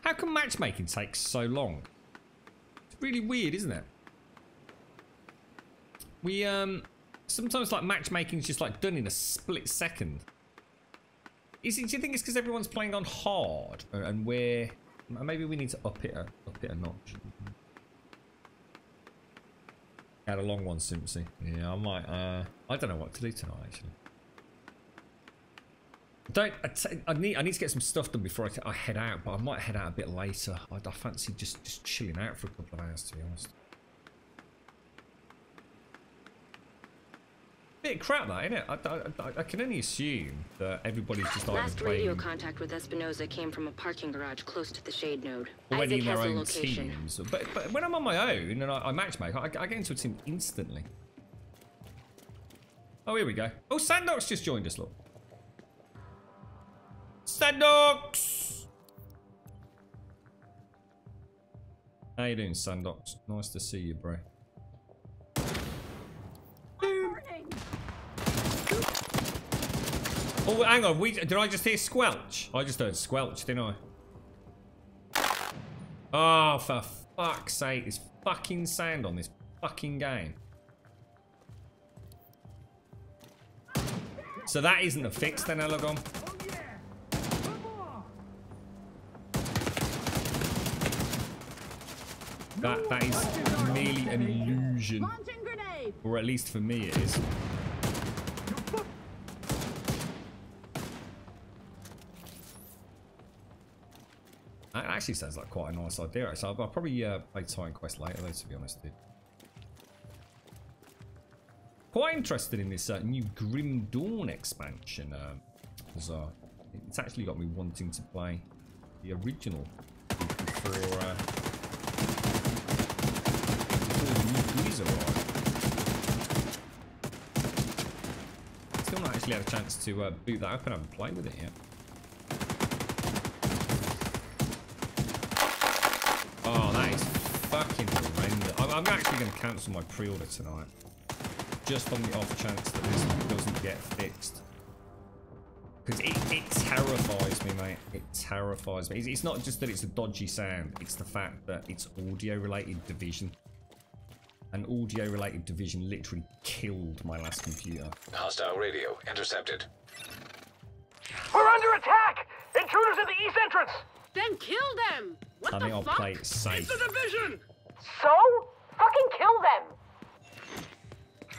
How come matchmaking takes so long? It's really weird, isn't it? We, sometimes, like, matchmaking's just, like, done in a split second. Do you think it's because everyone's playing on hard? And we're... Maybe we need to up it a notch. Had a long one, Simpsy. Yeah, I might, I don't know what to do tonight, actually. I need to get some stuff done before I head out, but I might head out a bit later. I fancy just chilling out for a couple of hours, to be honest. Bit of crap, that, isn't it? I can only assume that everybody's just either Last radio contact with Espinosa came from a parking garage close to the shade node. Already in Isaac their has own the location. teams. But when I'm on my own and I matchmake, I get into a team instantly. Oh, here we go. Oh, Sandox just joined us, look. Sandox! How you doing, Sandox? Nice to see you, bro. Oh, hang on. Did I just hear squelch? I just heard squelch, didn't I? Oh, for fuck's sake. There's fucking sound on this fucking game. So that isn't a fix then, Elagon? That is merely an illusion. Or at least for me it is. That actually sounds like quite a nice idea. So I'll probably play Titan Quest later, though, to be honest, dude. Quite interested in this new Grim Dawn expansion, Zar. It's actually got me wanting to play the original before the new goodies arrive. Still not actually had a chance to boot that up and haven't played with it yet. Oh, that is fucking horrendous. I'm actually going to cancel my pre-order tonight. Just on the off chance that this doesn't get fixed. Because it terrifies me, mate. It terrifies me. It's not just that it's a dodgy sound. It's the fact that it's audio-related division. An audio-related division literally killed my last computer. Hostile radio intercepted. We're under attack! Intruders at the east entrance! Then kill them! What I the think I'll fuck? play it safe. It's a division! So? Fucking kill them!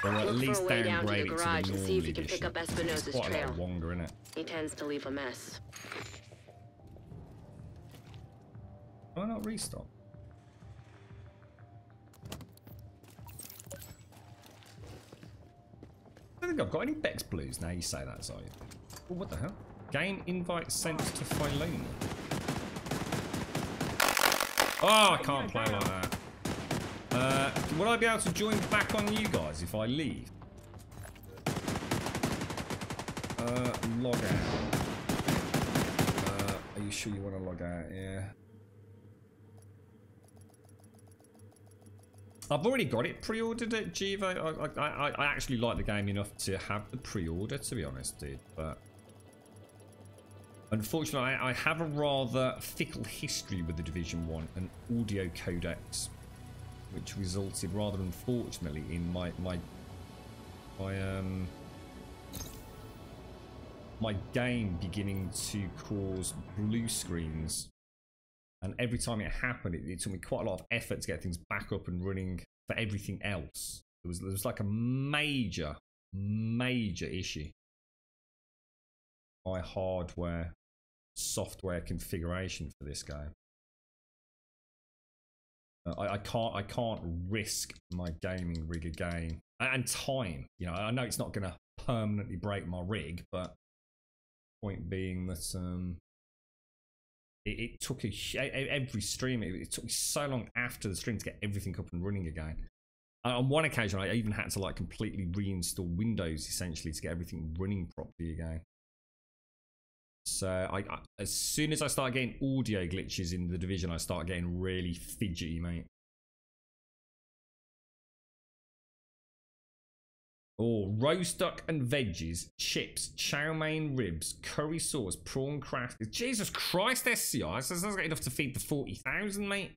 Or at Look least for a way down to downgrade the it to garage the and normal see if you can edition. pick up Espinosa's It's quite a trail. lot longer, isn't it? He tends to leave a mess. Why not restock? I don't think I've got any Bex Blues now you say that, Zoe. Oh, what the hell? Game invite sent to Philonia. Oh, I can't play like that. Will I be able to join back on you guys if I leave? Log out. Are you sure you want to log out? Yeah. I've already got it pre-ordered at Givo. I actually like the game enough to have the pre-order, to be honest, dude. But unfortunately, I have a rather fickle history with the Division 1 and audio codecs, which resulted rather unfortunately in my game beginning to cause blue screens. And every time it happened, it took me quite a lot of effort to get things back up and running for everything else. There was like a major issue. My hardware, software configuration for this game. I can't risk my gaming rig again, and time. You know, I know it's not going to permanently break my rig, but point being that it took every stream. It took me so long after the stream to get everything up and running again. On one occasion, I even had to like completely reinstall Windows essentially to get everything running properly again. So as soon as I start getting audio glitches in the Division, I start getting really fidgety, mate. Oh, roast duck and veggies, chips, chow mein ribs, curry sauce, prawn crackers. Jesus Christ, SCI. So that's enough to feed the 40,000, mate.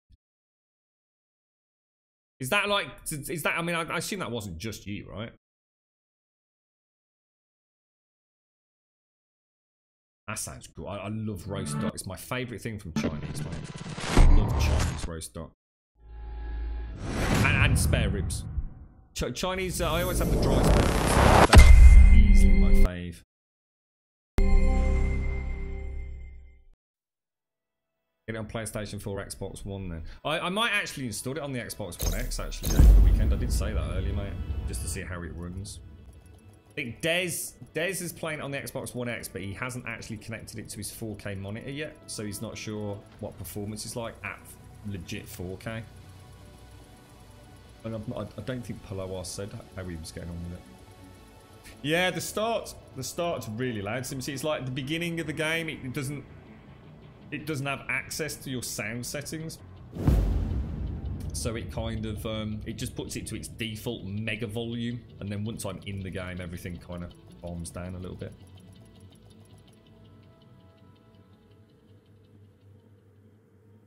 Is that like, is that, I mean, I assume that wasn't just you, right? That sounds good. I love roast duck. It's my favourite thing from Chinese, mate. I love Chinese roast duck. And spare ribs. Chinese, I always have the dry spare ribs. They're easily my fave. Get it on PlayStation 4, Xbox One then. I might actually install it on the Xbox One X actually over the weekend. I did say that earlier, mate. Just to see how it runs. I think Dez is playing it on the Xbox One X, but he hasn't actually connected it to his 4K monitor yet, so he's not sure what performance is like at legit 4K. And I don't think Palois said how he was getting on with it. Yeah, the start's really loud. So it's like the beginning of the game. It doesn't have access to your sound settings. So it kind of, it just puts it to its default mega volume. And then once I'm in the game, everything kind of bombs down a little bit.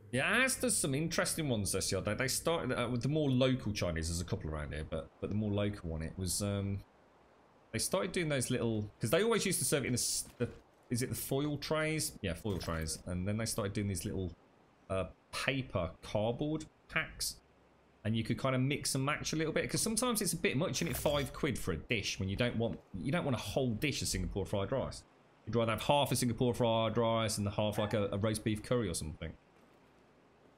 Yeah, as does some interesting ones this year. They started with the more local Chinese. There's a couple around here, but the more local one, it was, they started doing those little, because they always used to serve it in is it the foil trays? Yeah, foil trays. And then they started doing these little paper cardboard packs, and you could kind of mix and match a little bit, because sometimes it's a bit much, and it's £5 for a dish when you don't want a whole dish of Singapore fried rice. You'd rather have half a Singapore fried rice and the half like a roast beef curry or something.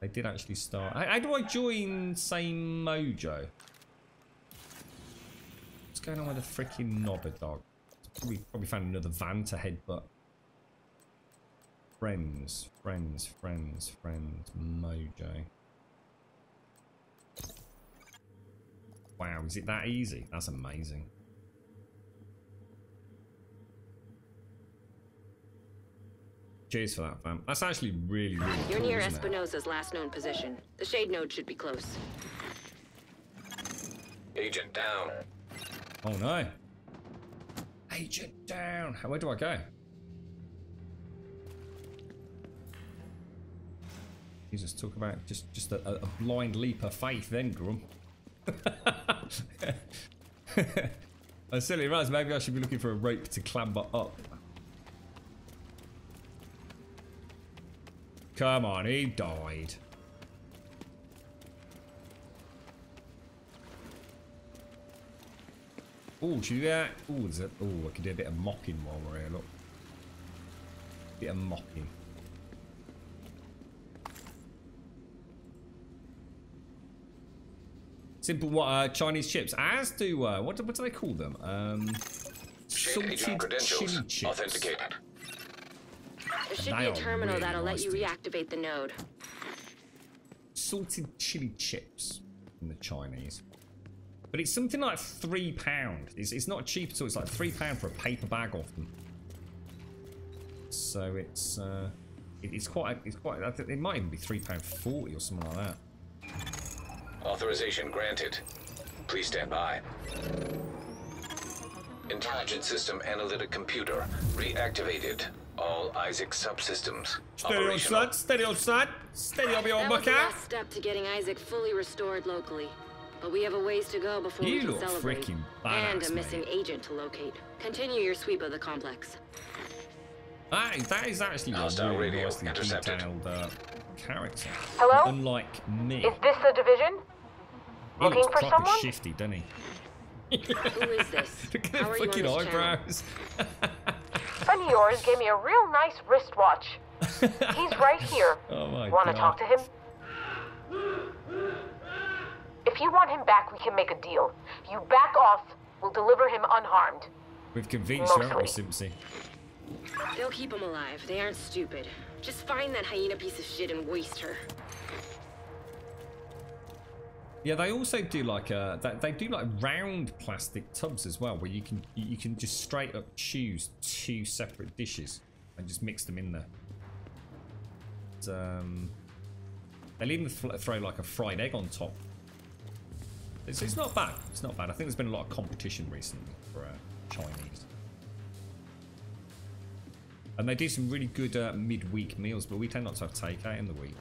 They did actually start. How do I join Same Mojo? What's going on with the freaking knobber dog? Probably found another van to headbutt. Friends, Mojo. Wow, is it that easy? That's amazing. Cheers for that, fam. That's actually really, really cool. You're near Espinosa's last known position. The shade node should be close. Agent down. Oh no. Agent down. Where do I go? Jesus, talk about just a blind leap of faith then, Grum. I silly realised maybe I should be looking for a rope to clamber up. Come on, he died. Oh, should we do that? Oh, I could do a bit of mopping while we're here, look. Bit of mopping. Simple what Chinese chips, as do what do they call them? Salted chili chips. Agent credentials authenticated. There should be a terminal that'll let you reactivate the node. Salted chili chips from the Chinese. But it's something like £3. It's not cheap at all. It's like £3 for a paper bag of them. So it's quite. I think it might even be £3.40 or something like that. Authorization granted. Please stand by. Intelligent System Analytic Computer reactivated. All Isaac subsystems operational. Steady on, son. Steady on, your mucker. That was the last step to getting Isaac fully restored locally. But we have a ways to go before we can celebrate. Freaking badass, and a missing agent to locate. Continue your sweep of the complex. That is actually a really nicely detailed character. Hello? Unlike me. Is this the division? He Looking looks for proper someone? shifty, doesn't he? Who is this? Look at How his are you fucking on this eyebrows. Friend of yours gave me a real nice wristwatch. He's right here. Oh my Want to God. talk to him? If you want him back, we can make a deal. You back off, we'll deliver him unharmed. We've convinced you, haven't we, Simpsy? They'll keep him alive. They aren't stupid. Just find that hyena piece of shit and waste her. Yeah, they also do like they do like round plastic tubs as well, where you can just straight up choose 2 separate dishes and just mix them in there. They'll even throw like a fried egg on top. It's not bad. It's not bad. I think there's been a lot of competition recently for Chinese. And they do some really good midweek meals, but we tend not to have takeout in the week.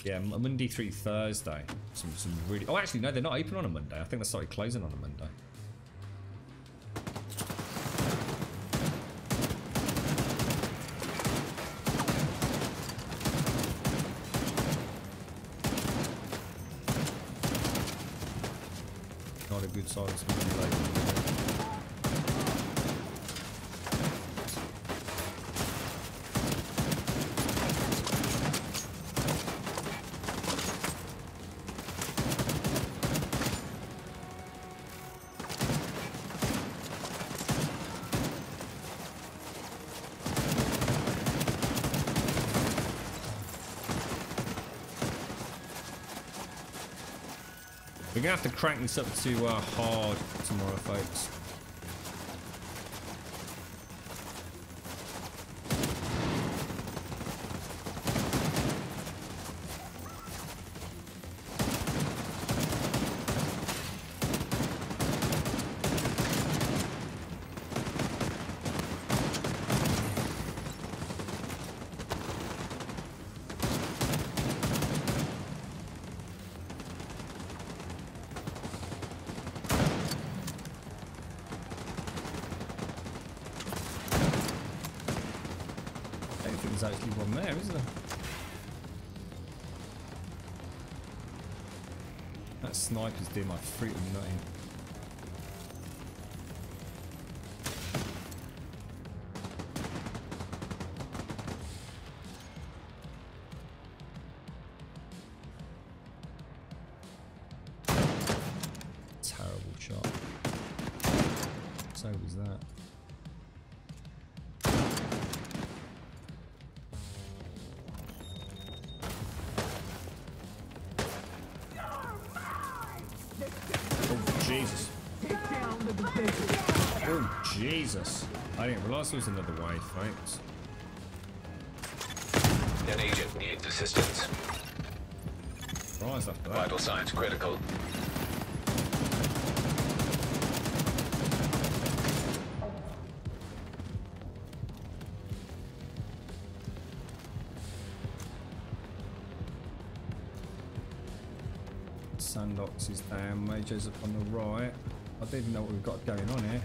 Yeah, Monday through Thursday. Some really... Oh, actually, no, they're not open on a Monday. I think they started closing on a Monday. Not a good sign. It's going to be late. We're going to have to crank this up to hard tomorrow, folks. There's actually one there, isn't there? That sniper's doing my freaking nutting. Terrible shot. So was that. Jesus. Oh, Jesus. I didn't realise there was another way, folks. An agent needs assistance. Rise after that. Vital signs critical. Sandox is down, Major's up on the right. I don't even know what we've got going on here.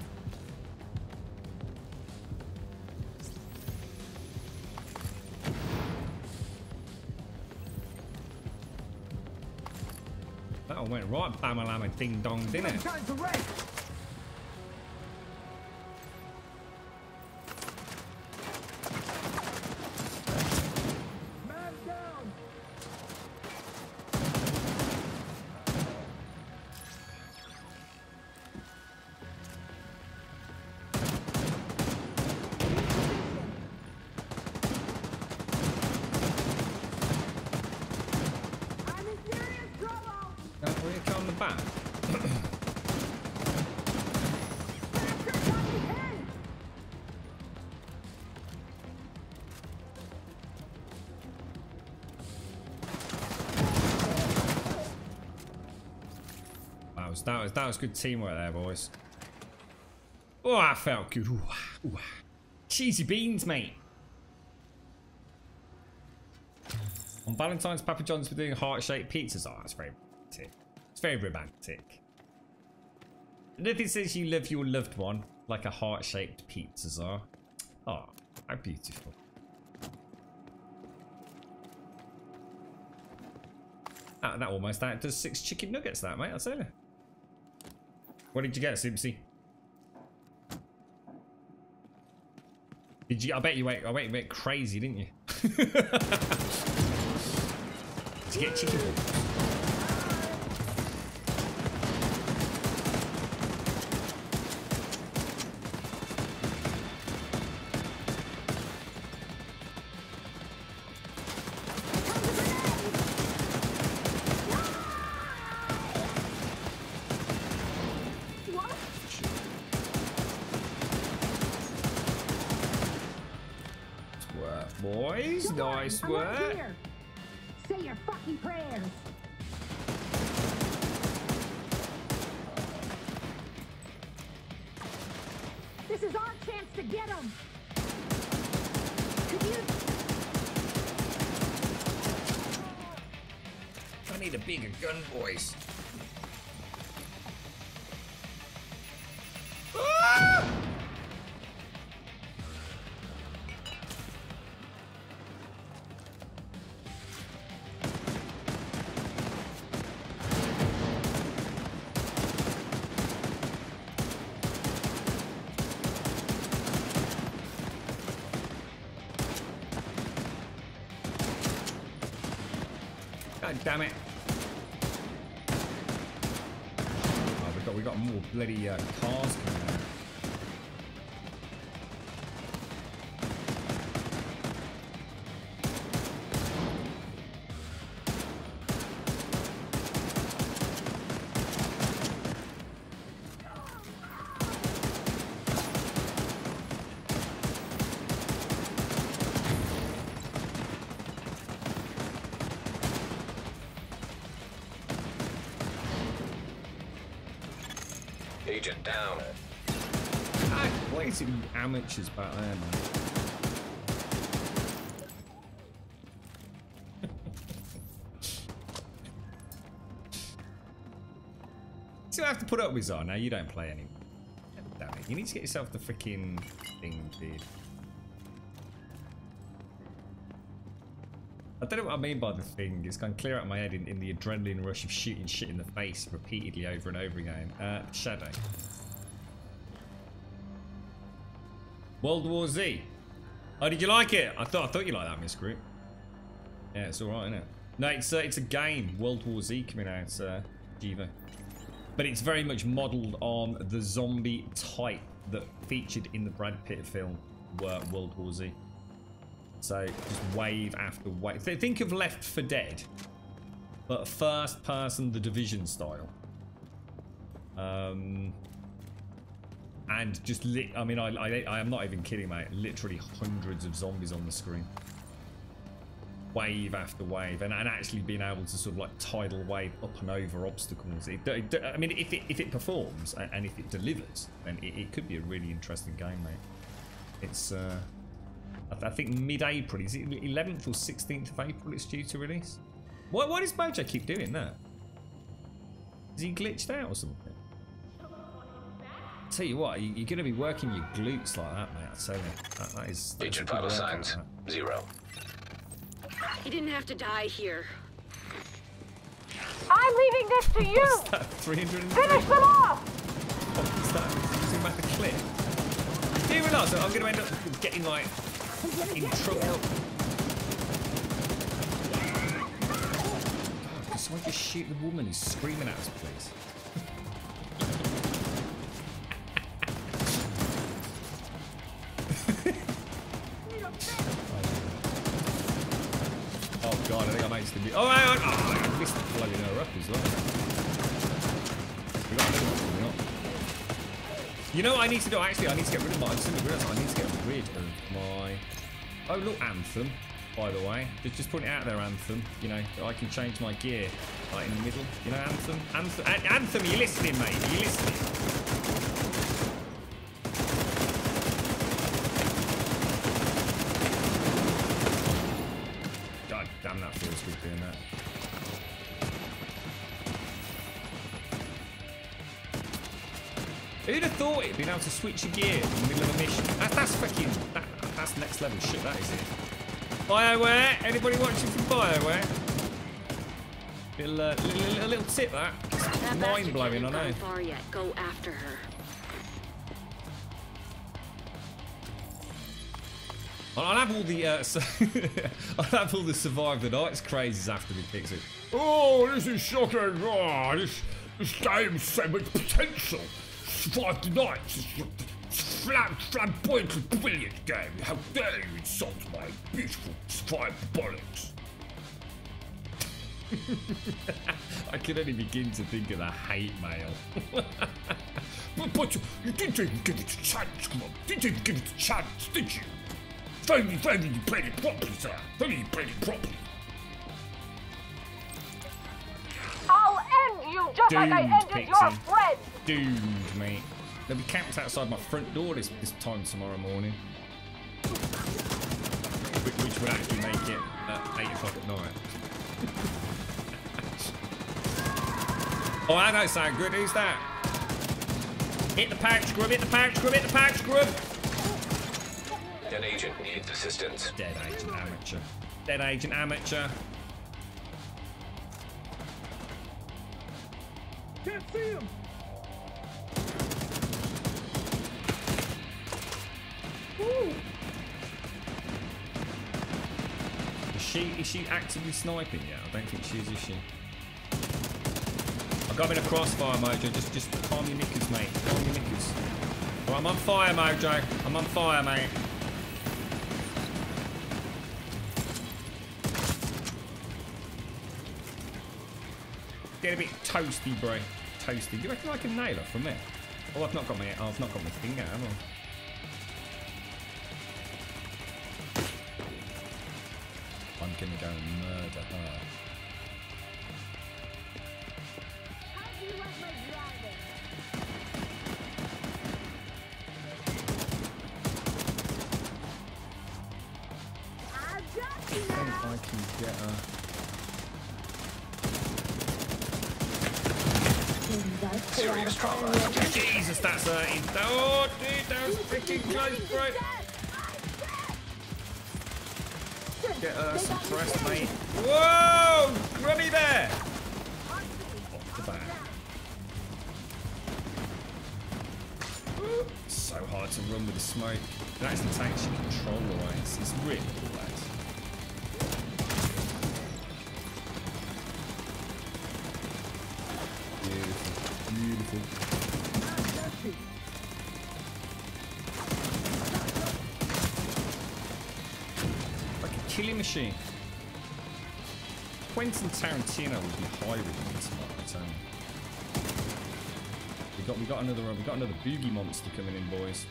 That all went right bam-a-lama ding-dong, didn't it? Time to race. fam. That was good teamwork there, boys. Oh, I felt good. Ooh, ooh. Cheesy beans, mate. On Valentine's, Papa John's were doing heart-shaped pizzas. Oh, that's very romantic. It's very romantic. Nothing says you love your loved one like a heart-shaped pizzas are. Oh, how beautiful. That almost outdoes 6 chicken nuggets, that, mate. I'll tell you. What did you get, Simpsy? Did you? I bet you went crazy, didn't you? Did you get chicken? Boys, nice work. Say your fucking prayers. This is our chance to get him. I need a bigger gun, boys. Ah! God damn it! Oh, we got more bloody cars coming out. Agent down. Why is it amateurs back there, man? So I have to put up with Zar now. You don't play anymore. Damn it! You need to get yourself the freaking thing, dude. I don't know what I mean by the thing. It's gone clear out of my head in the adrenaline rush of shooting shit in the face repeatedly over and over again. Shadow. World War Z. Oh, did you like it? I thought you liked that, Miss Group. Yeah, it's alright, isn't it? No, it's a game. World War Z coming out, Jiva. But it's very much modelled on the zombie type that featured in the Brad Pitt film, World War Z. So just wave after wave. Think of Left 4 Dead, but first person, The Division style. And just I mean, I am not even kidding, mate. Literally hundreds of zombies on the screen, wave after wave, and actually being able to sort of like tidal wave up and over obstacles. I mean, if it performs and if it delivers, then it could be a really interesting game, mate. It's I think mid-April. Is it 11th or 16th of April it's due to release? Why does Mojo keep doing that? Is he glitched out or something? Tell you what, you're going to be working your glutes like that, mate. I tell you, that is. Agent vital signs 0. He didn't have to die here. I'm leaving this to you. What's that? 300. Finish them off. What's that? Using back the clip. Do you realise that I'm going to end up getting like in trouble? God, can someone just shoot the woman who's screaming at us, please? Oh god, I think I managed to be. Oh, hang on! Oh, I missed blowing her up as well. We got another one coming up. You know what I need to do? Actually, I need to get rid of my... I simply realised I need to get rid of my... Oh, look, Anthem, by the way. Just putting it out there, Anthem. You know, I can change my gear right in the middle. You know, Anthem? Anthem, are you listening, mate? Are you listening? God damn, that feels good doing that. Who'd have thought it, being able to switch your gear in the middle of a mission? That's fucking... That's next level shit, that is it. BioWare? Anybody watching from BioWare? Little tip, that. Mind-blowing, I know. Far yet. Go after her. I'll have all the I'll have all the Survive the Nights crazes after me picks it. Oh, this is shocking! Oh, this game's so much potential. Survive the Nights is flamboyantly brilliant game. How dare you insult my beautiful Survive bollocks? I can only begin to think of the hate mail. but you didn't even give it a chance, come on. You didn't give it a chance, did you? If only you played it properly, sir. If only you played it properly. I'll end you just like I ended Pixie. your friend! Doomed, mate. They'll be camped outside my front door this time tomorrow morning. Which would actually make it at 8 o'clock at night. Oh, that don't sound good. Who's that? Hit the pouch grub, hit the pouch grub, hit the pouch grub! Dead agent needs assistance. Dead agent amateur. Dead agent amateur. Can't see him! Is she actively sniping yet? I don't think she is she? I've got him in a crossfire, Mojo. Just calm your knickers, mate. Calm your knickers. Right, I'm on fire, Mojo. I'm on fire, mate. Get a bit toasty, bro. Toasty. Do you reckon I can nail her from there? Oh, I've not got my finger, have I? I'm gonna go and murder her. I think I can get her. Serious trauma. Jesus, that's hurting. Oh, dude, that was freaking close, bro. Get her suppressed, mate. Whoa! Grubby there! Off the back. So hard to run with the smoke. It actually takes your control away. It's really cool, lads. Beautiful. Beautiful. Killing machine. Quentin Tarantino would be hiring me tomorrow, I tell you. We got another boogie monster coming in, boys.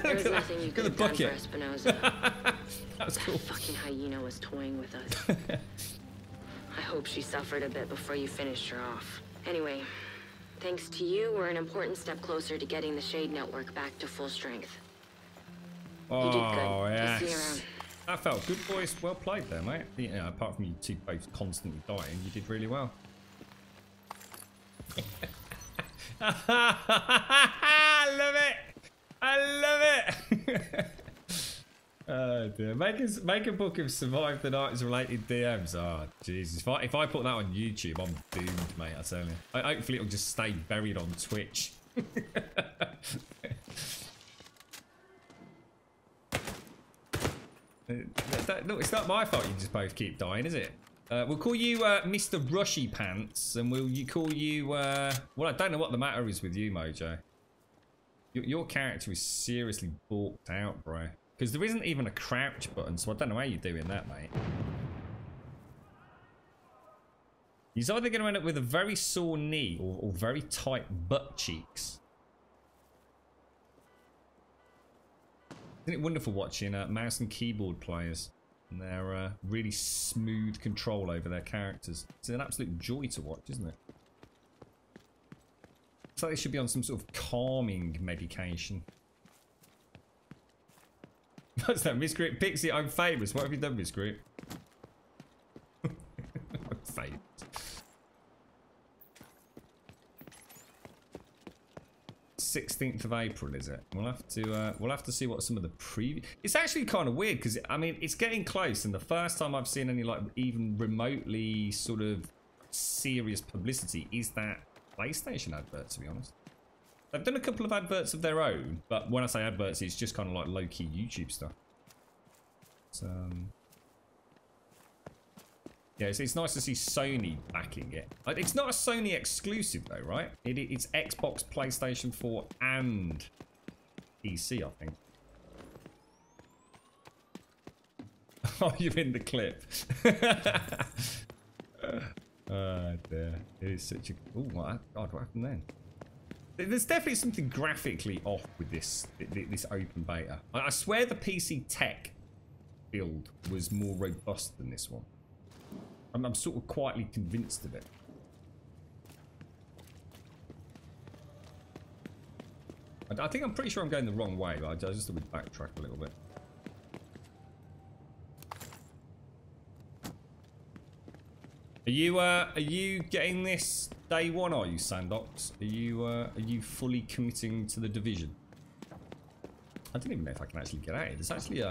There's nothing you could have done for Espinosa. That's cool. That fucking hyena was toying with us. I hope she suffered a bit before you finished her off. Anyway, thanks to you, we're an important step closer to getting the Shade Network back to full strength. Oh, you did good. yes. See you around. That felt good, boys. Well played there, mate. You know, apart from you two both constantly dying, you did really well. I love it. I love it. Dear. Make a book of Survive the Nights related DMs. Oh, Jesus. If I put that on YouTube, I'm doomed, mate, I tell you. Hopefully it'll just stay buried on Twitch. Look, it's not my fault you just both keep dying, is it? We'll call you Mr. Rushy Pants, and we'll call you... well, I don't know what the matter is with you, Mojo. Your character is seriously bulked out, bro. Because there isn't even a crouch button, so I don't know how you're doing that, mate. He's either going to end up with a very sore knee or very tight butt cheeks. Isn't it wonderful watching mouse and keyboard players and their really smooth control over their characters? It's an absolute joy to watch, isn't it? It's like they should be on some sort of calming medication. What's that, Miss Grip? Pixie, I'm famous. What have you done, Miss Grip? I'm famous. 16th of April, is it? We'll have to see what some of the preview. It's actually kind of weird because I mean it's getting close, and the first time I've seen any like even remotely sort of serious publicity is that PlayStation advert. To be honest, they've done a couple of adverts of their own, but when I say adverts, it's just kind of like low-key YouTube stuff. So yeah, it's nice to see Sony backing it. It's not a Sony exclusive though, right? It's Xbox, PlayStation 4, and PC, I think. Oh, you're in the clip. Oh, dear. It is such a... Oh, God, what happened then? There's definitely something graphically off with this open beta. I swear the PC tech build was more robust than this one. I'm sort of quietly convinced of it. I think I'm pretty sure I'm going the wrong way, but I just thought we'd backtrack a little bit. Are you getting this day one? Are you, Sandox? Are you fully committing to the Division? I don't even know if I can actually get out. There's actually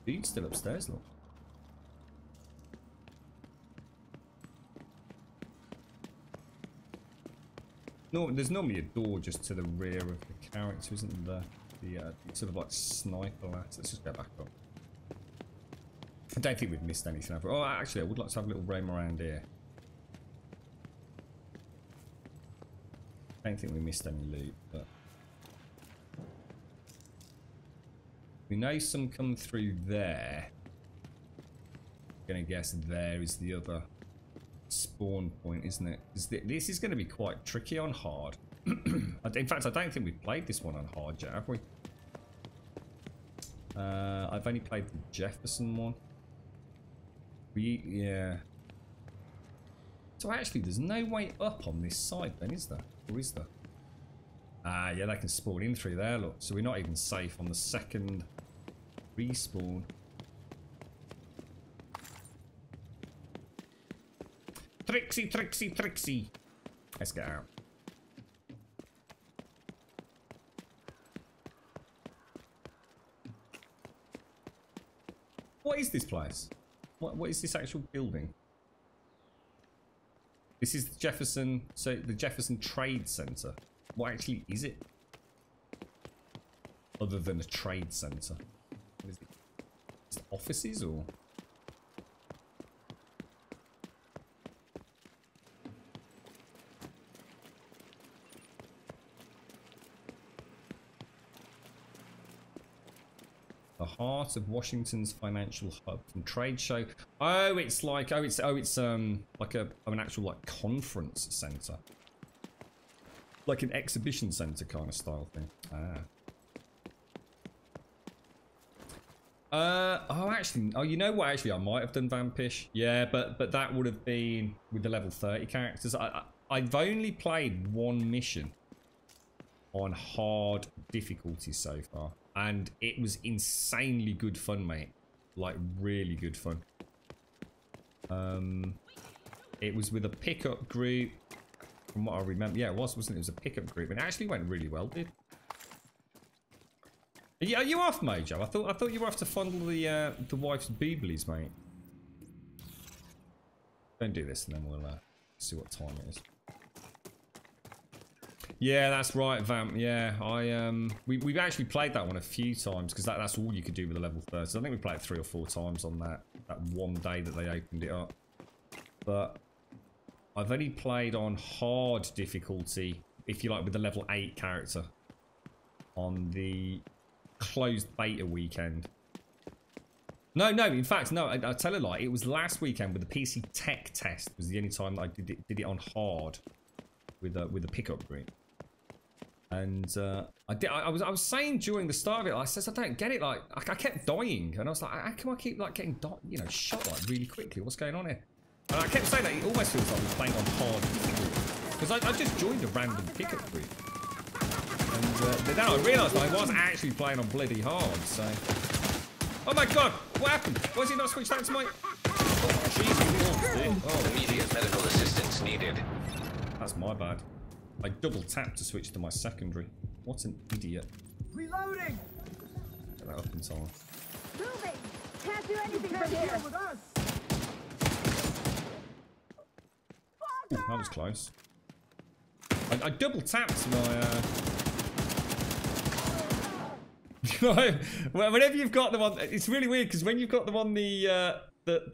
dude still upstairs, look. No, there's normally a door just to the rear of the character, isn't there? The sort of like sniper lat. Let's just go back up. I don't think we've missed anything. Oh, actually, I would like to have a little roam around here. I don't think we missed any loot, but we know some come through there. I'm gonna guess there is the other spawn point, isn't it? This is going to be quite tricky on hard. In fact, I don't think we've played this one on hard yet, have we? I've only played the Jefferson one. Yeah. So actually, there's no way up on this side then, is there? Or is there? Ah, yeah, they can spawn in through there, look. So we're not even safe on the second respawn. Trixie, Trixie, Trixie. Let's get out. What is this place? What is this actual building? This is the Jefferson, so the Jefferson Trade Center. What actually is it? Other than a trade center. What is it? Is it offices or? The heart of Washington's financial hub from trade show. Oh, it's like it's like an actual like conference center, like an exhibition center kind of style thing. Oh, you know what? Actually, I might have done Vampish. Yeah, but that would have been with the level 30 characters. I've only played one mission on hard difficulty so far. And it was insanely good fun, mate. Like, really good fun. It was with a pickup group. From what I remember. Yeah, it was, wasn't it? It was a pickup group. And it actually went really well, dude. Are you off, Mojo? I thought you were off to fondle the wife's booblies, mate. Don't do this, and then we'll see what time it is. Yeah, that's right, Vamp. Yeah, we've actually played that one a few times because that's all you could do with the level 30. I think we played it 3 or 4 times on that one day that they opened it up. But I've only played on hard difficulty, if you like, with the level 8 character on the closed beta weekend. No, in fact, no, I tell a lie. It was last weekend with the PC tech test. Was the only time that I did it on hard with a pickup group. And I was saying during the start of it, I said I don't get it. Like I kept dying, and I was like, how come I keep like getting shot like really quickly? What's going on here? And I kept saying that it almost feels like we're playing on hard because I just joined a random pickup group. And then I realised I was actually playing on bloody hard, so... Oh my god! What happened? Why is he not switched out to my... Oh, Jesus. Immediate medical assistance needed. That's my bad. I double tapped to switch to my secondary. What an idiot. Reloading! Get that up in time. Moving! Can't do anything from here with us! Ooh, that was close. I double tapped my... Whenever you've got them on, it's really weird because when you've got them on the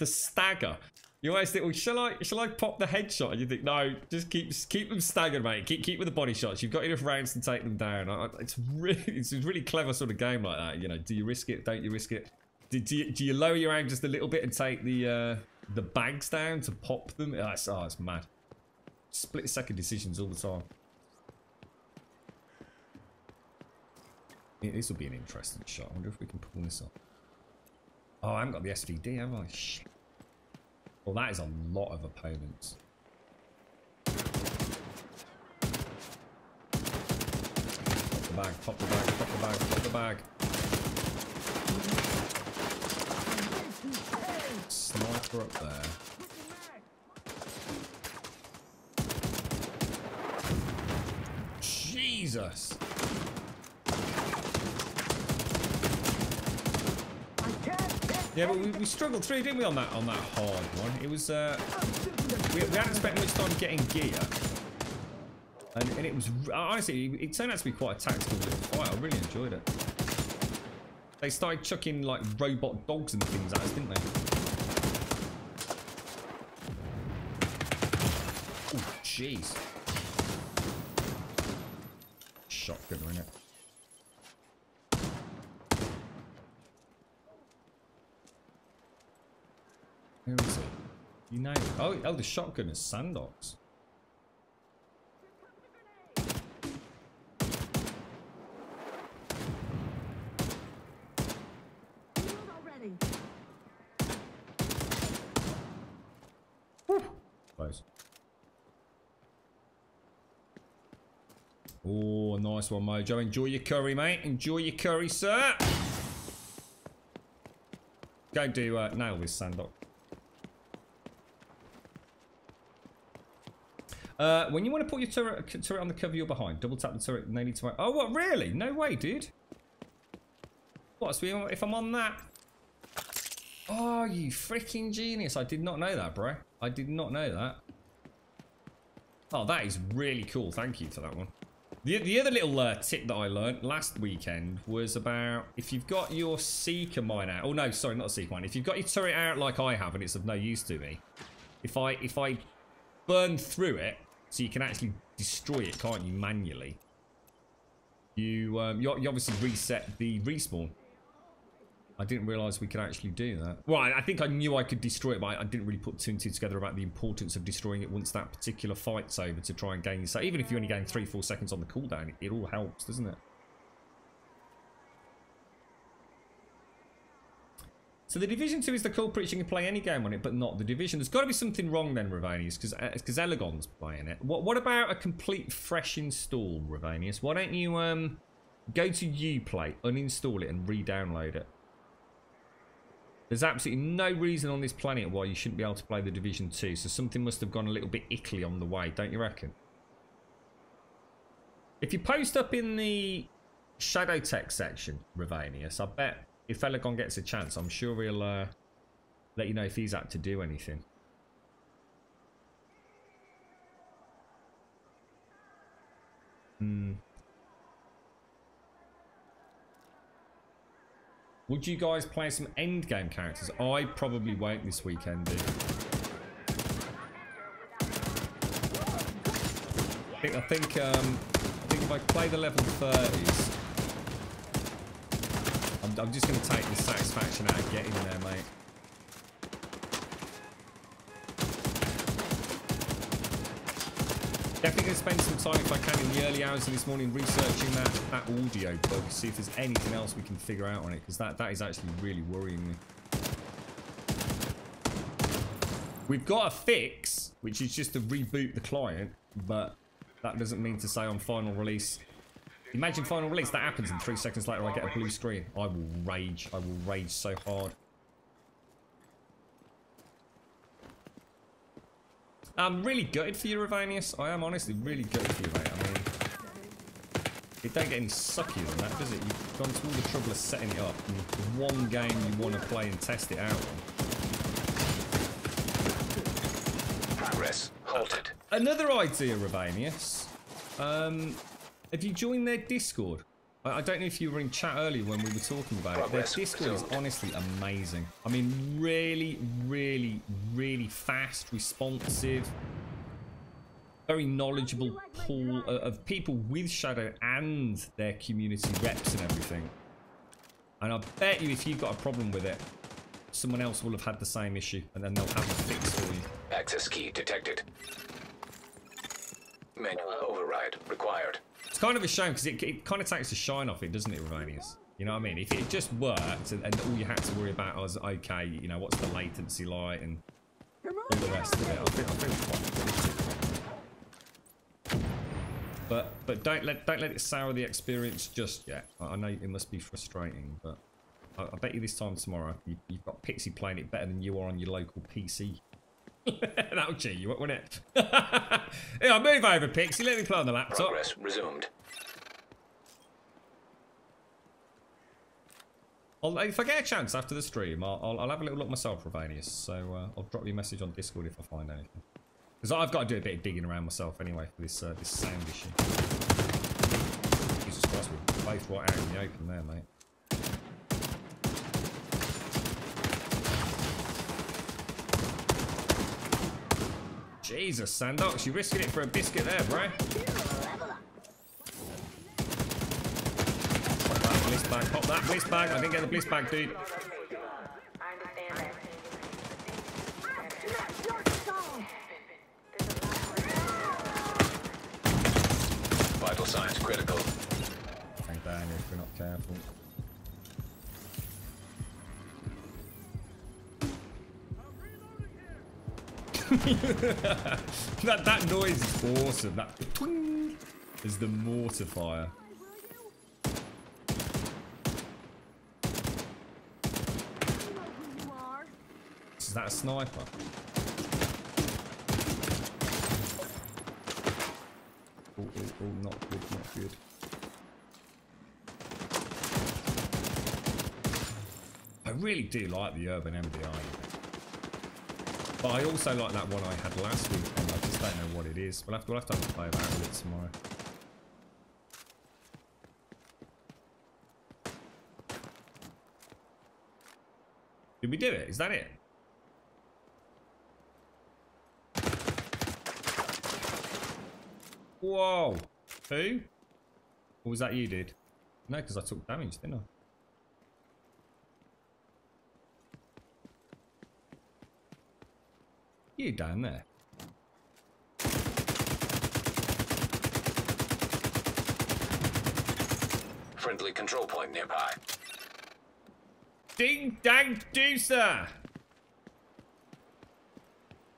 stagger, you always think, well, shall I pop the headshot? And you think, no, just keep them staggered, mate. Keep with the body shots. You've got enough rounds to take them down. It's a really clever sort of game like that. You know, do you risk it? Don't you risk it? Do you lower your aim just a little bit and take the bags down to pop them? Oh, it's mad. Split second decisions all the time. This will be an interesting shot. I wonder if we can pull this off. Oh, I haven't got the SVD, have I? Shit. Well, that is a lot of opponents. Pop the bag, pop the bag, pop the bag, pop the bag. Sniper up there. Jesus! Yeah, but we struggled through, didn't we, on that hard one? It was we hadn't spent much time getting gear, and it was honestly it turned out to be quite a tactical little fight. I really enjoyed it. They started chucking like robot dogs and things at us, didn't they? Oh, jeez! Shotgunner, innit? Where is it? You know. Oh, the shotgun is Sandox. Close. Oh, nice one, Mojo. Enjoy your curry, mate. Enjoy your curry, sir. Go do nail this Sandox. When you want to put your turret on the cover you're behind, double tap the turret, and they need to... Oh, what, really? No way, dude. What, so if I'm on that... Oh, you freaking genius. I did not know that, bro. I did not know that. Oh, that is really cool. Thank you for that one. The other little tip that I learned last weekend was about if you've got your Seeker mine out... Oh, no, sorry, not a Seeker mine. If you've got your turret out like I have and it's of no use to me, if I burn through it, so you can actually destroy it, can't you, manually? You obviously reset the respawn. I didn't realise we could actually do that. Well, I think I knew I could destroy it, but I didn't really put 2 and 2 together about the importance of destroying it once that particular fight's over to try and gain your... So even if you only gain 3-4 seconds on the cooldown, it all helps, doesn't it? So the Division 2 is the culprit. You can play any game on it, but not the Division. There's got to be something wrong then, Ravanius, because Elegon's playing it. What about a complete fresh install, Ravanius? Why don't you go to Uplay, uninstall it, and re-download it? There's absolutely no reason on this planet why you shouldn't be able to play the Division 2, so something must have gone a little bit ickly on the way, don't you reckon? If you post up in the Shadow Tech section, Ravanius. I bet if Felagon gets a chance, I'm sure he'll let you know if he's apt to do anything. Would you guys play some endgame characters? I probably won't this weekend, dude. I think if I play the level 30s, I'm just going to take the satisfaction out of getting there, mate. Definitely going to spend some time, if I can, in the early hours of this morning researching that audio bug, see if there's anything else we can figure out on it, because that is actually really worrying me. We've got a fix, which is just to reboot the client, but that doesn't mean to say on final release. Imagine final release, that happens, and 3 seconds later I get a blue screen. I will rage. I will rage so hard. I'm really gutted for you, Ravanius. I am honestly really gutted for you, mate. I mean, it don't get any suckier than that, does it? You've gone to all the trouble of setting it up, and the one game you want to play and test it out on. Progress halted. Another idea, Ravanius. Have you joined their Discord? I don't know if you were in chat earlier when we were talking about it. Their Discord is honestly amazing. I mean, really, really, really fast, responsive, very knowledgeable pool of people with Shadow and their community reps and everything. And I bet you if you've got a problem with it, someone else will have had the same issue, and then they'll have a fix for you. Access key detected. Manual override required. It's kind of a shame because it kind of takes the shine off it, doesn't it, Ravanius? You know what I mean? If it just worked and all you had to worry about was, okay, you know, what's the latency like and all the rest of it, I think quite good. But don't let it sour the experience just yet. I know it must be frustrating, but I bet you this time tomorrow you've got Pixie playing it better than you are on your local PC. That'll cheat you, won't it? Yeah, move over, Pixie. Let me play on the laptop. Progress resumed. If I get a chance after the stream, I'll have a little look myself, Ravanius. So I'll drop you a message on Discord if I find anything. Because I've got to do a bit of digging around myself anyway for this this sound issue. Jesus Christ, we're both right out in the open there, mate. Jesus, Sandox, you're risking it for a biscuit there, bro. Pop that bliss bag, pop that bliss bag. I didn't get the bliss bag, dude. Vital signs critical. Hang down if we're not careful. that noise is awesome. That twing is the mortar fire. Is that a sniper? Oh, not good, not good. I really do like the Urban MDI. But I also like that one I had last week, and I just don't know what it is. We'll have to play that with it tomorrow. Did we do it? Is that it? Whoa! Who? Or was that you, dude? No, because I took damage, didn't I? You down there. Friendly control point nearby. Ding dang deucer!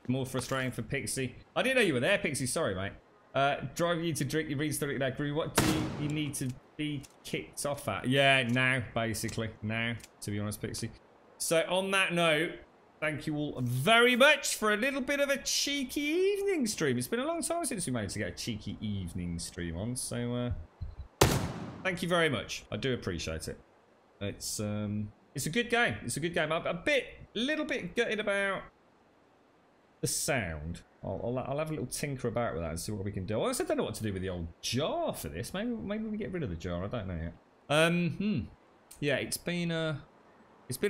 More frustrating for Pixie. I didn't know you were there, Pixie. Sorry, mate. Driving you to drink your restart that crew. What do you need to be kicked off at? Yeah, now, basically. Now, to be honest, Pixie. So, on that note, thank you all very much for a little bit of a cheeky evening stream. It's been a long time since we managed to get a cheeky evening stream on, so Thank you very much. I do appreciate it. It's a good game. It's a good game. I'm a little bit gutted about the sound. I'll have a little tinker about with that and see what we can do. I also don't know what to do with the old jar for this. Maybe we get rid of the jar. I don't know yet. Yeah, it's been a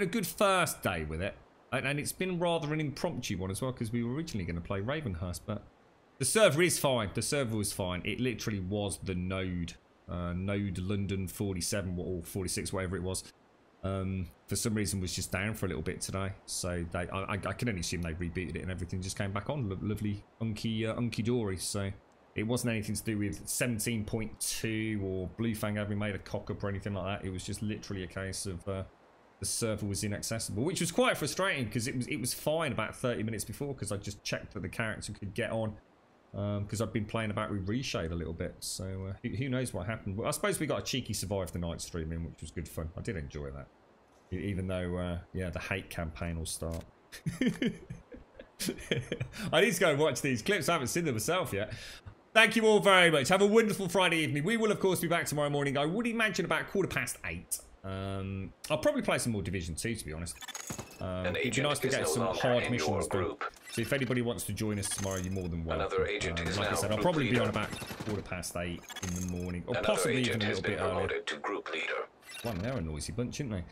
good first day with it, and it's been rather an impromptu one as well because we were originally going to play Ravenhurst, but the server is fine. The server was fine. It literally was the node London 47 or 46, whatever it was. For some reason was just down for a little bit today, so I can only assume they rebooted it and everything just came back on. Lovely unky dory. So it wasn't anything to do with 17.2 or Bluefang having made a cock up or anything like that. It was just literally a case of the server was inaccessible, which was quite frustrating because it was fine about 30 minutes before because I just checked that the character could get on. Because I've been playing about with Reshade a little bit, so who knows what happened. But I suppose we got a cheeky survive the night streaming, which was good fun. I did enjoy that, even though yeah, the hate campaign will start. I need to go and watch these clips. I haven't seen them myself yet. Thank you all very much. Have a wonderful Friday evening. We will of course be back tomorrow morning. I would imagine about 8:15. I'll probably play some more Division 2 to be honest. It'd be nice to get some hard missions done. So if anybody wants to join us tomorrow, you're more than welcome. Another agent is like I said, I'll probably be on about 8:15 in the morning, or possibly even a little bit earlier. To group leader. Well, they're a noisy bunch, aren't they?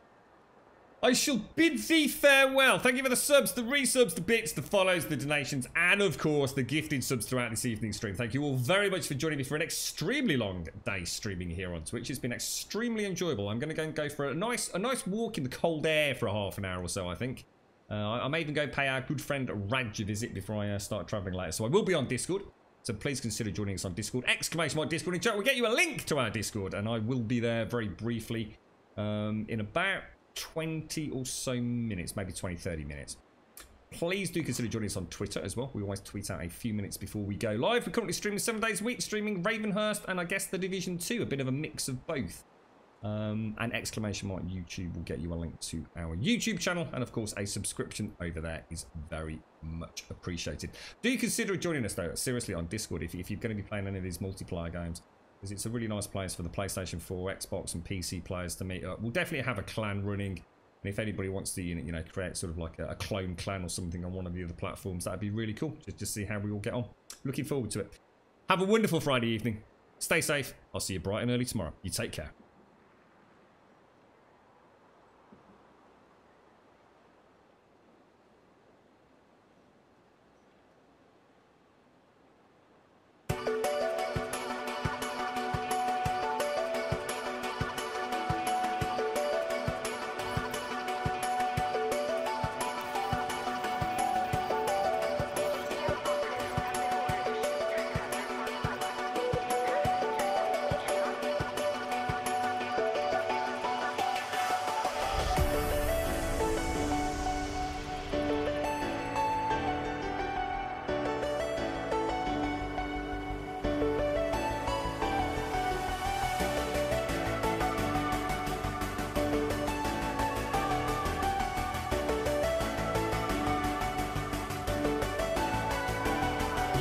I shall bid thee farewell. Thank you for the subs, the resubs, the bits, the follows, the donations, and of course the gifted subs throughout this evening's stream. Thank you all very much for joining me for an extremely long day streaming here on Twitch. It's been extremely enjoyable. I'm going to go and go for a nice walk in the cold air for a half an hour or so, I think. I may even go pay our good friend Raj a visit before I start travelling later. So I will be on Discord. So please consider joining us on Discord. ! Discord in chat. We'll get you a link to our Discord. And I will be there very briefly in about 20 or so minutes. Maybe 20, 30 minutes. Please do consider joining us on Twitter as well. We always tweet out a few minutes before we go live. We're currently streaming 7 days a week. Streaming Ravenhurst and I guess The Division 2. A bit of a mix of both. And ! YouTube will get you a link to our YouTube channel, and of course a subscription over there is very much appreciated. Do consider joining us though, seriously, on Discord if you're going to be playing any of these multiplayer games, because it's a really nice place for the PlayStation 4, Xbox and PC players to meet up. We'll definitely have a clan running, and if anybody wants to you know create sort of like a clone clan or something on one of the other platforms, that'd be really cool, just to see how we all get on. Looking forward to it. Have a wonderful Friday evening, stay safe, I'll see you bright and early tomorrow. You take care.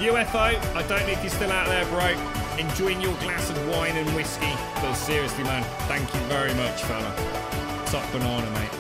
UFO, I don't know if you're still out there, bro. Enjoying your glass of wine and whiskey. But seriously, man, thank you very much, fella. Top banana, mate.